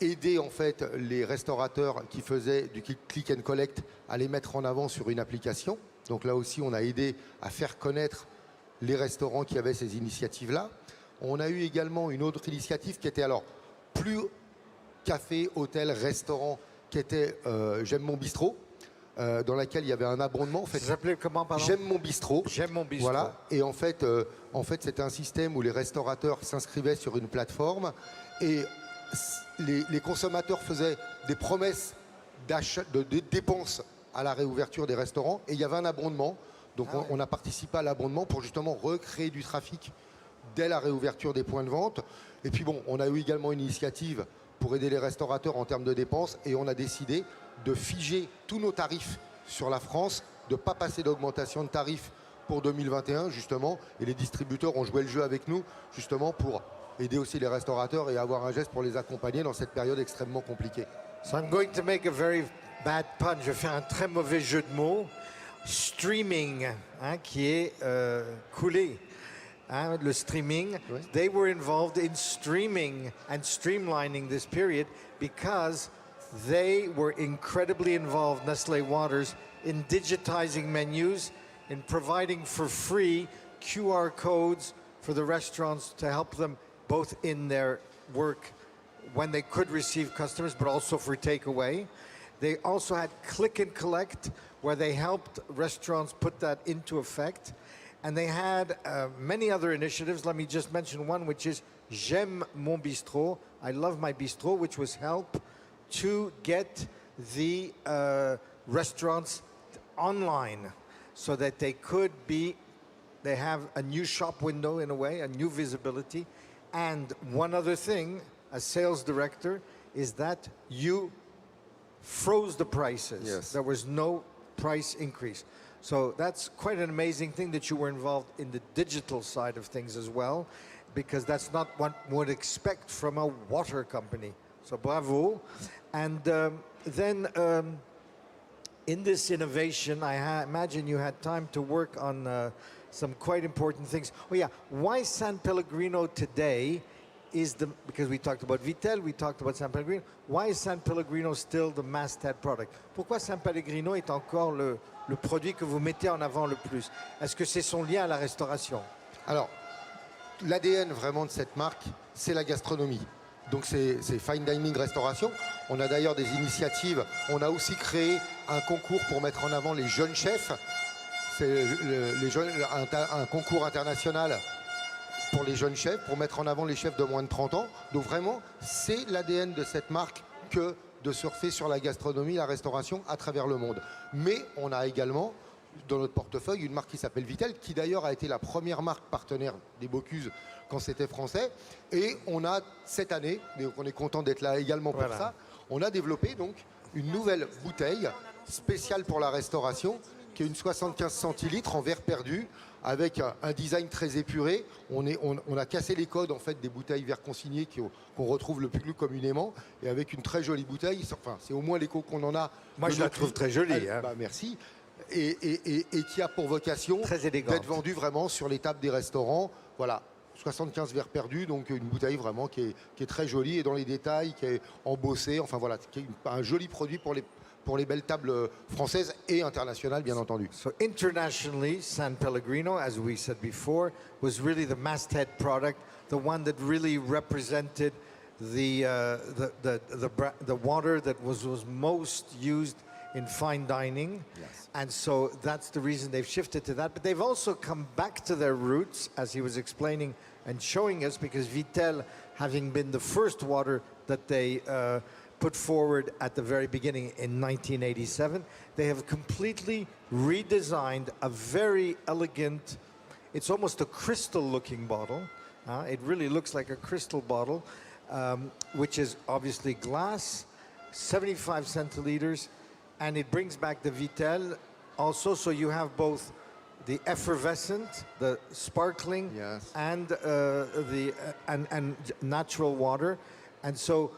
aider en fait les restaurateurs qui faisaient du click and collect à les mettre en avant sur une application. Donc là aussi, on a aidé à faire connaître les restaurants qui avaient ces initiatives-là. On a eu également une autre initiative qui était alors plus café, hôtel, restaurant, qui était J'aime mon bistrot, dans laquelle il y avait un abondement. En fait, ça s'appelait comment, pardon? J'aime mon bistrot. J'aime mon bistrot. Voilà. Et en fait c'était un système où les restaurateurs s'inscrivaient sur une plateforme et les consommateurs faisaient des promesses d'achat, de dépenses à la réouverture des restaurants et il y avait un abondement. Donc on a participé à l'abondement pour justement recréer du trafic dès la réouverture des points de vente. Et puis bon, on a eu également une initiative pour aider les restaurateurs en termes de dépenses et on a décidé de figer tous nos tarifs sur la France, de ne pas passer d'augmentation de tarifs pour 2021 justement, et les distributeurs ont joué le jeu avec nous justement pour aider aussi les restaurateurs et avoir un geste pour les accompagner dans cette période extrêmement compliquée. So I'm going to make a very bad pun. Je vais faire un très mauvais jeu de mots. Streaming, hein, qui est coulé. Hein, le streaming. Oui. They were involved in streaming and streamlining this period because they were incredibly involved, Nestle Waters, in digitizing menus, in providing for free QR codes for the restaurants to help them both in their work when they could receive customers, but also for takeaway. They also had click and collect, where they helped restaurants put that into effect. And they had many other initiatives. Let me just mention one, which is J'aime mon bistrot. I love my bistrot, which was help to get the restaurants online so that they could be, they have a new shop window in a way, a new visibility. And one other thing, as sales director, is that you froze the prices. Yes. There was no price increase. So that's quite an amazing thing that you were involved in the digital side of things as well, because that's not what one would expect from a water company. So bravo. And then in this innovation, I imagine you had time to work on some quite important things. Oh yeah, why San Pellegrino today is the, because we talked about Vittel, we talked about San Pellegrino, why is San Pellegrino still the masthead product? Pourquoi San Pellegrino est encore le produit que vous mettez en avant le plus? Est-ce que c'est son lien à la restauration? Alors, l'ADN vraiment de cette marque, c'est la gastronomie. Donc c'est Fine Dining Restauration. On a d'ailleurs des initiatives. On a aussi créé un concours pour mettre en avant les jeunes chefs. C'est un concours international pour les jeunes chefs, pour mettre en avant les chefs de moins de 30 ans. Donc vraiment, c'est l'ADN de cette marque que de surfer sur la gastronomie, la restauration à travers le monde. Mais on a également dans notre portefeuille une marque qui s'appelle Vittel, qui d'ailleurs a été la première marque partenaire des Bocuse quand c'était français. Et on a cette année, donc on est content d'être là également pour ça, on a développé donc une nouvelle bouteille spéciale pour la restauration, qui est une 75 centilitres en verre perdu, avec un design très épuré. On a cassé les codes en fait des bouteilles verre consignées qu'on retrouve le plus communément, et avec une très jolie bouteille. Enfin, c'est au moins l'écho qu'on en a. Moi, je la trouve très jolie. Hein. Bah, merci. Et qui a pour vocation d'être vendue vraiment sur les tables des restaurants. Voilà, 75 verres perdus, donc une bouteille vraiment qui est très jolie et dans les détails, qui est embossée. Enfin voilà, qui est un joli produit pour les belles tables françaises et internationales, bien entendu. So internationally, San Pellegrino, as we said before, was really the masthead product, the one that really represented the water that was most used in fine dining. Yes. And so that's the reason they've shifted to that. But they've also come back to their roots, as he was explaining and showing us, because Vittel, having been the first water that they put forward at the very beginning in 1987, they have completely redesigned a very elegant, it's almost a crystal looking bottle. It really looks like a crystal bottle. which is obviously glass, 75 centiliters, and it brings back the vitel also, so you have both the effervescent, the sparkling, and and natural water. And so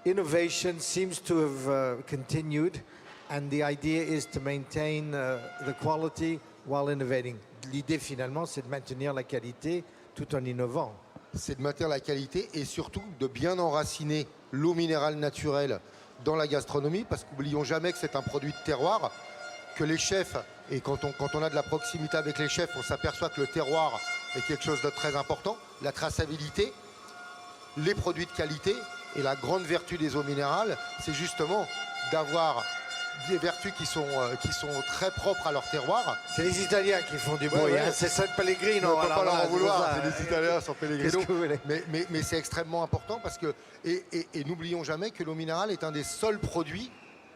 innovation seems to have continued, and the idea is to maintain the quality while innovating. L'idée finalement, c'est de maintenir la qualité tout en innovant. C'est de maintenir la qualité et surtout de bien enraciner l'eau minérale naturelle dans la gastronomie, parce qu'oublions jamais que c'est un produit de terroir, que les chefs, et quand on a de la proximité avec les chefs, on s'aperçoit que le terroir est quelque chose de très important, la traçabilité, les produits de qualité, et la grande vertu des eaux minérales, c'est justement d'avoir des vertus qui sont très propres à leur terroir. C'est les Italiens qui font du bruit, hein. C'est San Pellegrino. On ne peut pas leur en vouloir, c'est les Italiens, San Pellegrino. Mais c'est extrêmement important parce que, et n'oublions jamais que l'eau minérale est un des seuls produits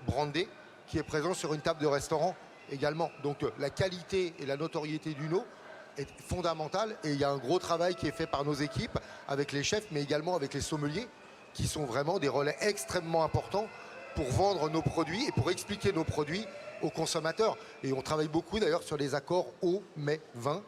brandés qui est présent sur une table de restaurant également. Donc la qualité et la notoriété d'une eau est fondamentale, et il y a un gros travail qui est fait par nos équipes avec les chefs, mais également avec les sommeliers, qui sont vraiment des relais extrêmement importants pour vendre nos produits et pour expliquer nos produits aux consommateurs. Et on travaille beaucoup d'ailleurs sur les accords eau, mets, vin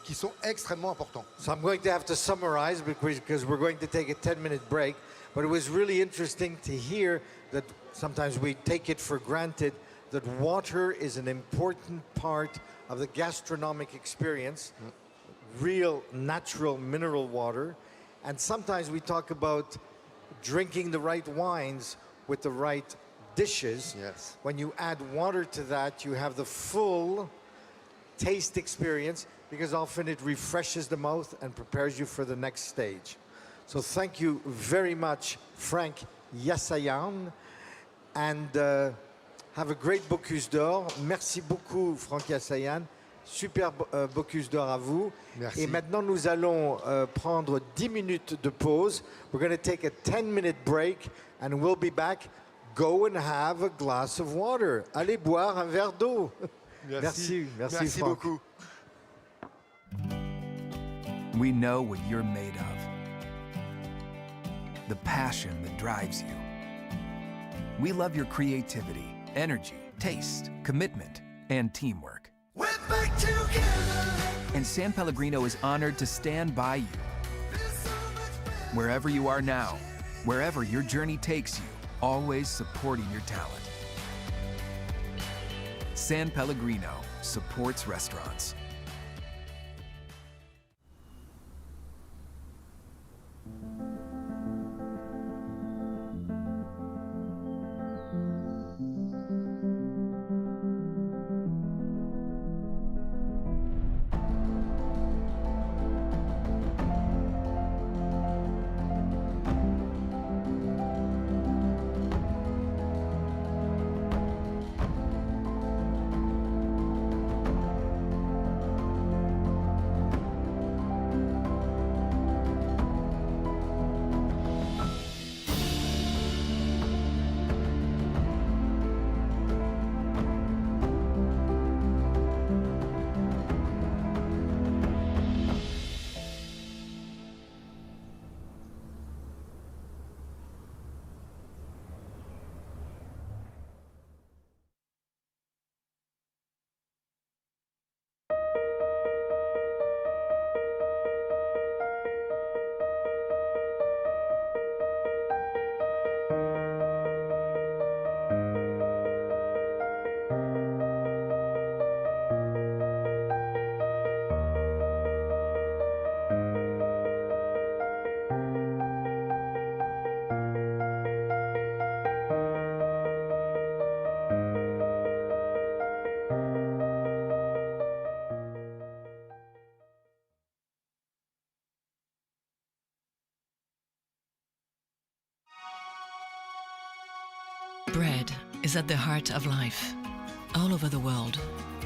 qui sont extrêmement importants. So I'm going to have to summarize because we're going to take a 10-minute break. But it was really interesting to hear that sometimes we take it for granted that water is an important part of the gastronomic experience, real natural mineral water. And sometimes we talk about drinking the right wines with the right dishes. Yes. When you add water to that, you have the full taste experience, because often it refreshes the mouth and prepares you for the next stage. So thank you very much, Frank Yassayan, and have a great Bocuse d'Or. Merci beaucoup, Frank Yassayan. Super Bocuse d'Or à vous. Merci. Et maintenant, nous allons prendre 10 minutes de pause. We're going to take a 10-minute break, and we'll be back. Go and have a glass of water. Allez boire un verre d'eau. Merci. Merci Frank. Beaucoup. We know what you're made of. The passion that drives you. We love your creativity, energy, taste, commitment, and teamwork. We're back together. And San Pellegrino is honored to stand by you. Wherever you are now, wherever your journey takes you, always supporting your talent. San Pellegrino supports restaurants. Bread is at the heart of life. All over the world,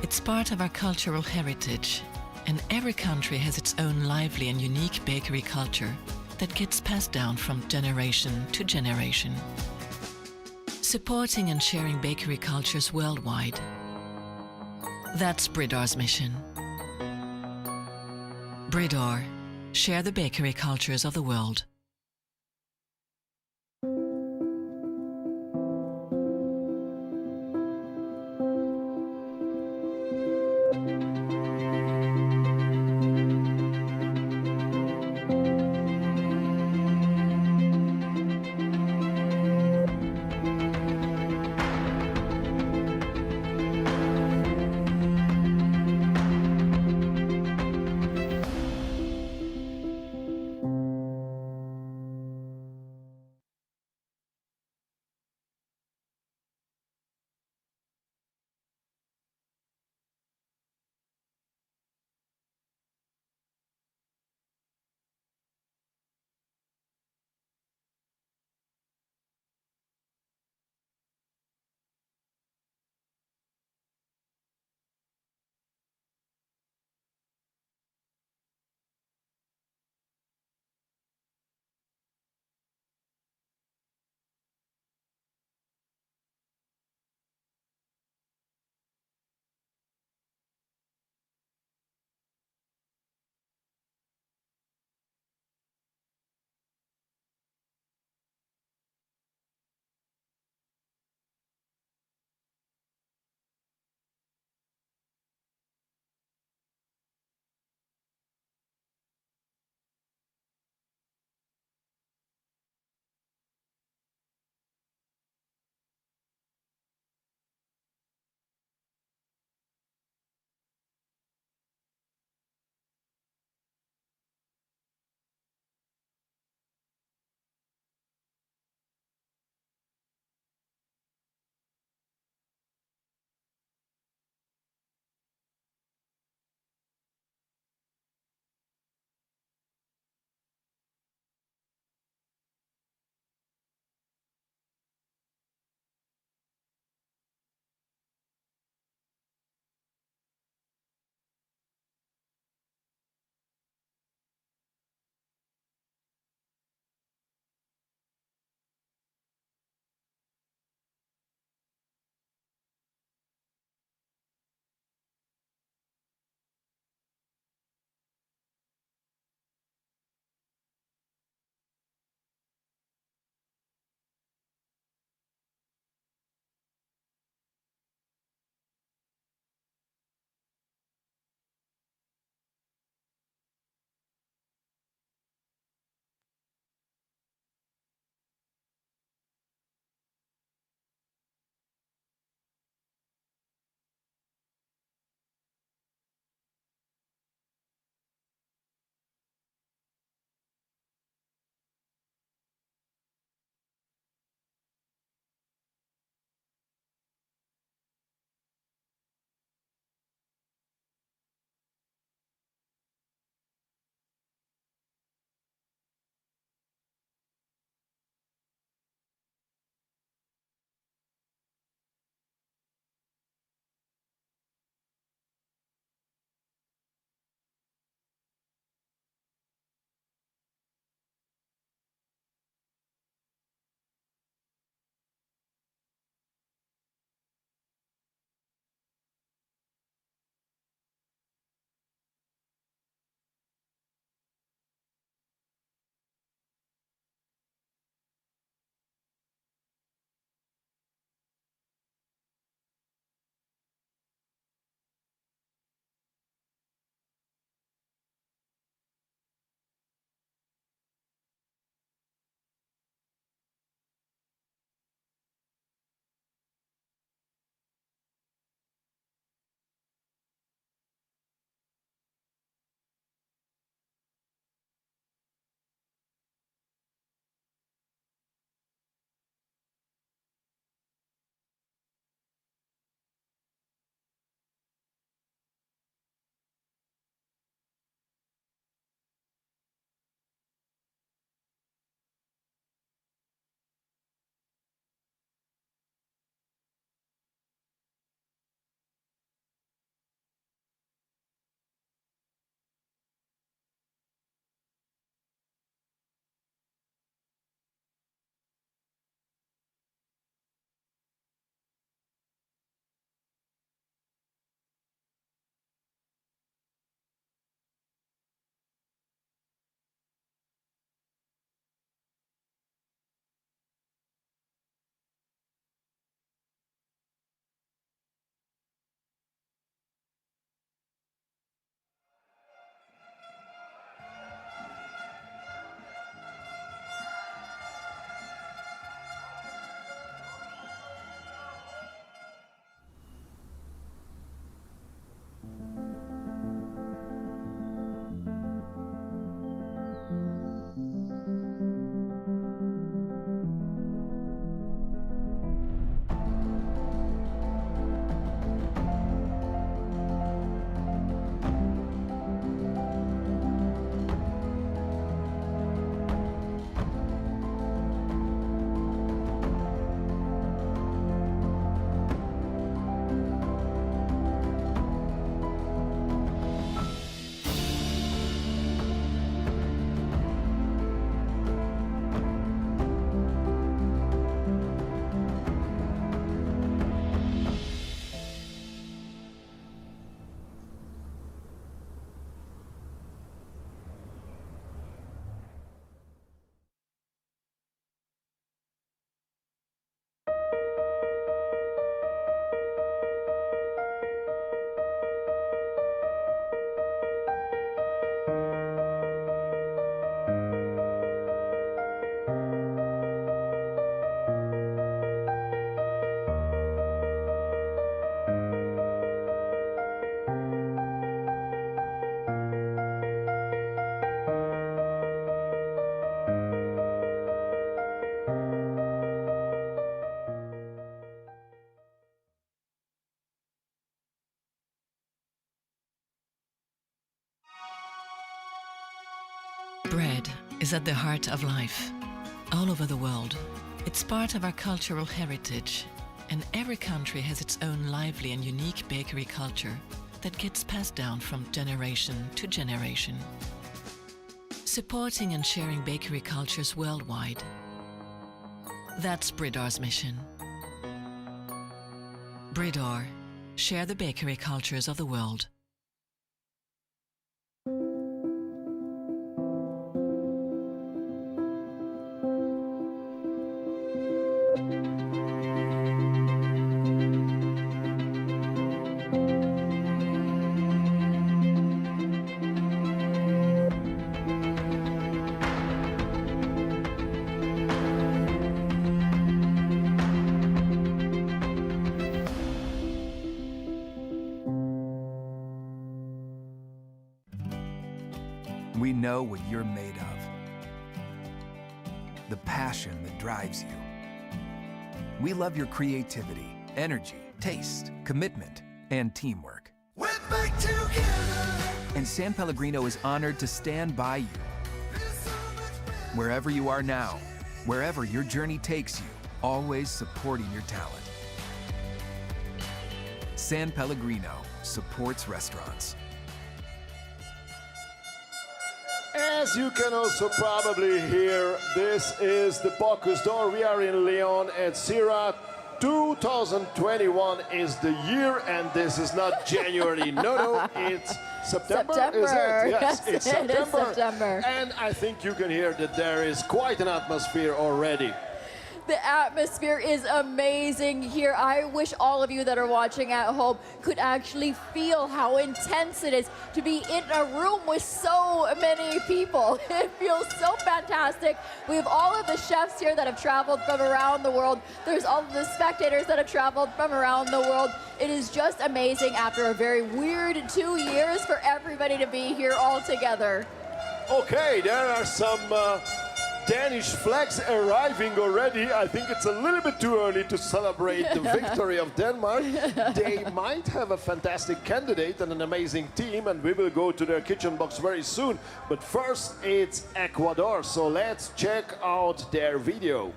it's part of our cultural heritage, and every country has its own lively and unique bakery culture that gets passed down from generation to generation. Supporting and sharing bakery cultures worldwide. That's Bridor's mission. Bridor, share the bakery cultures of the world. Bread is at the heart of life. All over the world, it's part of our cultural heritage, and every country has its own lively and unique bakery culture that gets passed down from generation to generation. Supporting and sharing bakery cultures worldwide. That's Bridor's mission. Bridor, share the bakery cultures of the world. We know what you're made of. The passion that drives you. We love your creativity, energy, taste, commitment, and teamwork. We're back together. And San Pellegrino is honored to stand by you. Wherever you are now, wherever your journey takes you, always supporting your talent. San Pellegrino supports restaurants. As you can also probably hear, this is the Bocuse d'Or. We are in Lyon at Syrah. 2021 is the year, and this is not January. No, it's September. Is it? Yes, it's September. It is September. And I think you can hear that there is quite an atmosphere already. The atmosphere is amazing here. I wish all of you that are watching at home could actually feel how intense it is to be in a room with so many people. It feels so fantastic. We have all of the chefs here that have traveled from around the world. There's all of the spectators that have traveled from around the world. It is just amazing after a very weird 2 years for everybody to be here all together. Okay, there are some Danish flags arriving already. I think it's a little bit too early to celebrate the victory of Denmark. They might have a fantastic candidate and an amazing team, and we will go to their kitchen box very soon. But first, it's Ecuador, so let's check out their video.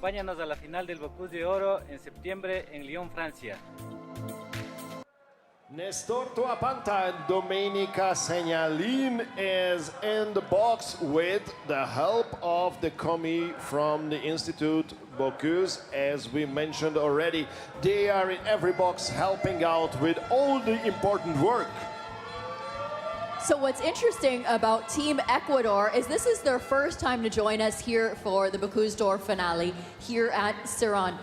Acompáñanos a la final del Bocuse de Oro en septiembre en Lyon, Francia. Nestor Tuapanta and Domenica Segnalin is in the box with the help of the commis from the Institute Bocuse. As we mentioned already, they are in every box helping out with all the important work. So what's interesting about Team Ecuador is this is their first time to join us here for the Bocuse d'Or finale here at Syrah.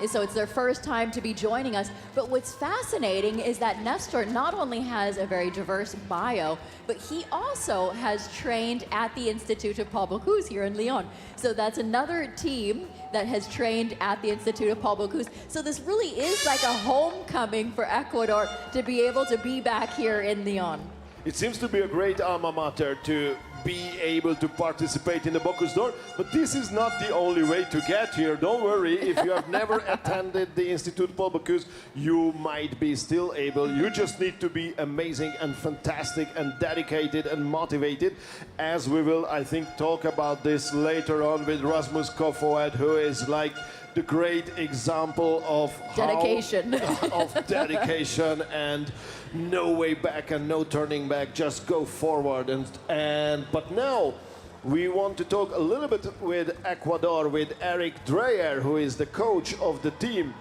So it's their first time to be joining us. But what's fascinating is that Nestor not only has a very diverse bio, but he also has trained at the Institut of Paul Bocuse here in Lyon. So that's another team that has trained at the Institut of Paul Bocuse. So this really is like a homecoming for Ecuador to be able to be back here in Lyon. It seems to be a great alma mater to be able to participate in the Bocuse d'Or, but this is not the only way to get here. Don't worry, if you have never attended the Institut Paul Bocuse, you might be still able. You just need to be amazing and fantastic and dedicated and motivated, as we will, I think, talk about this later on with Rasmus Kofoed, who is like the great example of dedication. Of dedication and no way back and no turning back, just go forward. But now we want to talk a little bit with Ecuador, with Eric Dreyer, who is the coach of the team.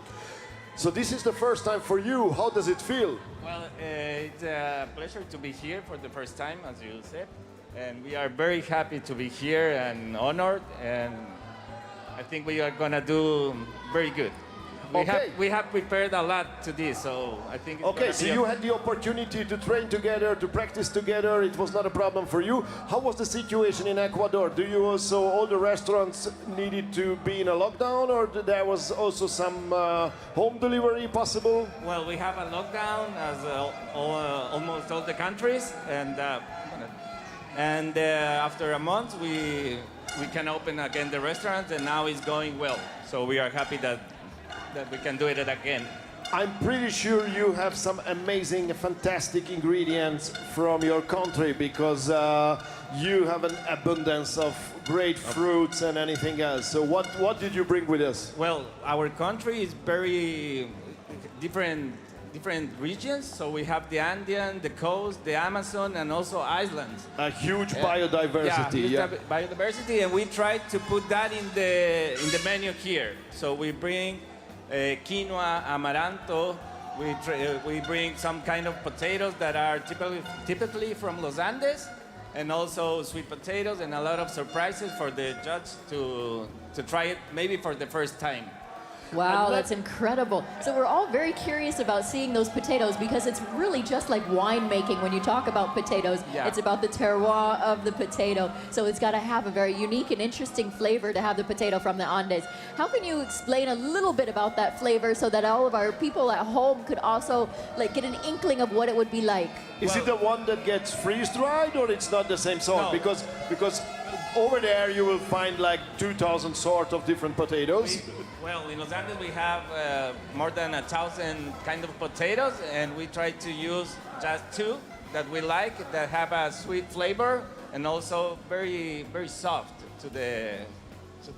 So this is the first time for you. How does it feel? Well, it's a pleasure to be here for the first time, as you said. And we are very happy to be here and honored. And I think we are going to do very good. We have prepared a lot to this, so I think it's Okay, so you had the opportunity to train together, to practice together. It was not a problem for you. How was the situation in Ecuador? Do you also, all the restaurants needed to be in a lockdown, or there was also some home delivery possible? Well, we have a lockdown as almost all the countries, and after a month we can open again the restaurant, and now it's going well. So we are happy that we can do it again. I'm pretty sure you have some amazing, fantastic ingredients from your country, because you have an abundance of great fruits and anything else. So what did you bring with us? Well, our country is very different regions. So we have the Andean, the coast, the Amazon, and also islands. A huge biodiversity. Biodiversity, and we try to put that in the menu here. So we bring quinoa, amaranto. We bring some kind of potatoes that are typically from Los Andes, and also sweet potatoes, and a lot of surprises for the judge to try it maybe for the first time. Wow, that's incredible. So we're all very curious about seeing those potatoes, because it's really just like winemaking when you talk about potatoes. Yeah. It's about the terroir of the potato. So it's got to have a very unique and interesting flavor to have the potato from the Andes. How can you explain a little bit about that flavor so that all of our people at home could also like get an inkling of what it would be like? Is it the one that gets freeze-dried, or it's not the same sort? No. Because over there you will find like 2,000 sort of different potatoes. Well, in Los Andes we have more than 1,000 kind of potatoes, and we try to use just 2 that we like, that have a sweet flavor and also very, very soft to the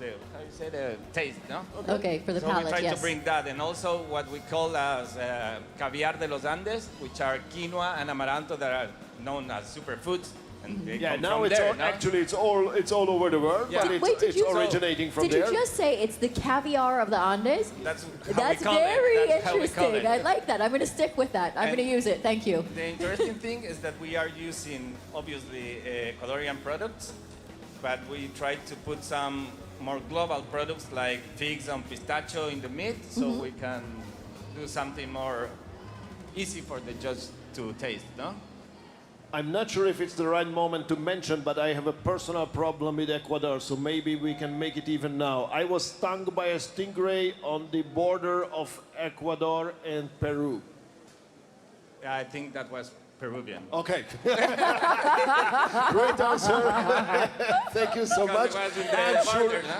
how you say, the taste, no? Okay, for the palate, we try yes. to bring that, and also what we call as caviar de los Andes, which are quinoa and amaranto that are known as superfoods. And they come now from it's there, all, actually it's all over the world, Yeah. but Wait, it's originating from there. Did you just say it's the caviar of the Andes? That's That's very interesting. I like that. I'm going to stick with that. I'm going to use it. Thank you. The interesting thing is that we are using, obviously, Ecuadorian products, but we try to put some more global products like figs and pistachio in the meat, so we can do something more easy for the judge to taste, no? I'm not sure if it's the right moment to mention, but I have a personal problem with Ecuador, so maybe we can make it even now. I was stung by a stingray on the border of Ecuador and Peru. Yeah, I think that was Peruvian. Okay. Great answer. Thank you so much.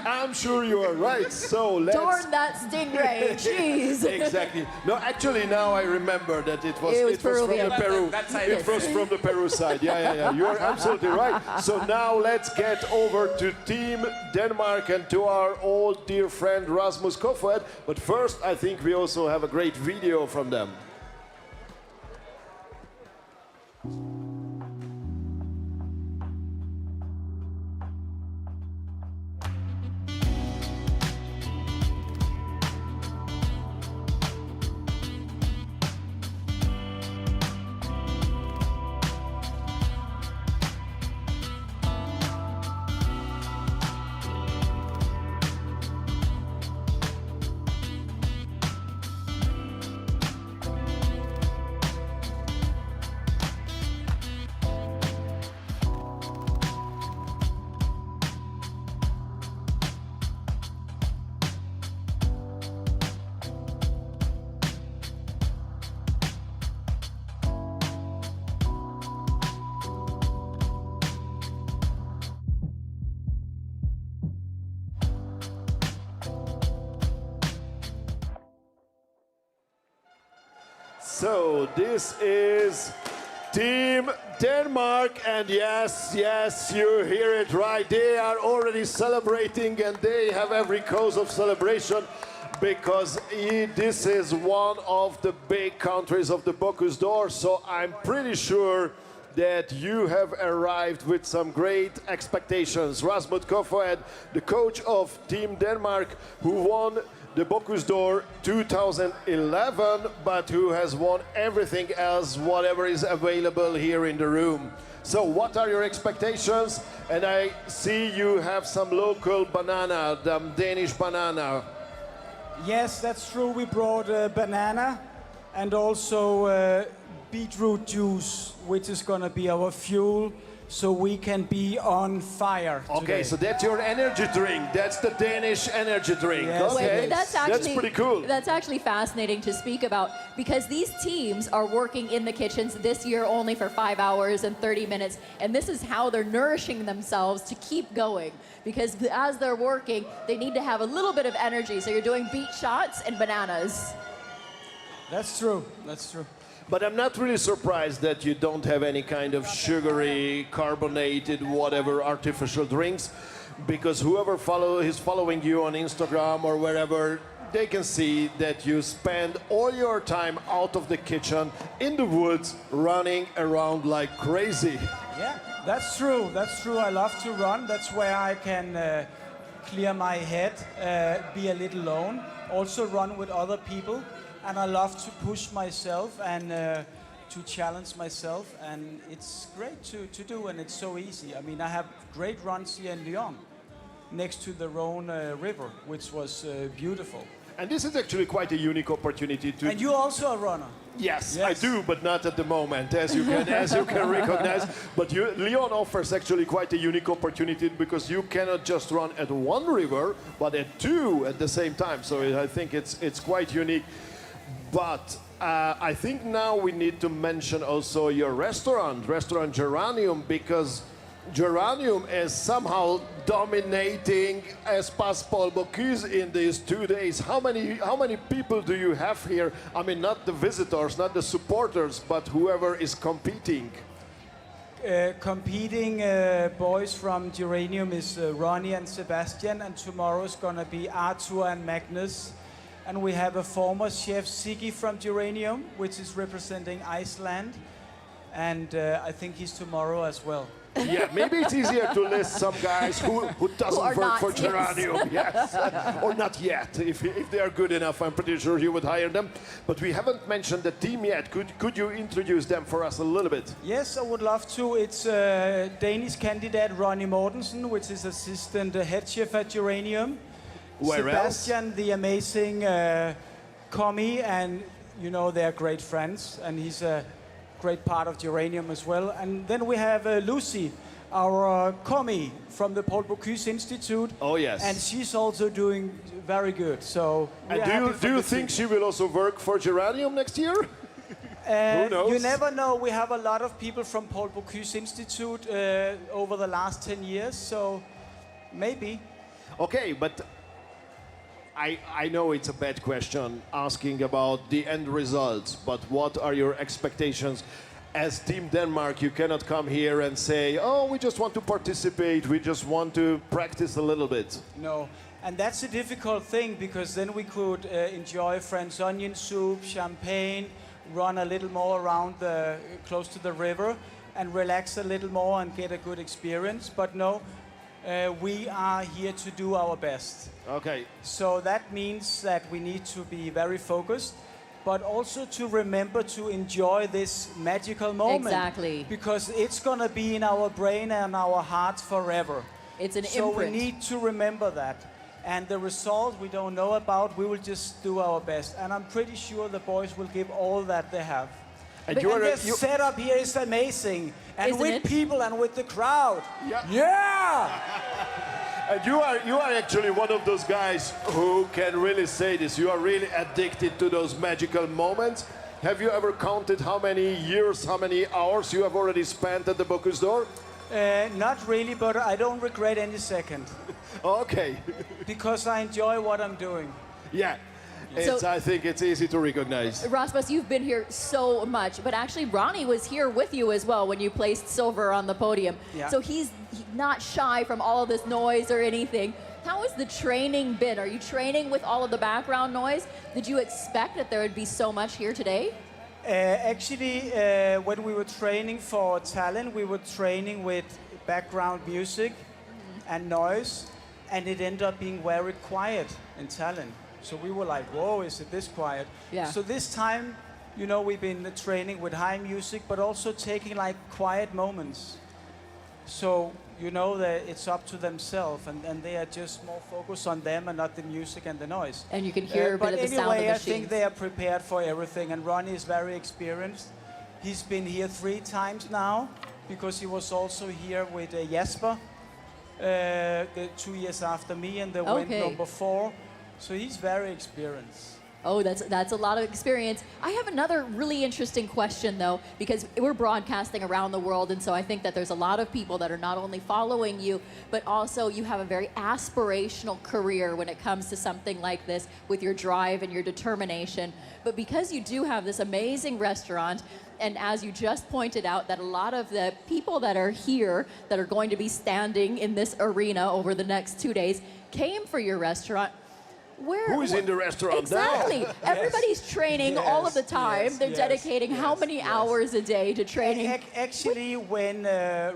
I'm sure you are right. So let's... Darn that stingray. Jeez. Exactly. No, actually now I remember that it was from the Peru. It was from the Peru side. Yeah. You are absolutely right. So now let's get over to Team Denmark and to our old dear friend Rasmus Kofod. But first, I think we also have a great video from them. So this is Team Denmark, and yes, you hear it right. They are already celebrating, and they have every cause of celebration, because this is one of the big countries of the Bocuse d'Or. So I'm pretty sure that you have arrived with some great expectations. Rasmus Kofoed, the coach of Team Denmark, who won the Bocuse d'Or 2011, but who has won everything else, whatever is available here in the room. So what are your expectations? And I see you have some local banana, the Danish banana. Yes, that's true. We brought banana and also beetroot juice, which is going to be our fuel, so we can be on fire Okay, today. so that's your energy drink. That's the Danish energy drink. Yes. Okay, Wait, that's pretty cool. That's actually fascinating to speak about because these teams are working in the kitchens this year only for 5 hours and 30 minutes, and this is how they're nourishing themselves to keep going. Because as they're working, they need to have a little bit of energy. So you're doing beet shots and bananas. That's true. That's true. But I'm not really surprised that you don't have any kind of sugary, carbonated, whatever artificial drinks, because whoever is following you on Instagram or wherever, they can see that you spend all your time out of the kitchen, in the woods, running around like crazy. Yeah, that's true. That's true. I love to run. That's where I can clear my head, be a little alone, also run with other people. And I love to push myself and to challenge myself, and it's great to do, and it's so easy. I mean, I have great runs here in Lyon, next to the Rhone River, which was beautiful. And this is actually quite a unique opportunity to... And you also a runner? Yes, I do, but not at the moment, as you can recognize. But Lyon offers actually quite a unique opportunity because you cannot just run at one river, but at two at the same time. So I think it's quite unique. But I think now we need to mention also your restaurant Geranium, because Geranium is somehow dominating Espace Paul Bocuse in these 2 days. How many people do you have here? I mean, not the visitors, not the supporters, but whoever is competing. Competing boys from Geranium is Ronnie and Sebastian, and tomorrow is going to be Arthur and Magnus. And we have a former chef, Siggy, from Geranium, which is representing Iceland. And I think he's tomorrow as well. Yeah, maybe it's easier to list some guys who doesn't work for Geranium. Yes. Or not yet. If they are good enough, I'm pretty sure you would hire them. But we haven't mentioned the team yet. Could you introduce them for us a little bit? Yes, I would love to. It's Danish candidate Ronnie Mortensen, which is assistant head chef at Geranium. Where Sebastian, else? the amazing commie, and you know they're great friends, and he's a great part of Geranium as well. And then we have Lucy, our commie from the Paul Bocuse Institute. Oh yes. And she's also doing very good. So. And do you think she will also work for Geranium next year? Who knows? You never know. We have a lot of people from Paul Bocuse Institute over the last 10 years, so maybe. Okay, but I know it's a bad question asking about the end results, but what are your expectations? As Team Denmark, you cannot come here and say, oh, we just want to participate, we just want to practice a little bit. No, and that's a difficult thing, because then we could enjoy French onion soup, champagne, run a little more around close to the river, and relax a little more and get a good experience. But no, we are here to do our best. Okay. So that means that we need to be very focused, but also to remember to enjoy this magical moment. Exactly. Because it's going to be in our brain and our hearts forever. It's an so imprint. we need to remember that. And the result we don't know about, we will just do our best. And I'm pretty sure the boys will give all that they have. And the setup here is amazing. And Isn't with it? people and with the crowd. Yeah. Yeah! And you are actually one of those guys who can really say this. You are really addicted to those magical moments. Have you ever counted how many years, how many hours you have already spent at the Bocuse d'Or? Not really, but I don't regret any second. Okay. Because I enjoy what I'm doing. Yeah. I think it's easy to recognize. Rasmus, you've been here so much, but actually Ronnie was here with you as well when you placed silver on the podium. Yeah. So he's not shy from all of this noise or anything. How has the training been? Are you training with all of the background noise? Did you expect that there would be so much here today? Actually, when we were training for talent, we were training with background music and noise, and it ended up being very quiet in talent. So we were like, whoa, is it this quiet? Yeah. So this time, you know, we've been training with high music, but also taking like quiet moments. So, you know, that it's up to themselves, and they are just more focused on them and not the music and the noise. And you can hear a bit of the sound of But anyway, I machines. think they are prepared for everything, and Ronnie is very experienced. He's been here 3 times now, because he was also here with Jasper, the 2 years after me, and they went number 4. So he's very experienced. Oh, that's a lot of experience. I have another really interesting question, though, because we're broadcasting around the world, and so I think that there's a lot of people that are not only following you, but also you have a very aspirational career when it comes to something like this with your drive and your determination. But because you do have this amazing restaurant, and as you just pointed out, that a lot of the people that are here, that are going to be standing in this arena over the next 2 days, came for your restaurant. Who is in the restaurant exactly. now? Everybody's training all of the time. They're dedicating how many hours a day to training? Actually, when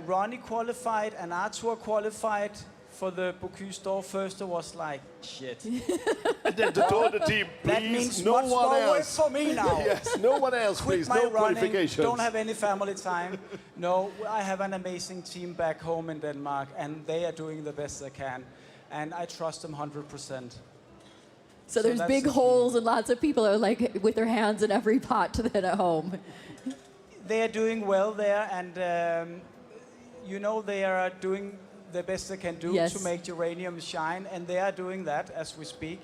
Ronnie qualified and Arthur qualified for the Bocuse d'Or first, it was like, shit. And then told the team, please, that means no much one more work else. for me now. Yes, no one else, Quit please, my no running, qualifications. Don't have any family time. No, I have an amazing team back home in Denmark, and they are doing the best they can. And I trust them 100%. So there's big holes, and lots of people are like with their hands in every pot at home. They are doing well there, and you know, they are doing the best they can do to make geranium shine, and they are doing that as we speak.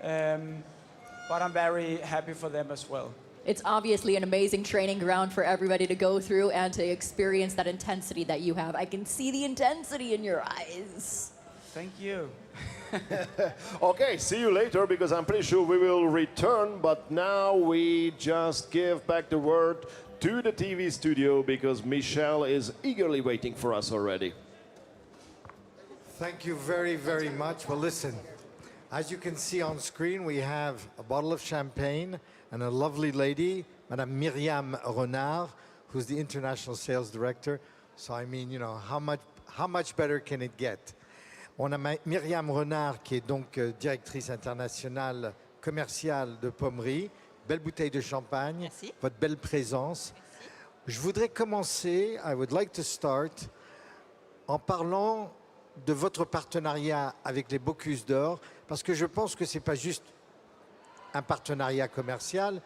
But I'm very happy for them as well. It's obviously an amazing training ground for everybody to go through and to experience that intensity that you have. I can see the intensity in your eyes. Thank you. Okay, see you later, because I'm pretty sure we will return, but now we just give back the word to the TV studio, because Michel is eagerly waiting for us already. Thank you very, very much. Well, listen, as you can see on screen, we have a bottle of champagne and a lovely lady, Madame Myriam Renard, who's the International Sales Director. So, I mean, you know, how much better can it get? On a Myriam Renard, qui est donc directrice internationale commerciale de Pommery. Belle bouteille de champagne. Merci. Votre belle présence. Merci. Je voudrais commencer, I would like to start, en parlant de votre partenariat avec les Bocuse d'Or, parce que je pense que ce n'est pas juste un partenariat commercial,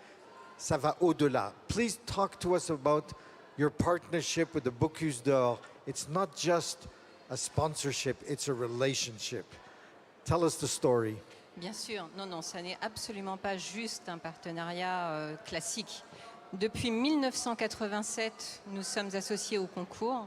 ça va au-delà. Please talk to us about your partnership with the Bocuse d'Or. It's not just a sponsorship, it's a relationship. Tell us the story. Bien sûr, non, ça n'est absolument pas juste un partenariat classique. Depuis 1987, nous sommes associés au concours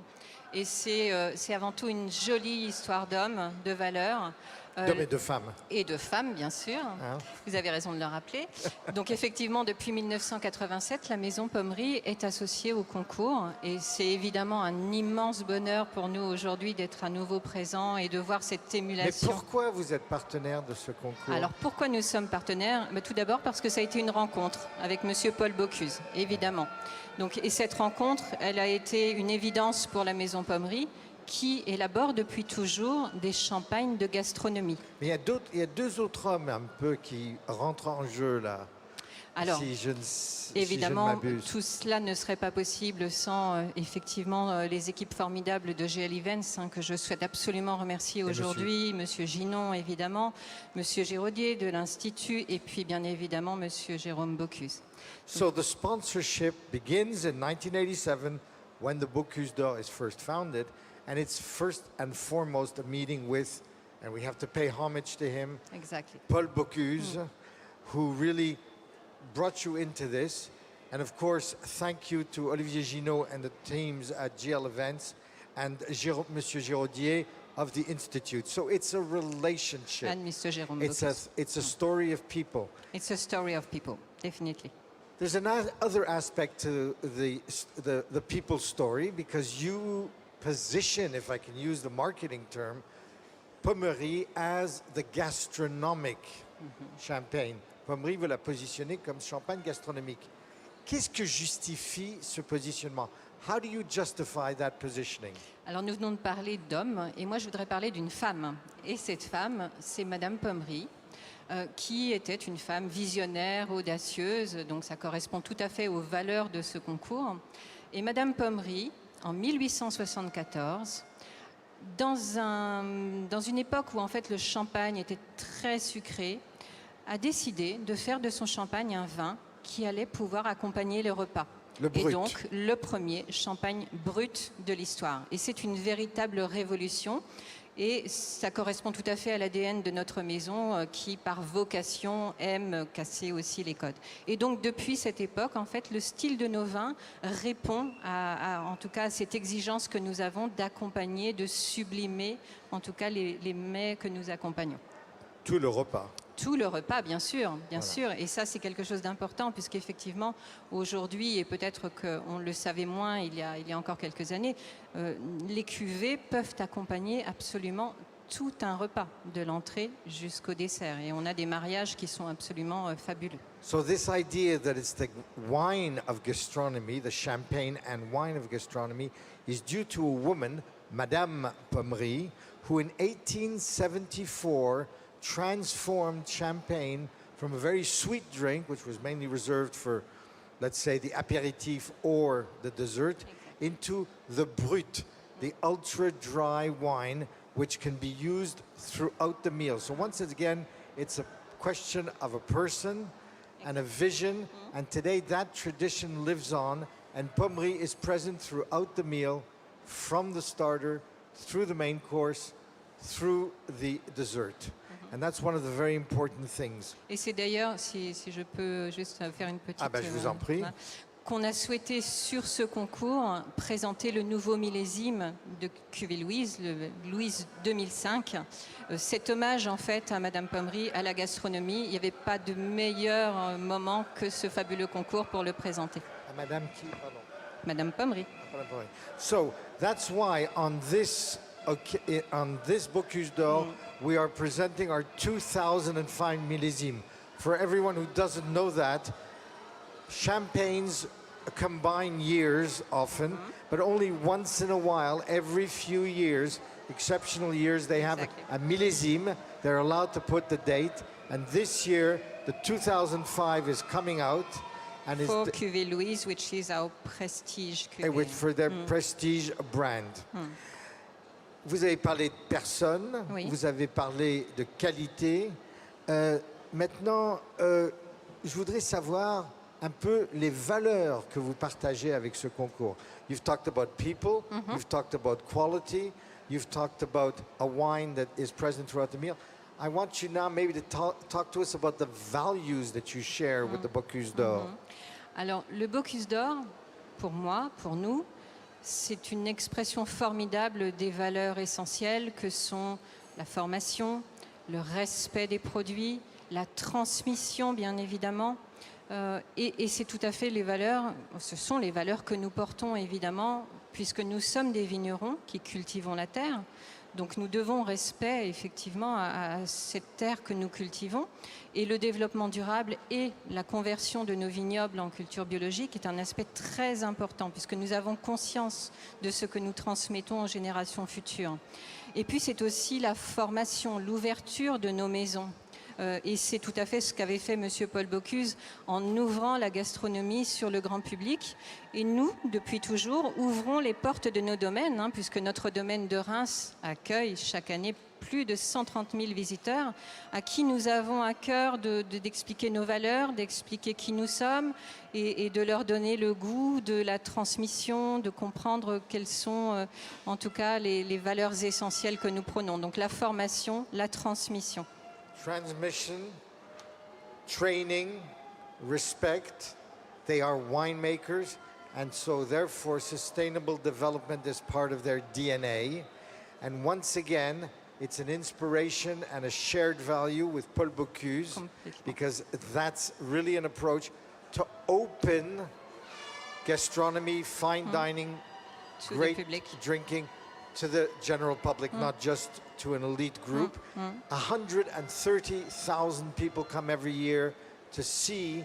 et c'est avant tout une jolie histoire d'hommes, de valeurs. D'hommes et de femmes. Et de femmes, bien sûr. Hein? Vous avez raison de le rappeler. Donc effectivement, depuis 1987, la Maison Pommery est associée au concours. Et c'est évidemment un immense bonheur pour nous aujourd'hui d'être à nouveau présents et de voir cette émulation. Mais pourquoi vous êtes partenaire de ce concours? Alors pourquoi nous sommes partenaires? Tout d'abord parce que ça a été une rencontre avec Monsieur Paul Bocuse, évidemment. Donc, et cette rencontre, elle a été une évidence pour la Maison Pommery, qui élabore depuis toujours des champagnes de gastronomie. Mais il y a deux autres hommes un peu qui rentrent en jeu là. Alors, évidemment, tout cela ne serait pas possible sans effectivement les équipes formidables de GL Events, que je souhaite absolument remercier aujourd'hui. Monsieur Ginon, évidemment, Monsieur Giraudier de l'Institut, et puis bien évidemment Monsieur Jérôme Bocuse. So the sponsorship begins in 1987 when the Bocuse d'Or is first founded. And it's first and foremost a meeting with, and we have to pay homage to him, exactly. Paul Bocuse, who really brought you into this. And of course, thank you to Olivier Ginot and the teams at GL Events and Monsieur Giraudier of the Institute. So it's a relationship. And Mr. Jérôme Bocuse. It's a story of people. It's a story of people, definitely. There's another aspect to the people story, because you position, if I can use the marketing term, Pommery as the gastronomic champagne. Pommery veut la positionner comme champagne gastronomique. Qu'est-ce que justifie ce positionnement? How do you justify that positioning? Alors nous venons de parler d'hommes et moi je voudrais parler d'une femme. Et cette femme, c'est Madame Pommery, qui était une femme visionnaire, audacieuse, donc ça correspond tout à fait aux valeurs de ce concours. Et Madame Pommery, en 1874, dans une époque où en fait le champagne était très sucré, a décidé de faire de son champagne un vin qui allait pouvoir accompagner les repas. Et donc le premier champagne brut de l'histoire. Et c'est une véritable révolution. Et ça correspond tout à fait à l'ADN de notre maison qui, par vocation, aime casser aussi les codes. Et donc, depuis cette époque, en fait, le style de nos vins répond en tout cas, à cette exigence que nous avons d'accompagner, de sublimer, en tout cas, les mets que nous accompagnons. Tout le repas. Tout le repas, bien sûr, bien sûr. Et ça, c'est quelque chose d'important, puisqu'effectivement, aujourd'hui, et peut-être qu'on le savait moins il y a encore quelques années, les cuvées peuvent accompagner absolument tout un repas, de l'entrée jusqu'au dessert. Et on a des mariages qui sont absolument fabuleux. So this idea that it's the wine of gastronomy, the champagne and wine of gastronomy, is due to a woman, Madame Pommery, who in 1874 transformed champagne from a very sweet drink, which was mainly reserved for, let's say, the apéritif or the dessert, into the brut, the ultra-dry wine, which can be used throughout the meal. So once again, it's a question of a person and a vision, and today that tradition lives on, and Pommery is present throughout the meal, from the starter, through the main course, through the dessert. And that's one of the very important things. Et c'est d'ailleurs, si je peux juste faire une petite... je vous en prie. Qu'on a souhaité sur ce concours présenter le nouveau millésime de Cuvée Louise, le Louise 2005. Cet hommage en fait à Madame Pommery, à la gastronomie, il n'y avait pas de meilleur moment que ce fabuleux concours pour le présenter. À Madame qui, pardon? Madame Pommery. So that's why on this Bocuse d'Or, we are presenting our 2005 millésime. For everyone who doesn't know that, champagnes combine years often, but only once in a while, every few years, exceptional years, they have a millésime. They're allowed to put the date. And this year, the 2005 is coming out. And for Cuvée Louise, which is our prestige cuvée. For their prestige brand. Vous avez parlé de personnes, vous avez parlé de qualité. Maintenant, je voudrais savoir un peu les valeurs que vous partagez avec ce concours. You've talked about people, you've talked about quality, you've talked about a wine that is present throughout the meal. I want you now maybe to talk to us about the values that you share with the Bocuse d'Or. Alors, le Bocuse d'Or, pour moi, pour nous, c'est une expression formidable des valeurs essentielles que sont la formation, le respect des produits, la transmission, bien évidemment. Et c'est tout à fait les valeurs, ce sont les valeurs que nous portons, évidemment, puisque nous sommes des vignerons qui cultivons la terre. Donc nous devons respect, effectivement, à cette terre que nous cultivons. Et le développement durable et la conversion de nos vignobles en culture biologique est un aspect très important, puisque nous avons conscience de ce que nous transmettons aux générations futures. Et puis c'est aussi la formation, l'ouverture de nos maisons. Et c'est tout à fait ce qu'avait fait M. Paul Bocuse en ouvrant la gastronomie sur le grand public. Et nous, depuis toujours, ouvrons les portes de nos domaines, puisque notre domaine de Reims accueille chaque année plus de 130 000 visiteurs à qui nous avons à cœur d'expliquer nos valeurs, d'expliquer qui nous sommes et de leur donner le goût de la transmission, de comprendre quelles sont en tout cas les valeurs essentielles que nous prenons. Donc la formation, la transmission. Transmission, training, respect, they are winemakers, and so therefore sustainable development is part of their DNA. And once again, it's an inspiration and a shared value with Paul Bocuse, because that's really an approach to open gastronomy, fine dining, great drinking to the general public, not just to an elite group. 130,000 people come every year to see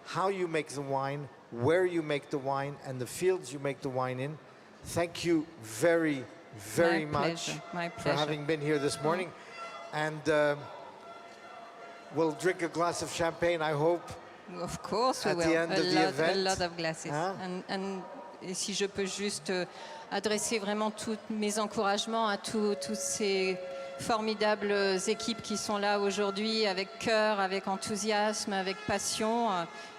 how you make the wine, where you make the wine and the fields you make the wine in. Thank you very, very much for having been here this morning. And we'll drink a glass of champagne, I hope. Of course we will. At the end of the event. A lot of glasses. Et si je peux juste adresser vraiment tous mes encouragements à tous ces formidables équipes qui sont là aujourd'hui avec cœur, avec enthousiasme, avec passion.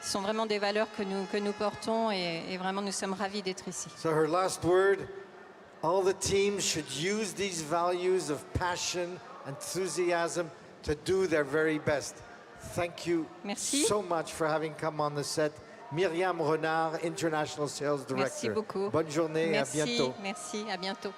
Ce sont vraiment des valeurs que nous portons et vraiment nous sommes ravis d'être ici. So her last word, all the teams should use these values of passion, enthusiasm to do their very best. Thank you so much for having come on the set. Myriam Renard, International Sales Director. Merci beaucoup. Bonne journée et à bientôt. Merci, à bientôt.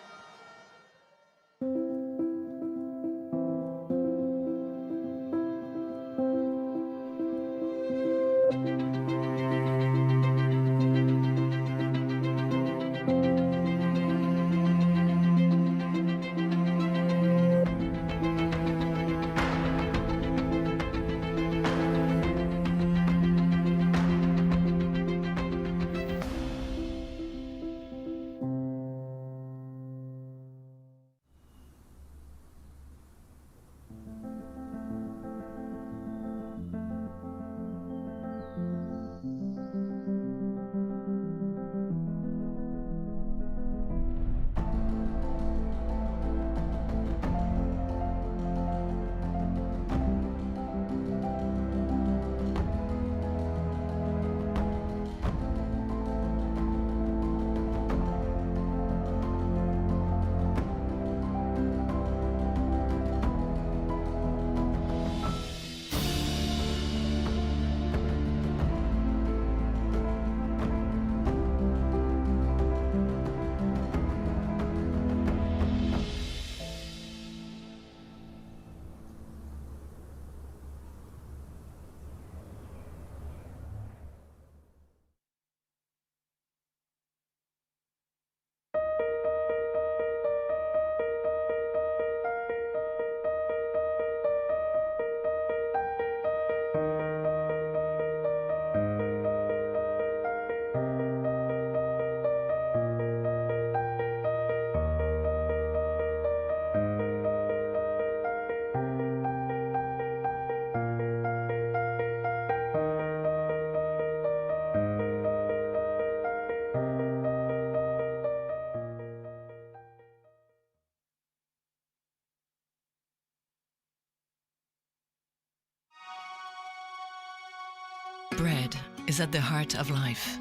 Bread is at the heart of life.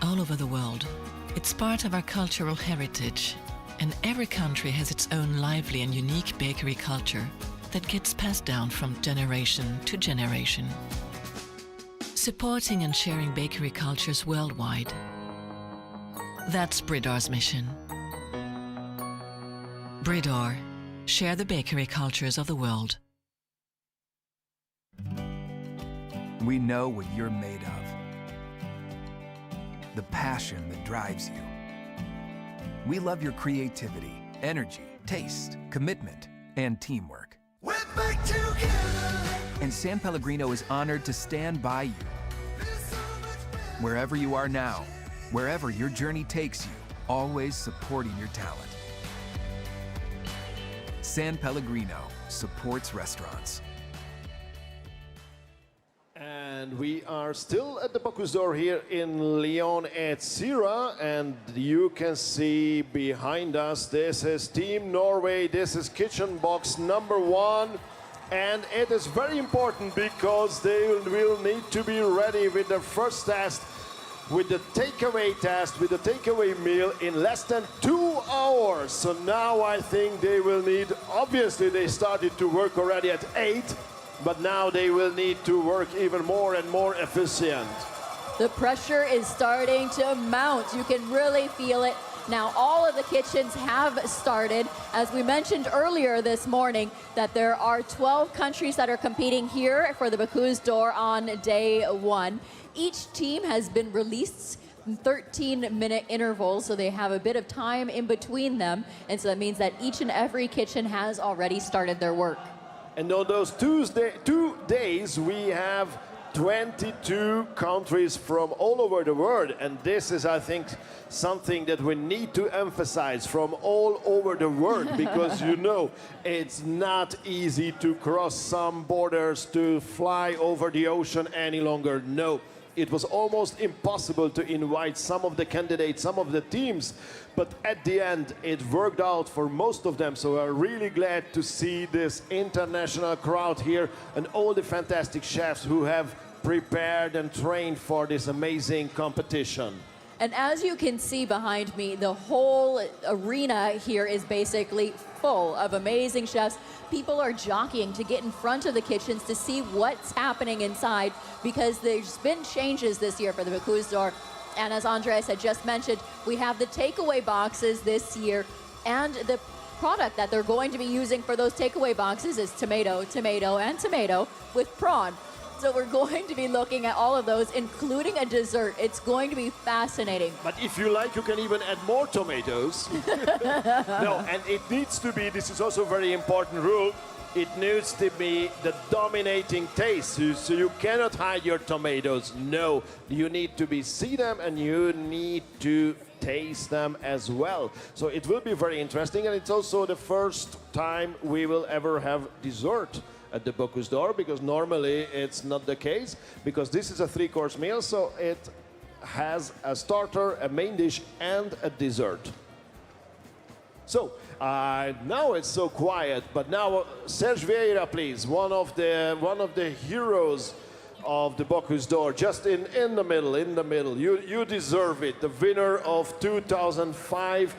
All over the world, it's part of our cultural heritage, and every country has its own lively and unique bakery culture that gets passed down from generation to generation. Supporting and sharing bakery cultures worldwide. That's Bridor's mission. Bridor, share the bakery cultures of the world. We know what you're made of. The passion that drives you. We love your creativity, energy, taste, commitment, and teamwork. We're back together. And San Pellegrino is honored to stand by you. Wherever you are now, wherever your journey takes you, always supporting your talent. San Pellegrino supports restaurants. And we are still at the Bocuse d'Or here in Lyon at Syrah, and you can see behind us, this is Team Norway, this is kitchen box number 1, and it is very important because they will need to be ready with the first test, with the takeaway test, with the takeaway meal in less than 2 hours. So now I think they will need, obviously they started to work already at 8, but now they will need to work even more and more efficient. The pressure is starting to mount. You can really feel it. Now all of the kitchens have started. As we mentioned earlier this morning, that there are 12 countries that are competing here for the Bocuse d'Or on day 1. Each team has been released in 13-minute intervals, so they have a bit of time in between them. And so that means that each and every kitchen has already started their work. And on those 2 days, we have 22 countries from all over the world, and this is, I think, something that we need to emphasize, from all over the world, because you know it's not easy to cross some borders, to fly over the ocean any longer. No, it was almost impossible to invite some of the candidates, some of the teams, but at the end it worked out for most of them. So we're really glad to see this international crowd here and all the fantastic chefs who have prepared and trained for this amazing competition. And as you can see behind me, the whole arena here is basically full of amazing chefs. People are jockeying to get in front of the kitchens to see what's happening inside, because there's been changes this year for the Bocuse d'Or. And as Andres had just mentioned, we have the takeaway boxes this year, and the product that they're going to be using for those takeaway boxes is tomato, tomato, and tomato with prawn. So we're going to be looking at all of those, including a dessert. It's going to be fascinating. But if you like, you can even add more tomatoes. No, and it needs to be, this is also a very important rule, it needs to be the dominating taste. So you cannot hide your tomatoes. No, you need to see them, and you need to taste them as well. So it will be very interesting, and it's also the first time we will ever have dessert at the Bocuse d'Or, because normally it's not the case, because this is a three-course meal, so it has a starter, a main dish, and a dessert. So now it's so quiet, but now Serge Vieira, please, one of the heroes of the Bocuse d'Or, just in the middle. You deserve it, the winner of 2005.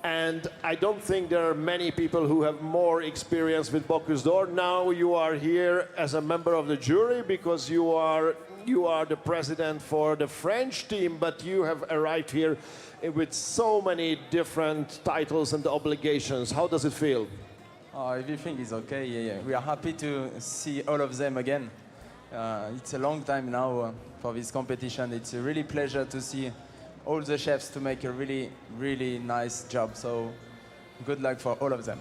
And I don't think there are many people who have more experience with Bocuse d'Or. Now you are here as a member of the jury because you are the president for the French team, but you have arrived here with so many different titles and obligations. How does it feel? Everything is okay, yeah. We are happy to see all of them again. It's a long time now for this competition. It's a really pleasure to see all the chefs to make a really, really nice job. So good luck for all of them.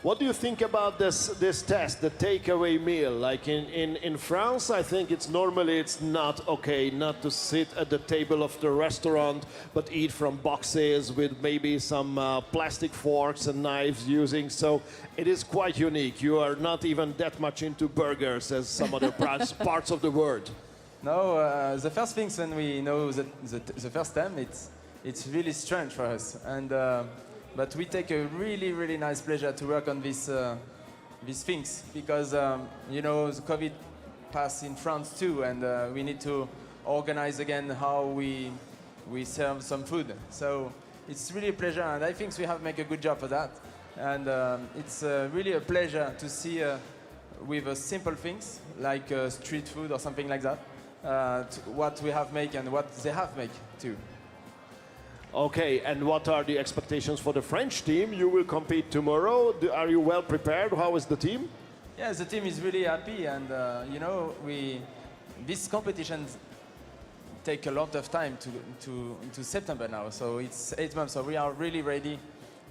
What do you think about this test, the takeaway meal? Like in France, I think it's not okay not to sit at the table of the restaurant, but eat from boxes with maybe some plastic forks and knives using. So it is quite unique. You are not even that much into burgers as some other parts of the world. No, the first things when we know the first time, it's really strange for us, and but we take a really, really nice pleasure to work on these things, because you know, the COVID passed in France too, and we need to organize again how we serve some food. So it's really a pleasure, and I think we have made a good job for that, and it's really a pleasure to see with simple things like street food or something like that. What we have made and what they have made too. Okay, and what are the expectations for the French team? You will compete tomorrow. Are you well prepared? How is the team? Yeah, the team is really happy, and you know, these competitions take a lot of time to September now. So it's 8 months. So we are really ready,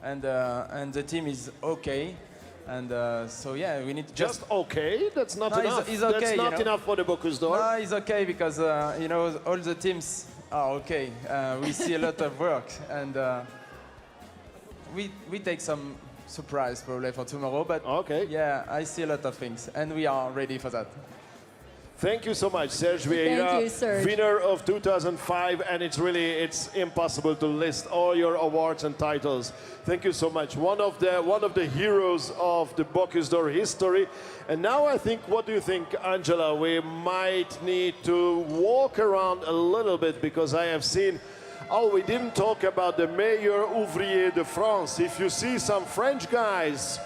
and the team is okay. And so yeah, we need to just okay. That's not enough. It's okay, that's not enough for the Bocuse d'Or. No, it's okay because you know, all the teams are okay. We see a lot of work, and we take some surprise probably for tomorrow. But okay, yeah, I see a lot of things, and we are ready for that. Thank you so much, Serge Vieira, Thank you, Serge. winner of 2005, and it's impossible to list all your awards and titles. Thank you so much. One of the heroes of the Bocuse d'Or history. And now I think, what do you think, Angela? We might need to walk around a little bit, because I have seen, we didn't talk about the Meilleur Ouvrier de France. If you see some French guys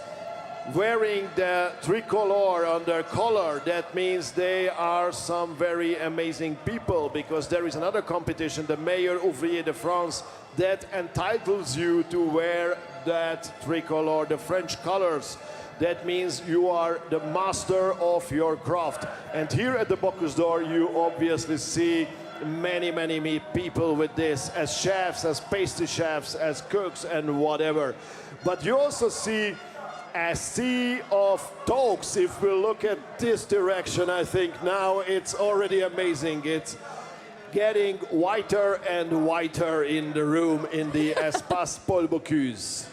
wearing the tricolor on their collar, that means they are some very amazing people, because there is another competition, the Meilleur Ouvrier de France, that entitles you to wear that tricolor, the French colors. That means you are the master of your craft. And here at the Bocuse d'Or, you obviously see many people with this, as chefs, as pastry chefs, as cooks, and whatever. But you also see a sea of talks. If we look at this direction, I think now it's already amazing. It's getting whiter and whiter in the room in the Espace Paul Bocuse.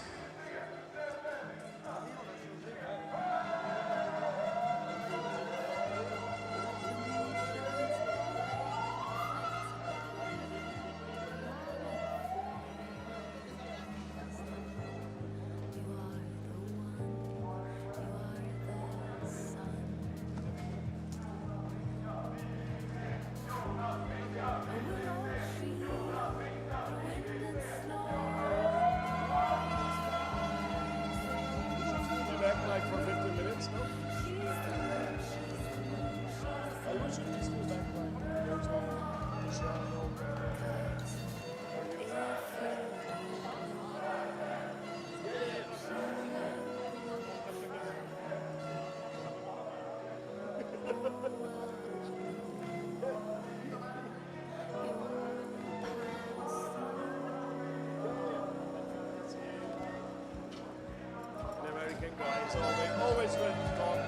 American guys always ready to talk.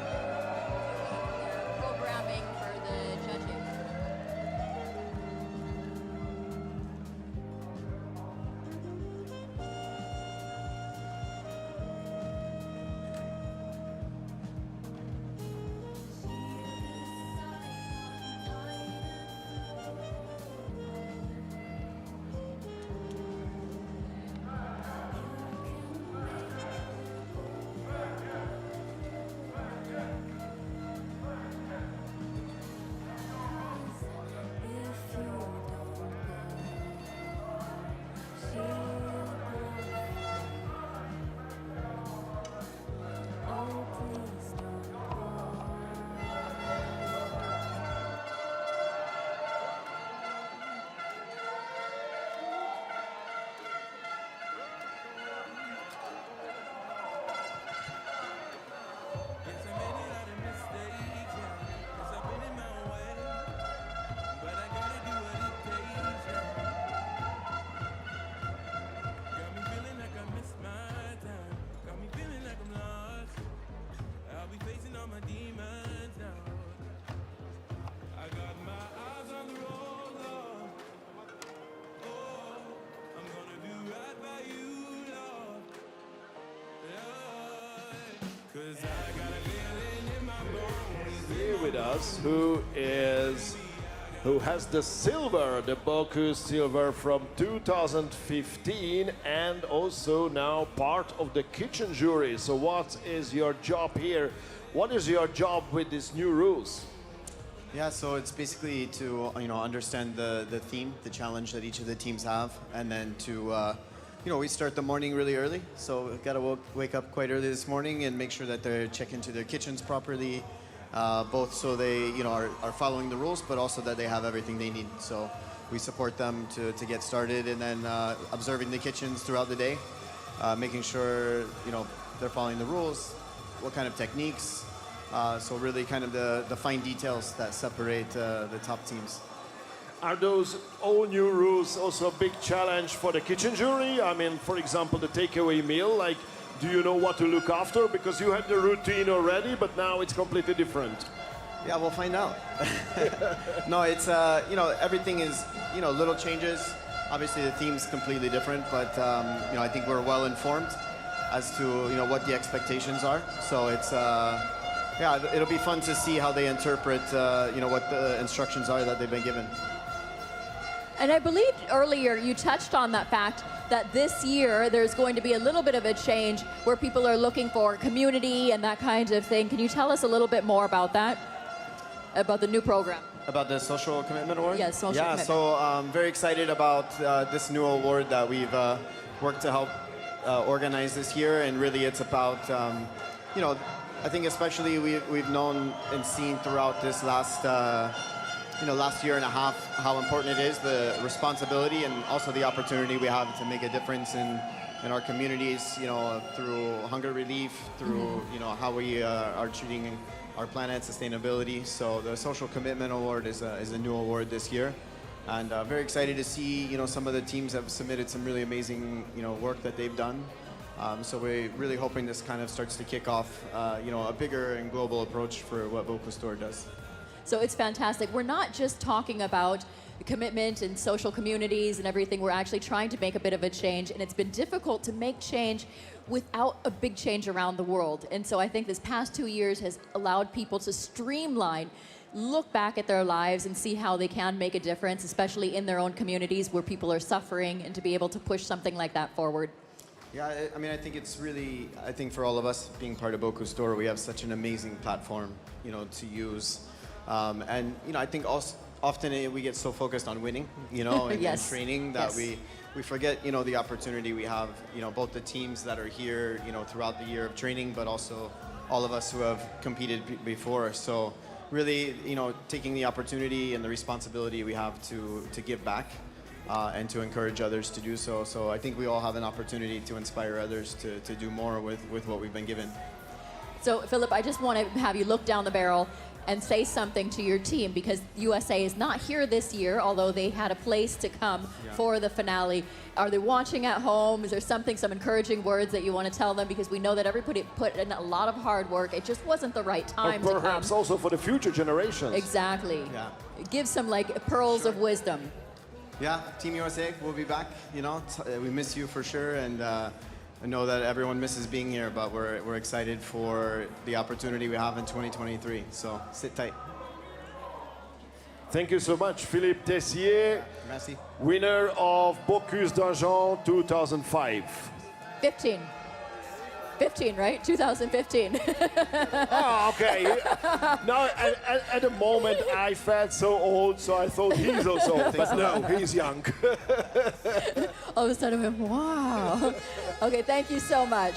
Programming for the judging. Here with us, who has the silver, the Bocuse silver from 2015, and also now part of the kitchen jury. So what is your job here? What is your job with these new rules? Yeah, so it's basically to understand the theme, the challenge that each of the teams have, and then to we start the morning really early, so we've got to wake up quite early this morning and make sure that they're checked into their kitchens properly, both so they are following the rules, but also that they have everything they need. So we support them to get started, and then observing the kitchens throughout the day, making sure they're following the rules, what kind of techniques. So really kind of the fine details that separate the top teams. Are those all new rules also a big challenge for the kitchen jury? I mean, for example, the takeaway meal, like, do you know what to look after? Because you had the routine already, but now it's completely different. Yeah, we'll find out. No, it's, everything is, little changes. Obviously, the theme's completely different, but, I think we're well informed as to, what the expectations are. So it's, it'll be fun to see how they interpret, what the instructions are that they've been given. And I believe earlier you touched on that fact that this year there's going to be a little bit of a change where people are looking for community and that kind of thing. Can you tell us a little bit more about that? About the new program? About the Social Commitment Award? Yes, Social Commitment. So I'm very excited about this new award that we've worked to help organize this year. And really it's about, I think especially we've known and seen throughout this last year and a half how important it is, the responsibility and also the opportunity we have to make a difference in our communities, through hunger relief, through, how we are treating our planet, sustainability. So the Social Commitment Award is a new award this year. And very excited to see, some of the teams have submitted some really amazing, work that they've done. So we're really hoping this kind of starts to kick off, a bigger and global approach for what Bocuse d'Or does. So it's fantastic. We're not just talking about commitment and social communities and everything. We're actually trying to make a bit of a change, and it's been difficult to make change without a big change around the world. And so I think this past 2 years has allowed people to streamline, look back at their lives and see how they can make a difference, especially in their own communities where people are suffering, and to be able to push something like that forward. Yeah, I mean, I think it's really, I think for all of us being part of Bocuse d'Or, we have such an amazing platform, to use. And, I think also, often we get so focused on winning, and, Yes. and training that Yes. we forget, the opportunity we have, both the teams that are here, throughout the year of training, but also all of us who have competed before. So really, taking the opportunity and the responsibility we have to give back and to encourage others to do so. So I think we all have an opportunity to inspire others to do more with what we've been given. So, Philip, I just want to have you look down the barrel and say something to your team, because USA is not here this year, although they had a place to come for the finale. Are they watching at home? Is there some encouraging words that you want to tell them? Because we know that everybody put in a lot of hard work. It just wasn't the right time to come. Perhaps also for the future generations. Exactly. Yeah. Give some pearls of wisdom. Yeah, Team USA, we'll be back. We miss you for sure, and I know that everyone misses being here, but we're excited for the opportunity we have in 2023. So sit tight. Thank you so much, Philippe Tessier, Merci. winner of Bocuse d'Argent 2005. 15, right? 2015. Oh, okay. No, at the moment I felt so old, so I thought he's also old. But no, he's young. All of a sudden, I'm wow. Okay, thank you so much.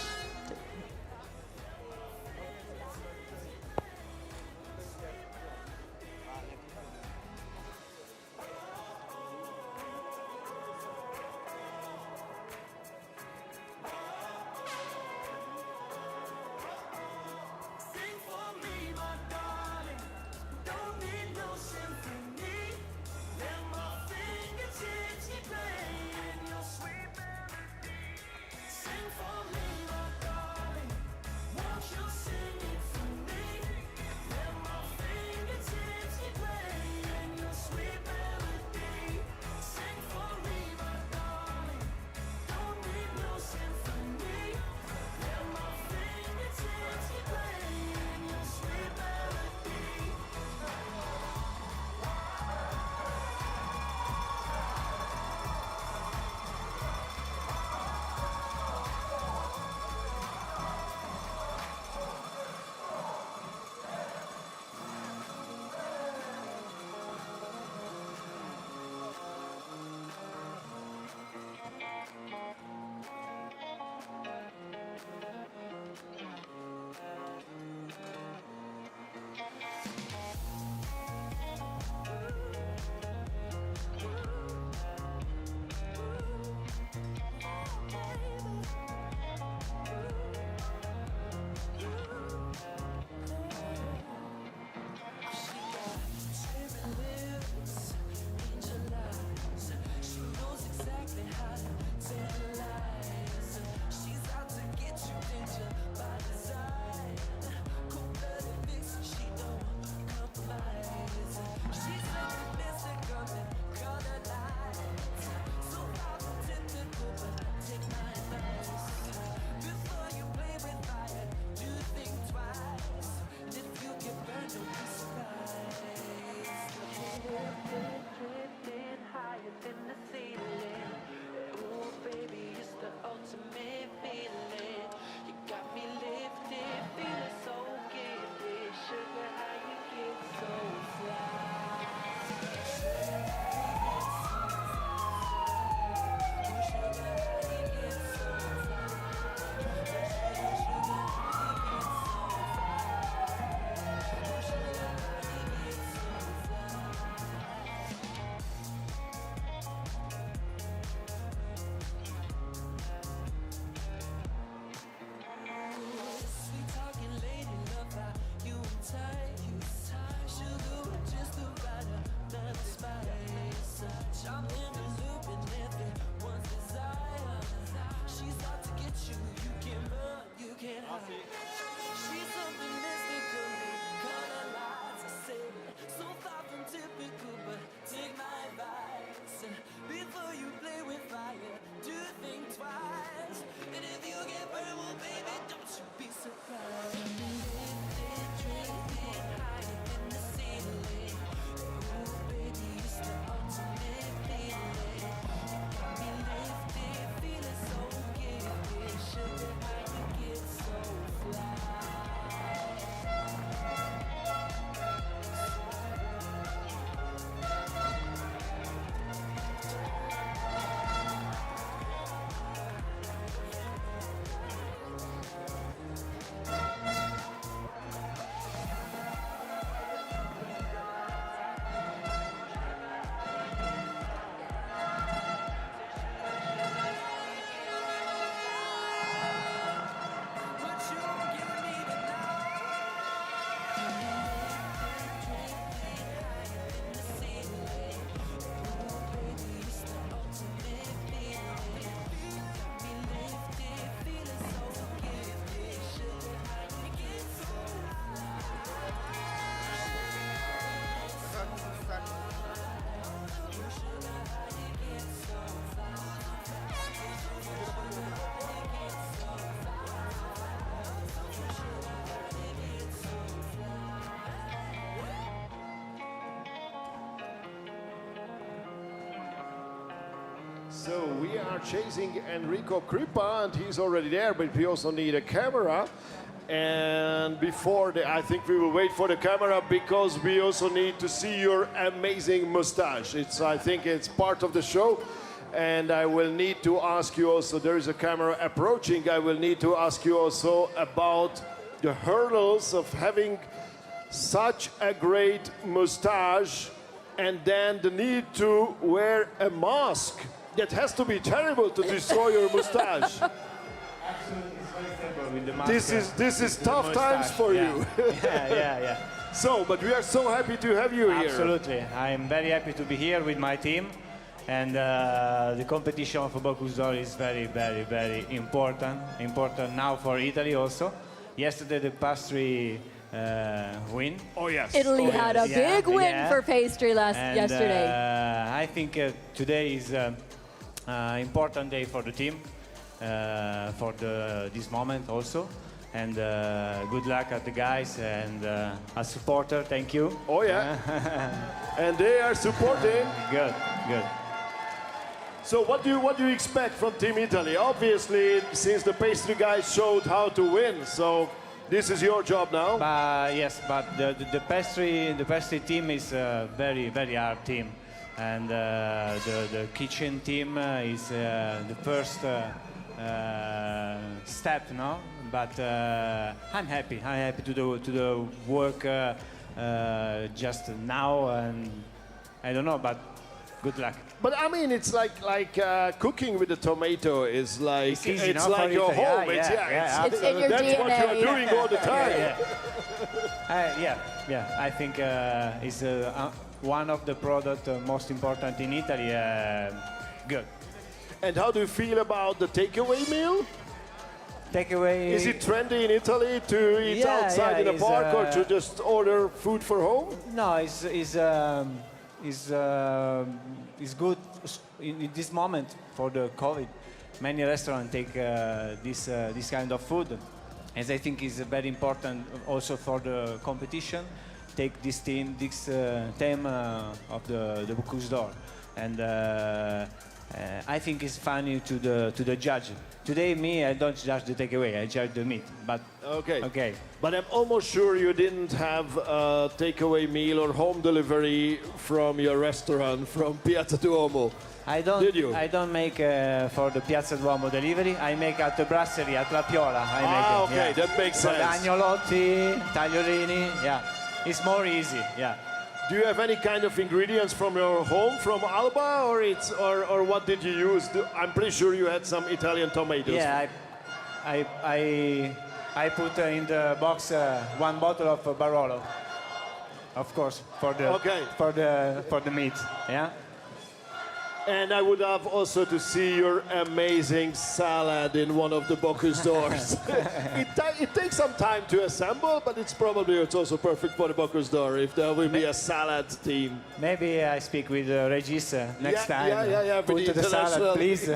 So we are chasing Enrico Crippa, and he's already there, but we also need a camera. And before I think we will wait for the camera because we also need to see your amazing mustache. I think it's part of the show. And I will need to ask you also, there is a camera approaching, I will need to ask you also about the hurdles of having such a great mustache and then the need to wear a mask. That has to be terrible to destroy your mustache. This is tough times for you. Yeah. So, but we are so happy to have you here. Absolutely. I'm very happy to be here with my team. And the competition for Bocuse d'Or is very, very, very important. Important now for Italy also. Yesterday the pastry win. Oh yes. Italy had a big win for pastry yesterday. I think today is an important day for the team, for this moment also. And good luck at the guys and as supporter, thank you. Oh yeah. And they are supporting. Good. So what do you expect from Team Italy? Obviously, since the pastry guys showed how to win, so this is your job now. Yes, but the pastry team is a very, very hard team, and the kitchen team is the first step, no? But I'm happy to do the work just now, and I don't know, but good luck. But I mean, it's like cooking with a tomato is like it's like your home. It's in your that's DNA. what you are doing all the time. I think it's one of the products most important in Italy. Good. And how do you feel about the takeaway meal? Takeaway. Is it trendy in Italy to eat outside in a park or to just order food for home? No, it's good in this moment for the COVID. Many restaurants take this kind of food, as I think is very important also for the competition. Take this theme of the Bocuse d'Or, and I think it's funny to the judge. Today, I don't judge the takeaway. I judge the meat. But okay. But I'm almost sure you didn't have a takeaway meal or home delivery from your restaurant from Piazza Duomo. Did you? I don't make for the Piazza Duomo delivery. I make at the brasserie at La Piola. Okay, that makes sense. Agnolotti, tagliorini. Yeah, it's more easy. Yeah. Do you have any kind of ingredients from your home, from Alba, or what did you use? I'm pretty sure you had some Italian tomatoes. Yeah, I put in the box 1 bottle of Barolo, of course, for the meat. Yeah. And I would have also to see your amazing salad in one of the Bocuse d'Ors. It takes some time to assemble, but it's also perfect for the Bocuse d'Or if there will be a salad team. Maybe I speak with Regis next time. Yeah. Put the salad, please,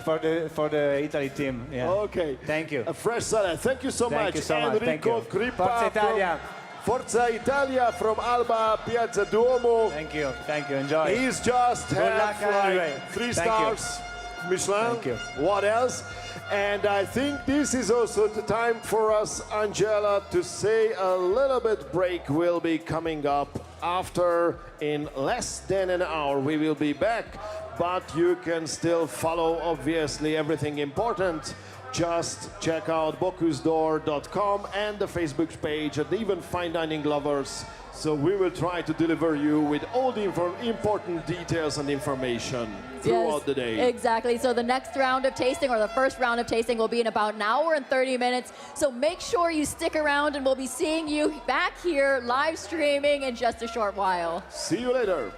for the Italy team. Yeah. Okay. Thank you. A fresh salad. Thank you so much. Thank you so much. Enrico Crippa. Forza Italia. Forza Italia from Alba, Piazza Duomo. Thank you, enjoy. He's just had like 3 stars, Michelin. Thank you. What else? And I think this is also the time for us, Angela, to say a little bit break will be coming up after in less than an hour. We will be back, but you can still follow, obviously, everything important. Just check out bocusedor.com and the Facebook page and even Fine Dining Lovers. So we will try to deliver you with all the important details and information throughout the day. Exactly. So the next round of tasting, or the first round of tasting, will be in about 1 hour and 30 minutes. So make sure you stick around, and we'll be seeing you back here live streaming in just a short while. See you later.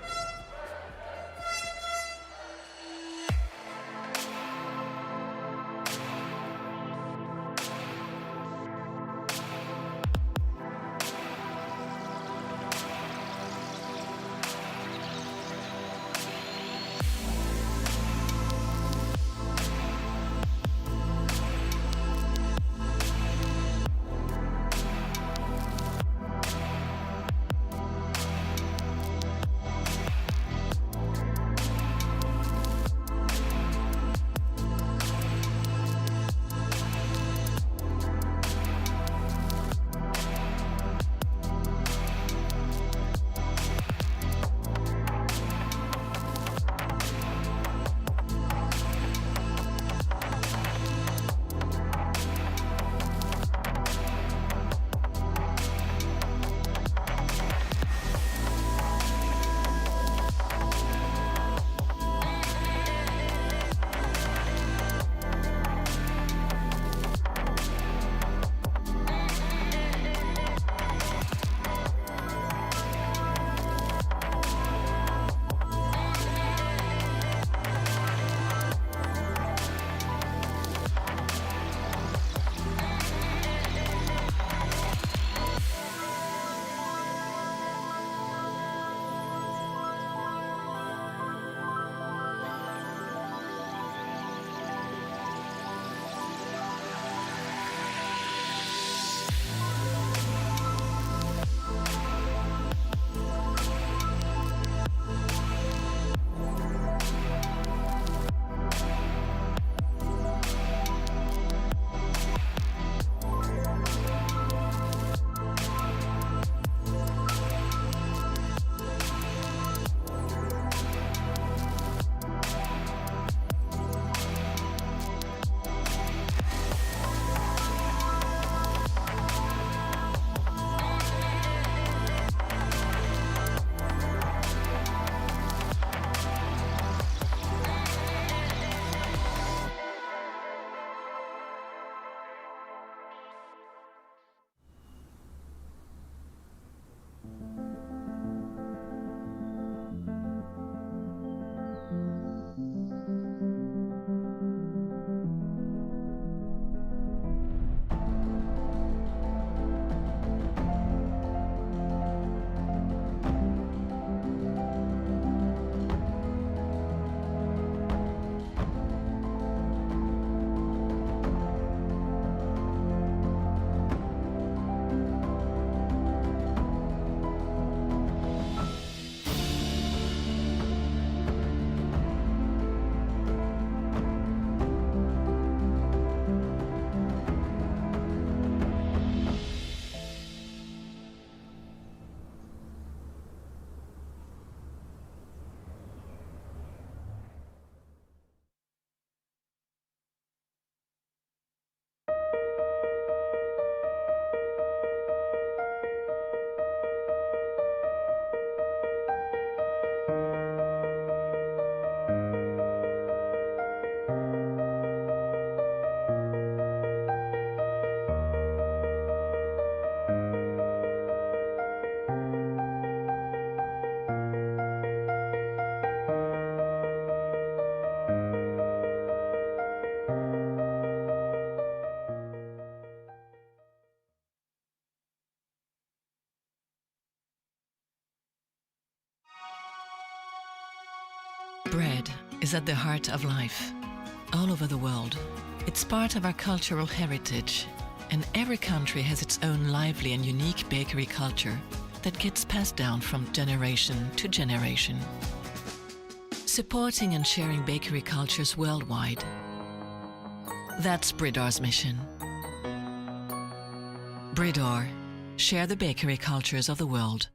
Bread is at the heart of life. All over the world, it's part of our cultural heritage, and every country has its own lively and unique bakery culture that gets passed down from generation to generation. Supporting and sharing bakery cultures worldwide. That's Bridor's mission. Bridor, share the bakery cultures of the world.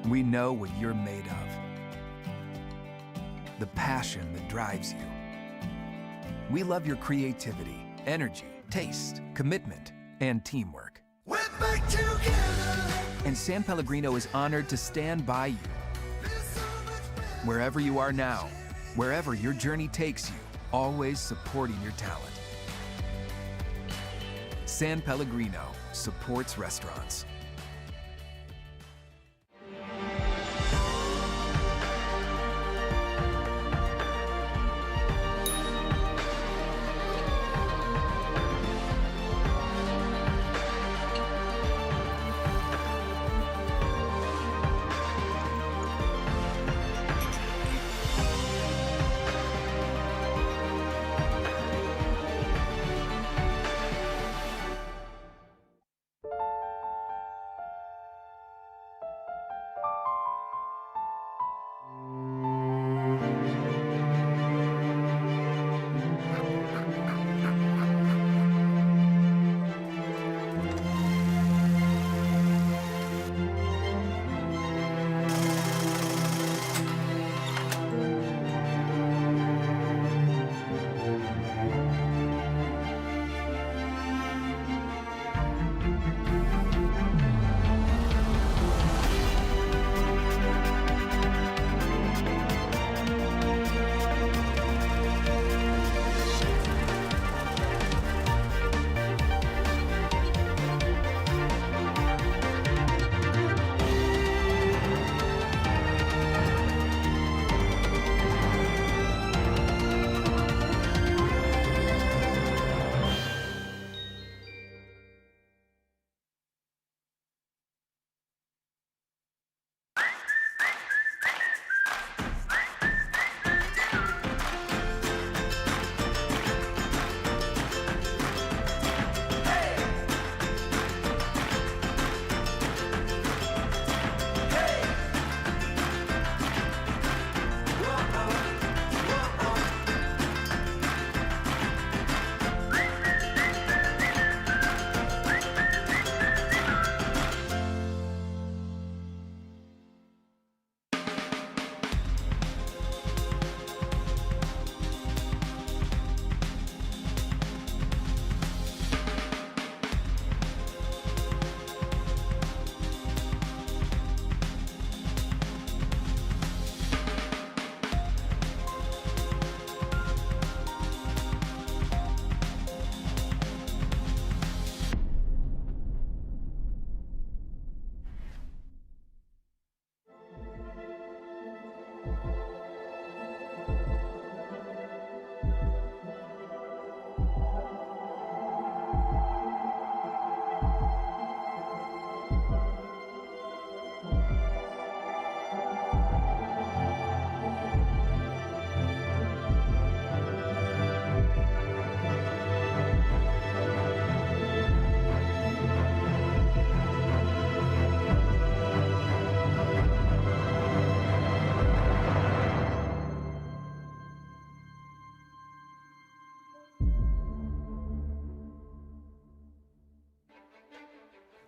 We know what you're made of. The passion that drives you. We love your creativity, energy, taste, commitment, and teamwork. We're back together. And San Pellegrino is honored to stand by you. Wherever you are now, wherever your journey takes you, always supporting your talent. San Pellegrino supports restaurants.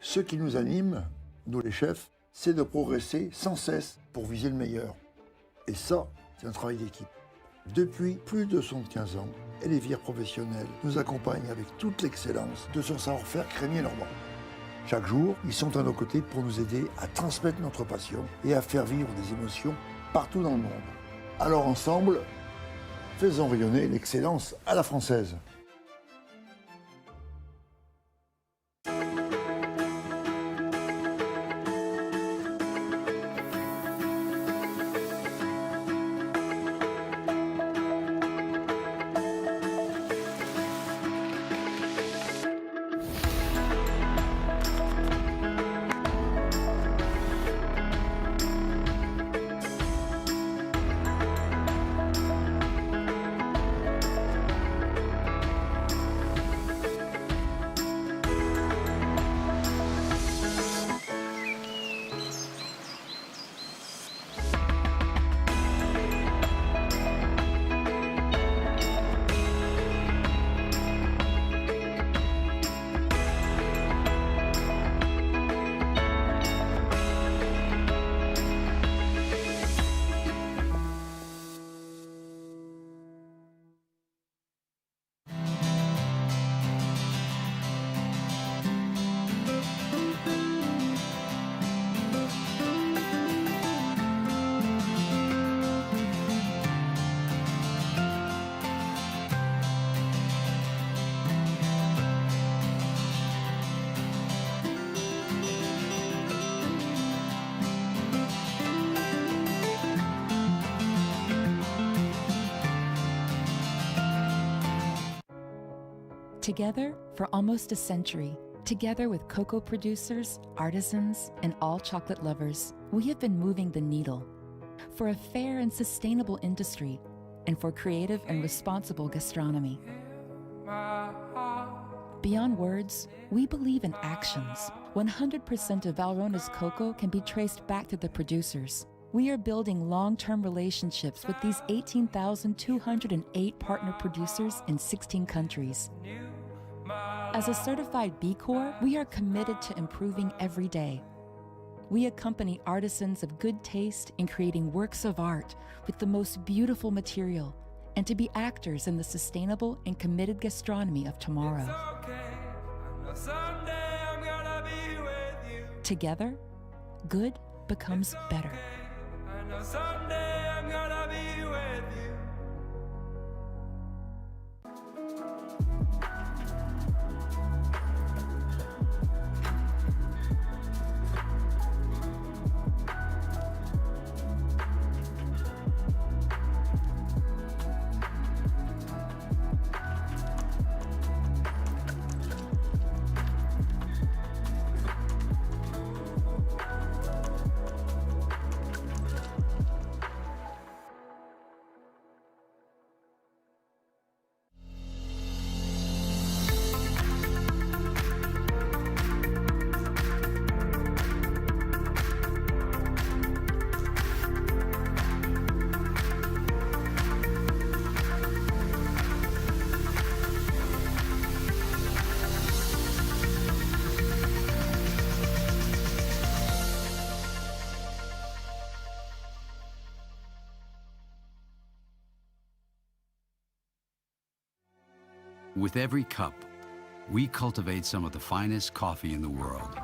Ce qui nous anime, nous les chefs, c'est de progresser sans cesse pour viser le meilleur. Et ça, c'est un travail d'équipe. Depuis plus de 75 ans, Elévière Professionnelle nous accompagne avec toute l'excellence de son savoir-faire crémier normand. Chaque jour, ils sont à nos côtés pour nous aider à transmettre notre passion et à faire vivre des émotions partout dans le monde. Alors ensemble, faisons rayonner l'excellence à la française. Together for almost a century, together with cocoa producers, artisans, and all chocolate lovers, we have been moving the needle for a fair and sustainable industry and for creative and responsible gastronomy. Beyond words, we believe in actions. 100% of Valrona's cocoa can be traced back to the producers. We are building long-term relationships with these 18,208 partner producers in 16 countries. As a certified B Corp, we are committed to improving every day. We accompany artisans of good taste in creating works of art with the most beautiful material and to be actors in the sustainable and committed gastronomy of tomorrow. Together, good becomes better. Someday I'm gonna be with you. With every cup, we cultivate some of the finest coffee in the world.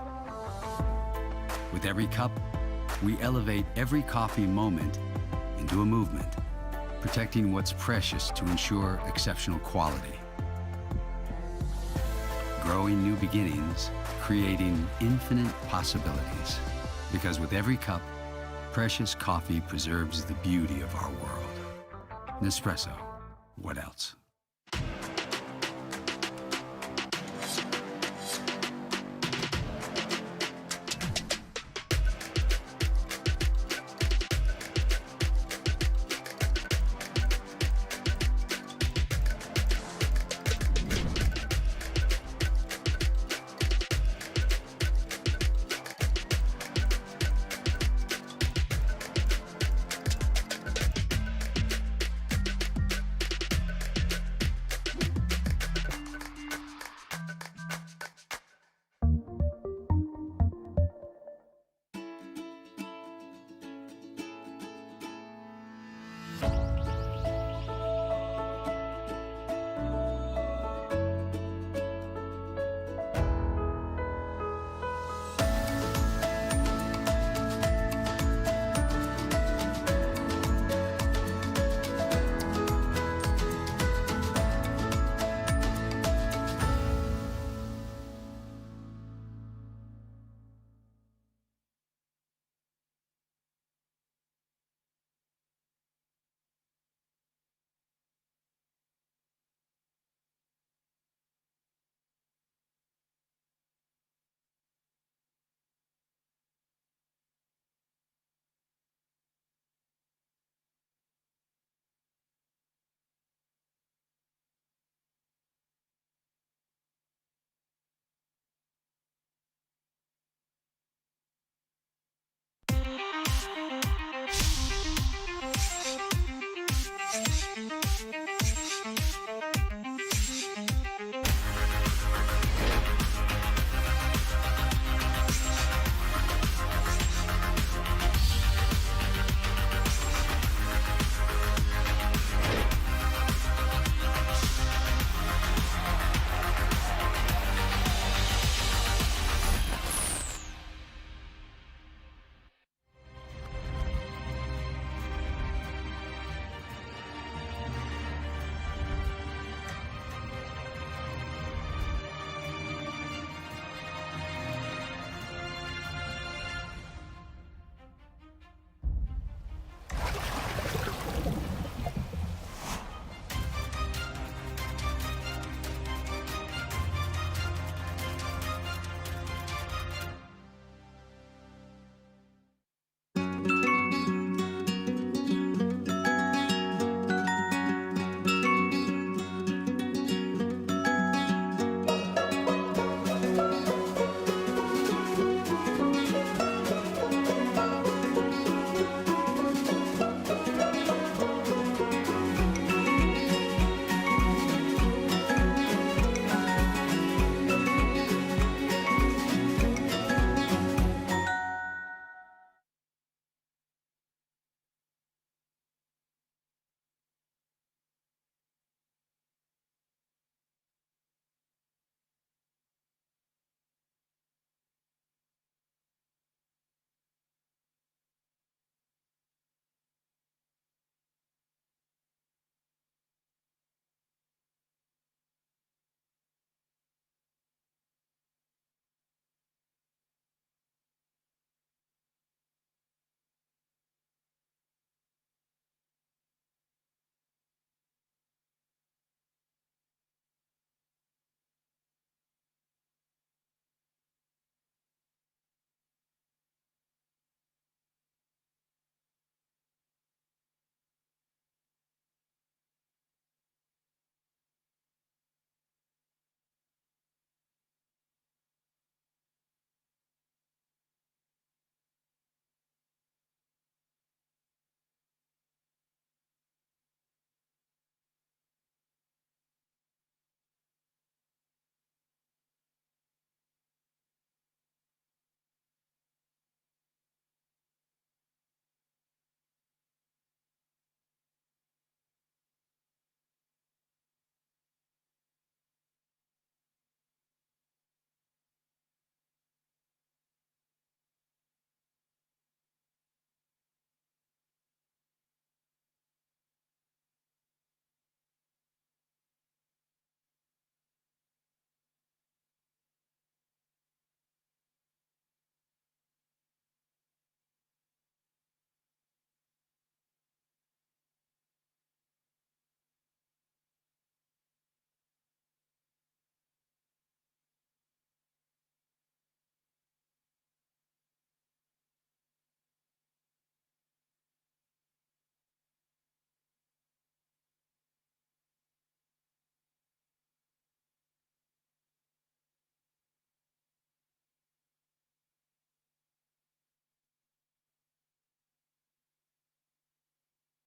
With every cup, we elevate every coffee moment into a movement, protecting what's precious to ensure exceptional quality. Growing new beginnings, creating infinite possibilities. Because with every cup, precious coffee preserves the beauty of our world. Nespresso, what else?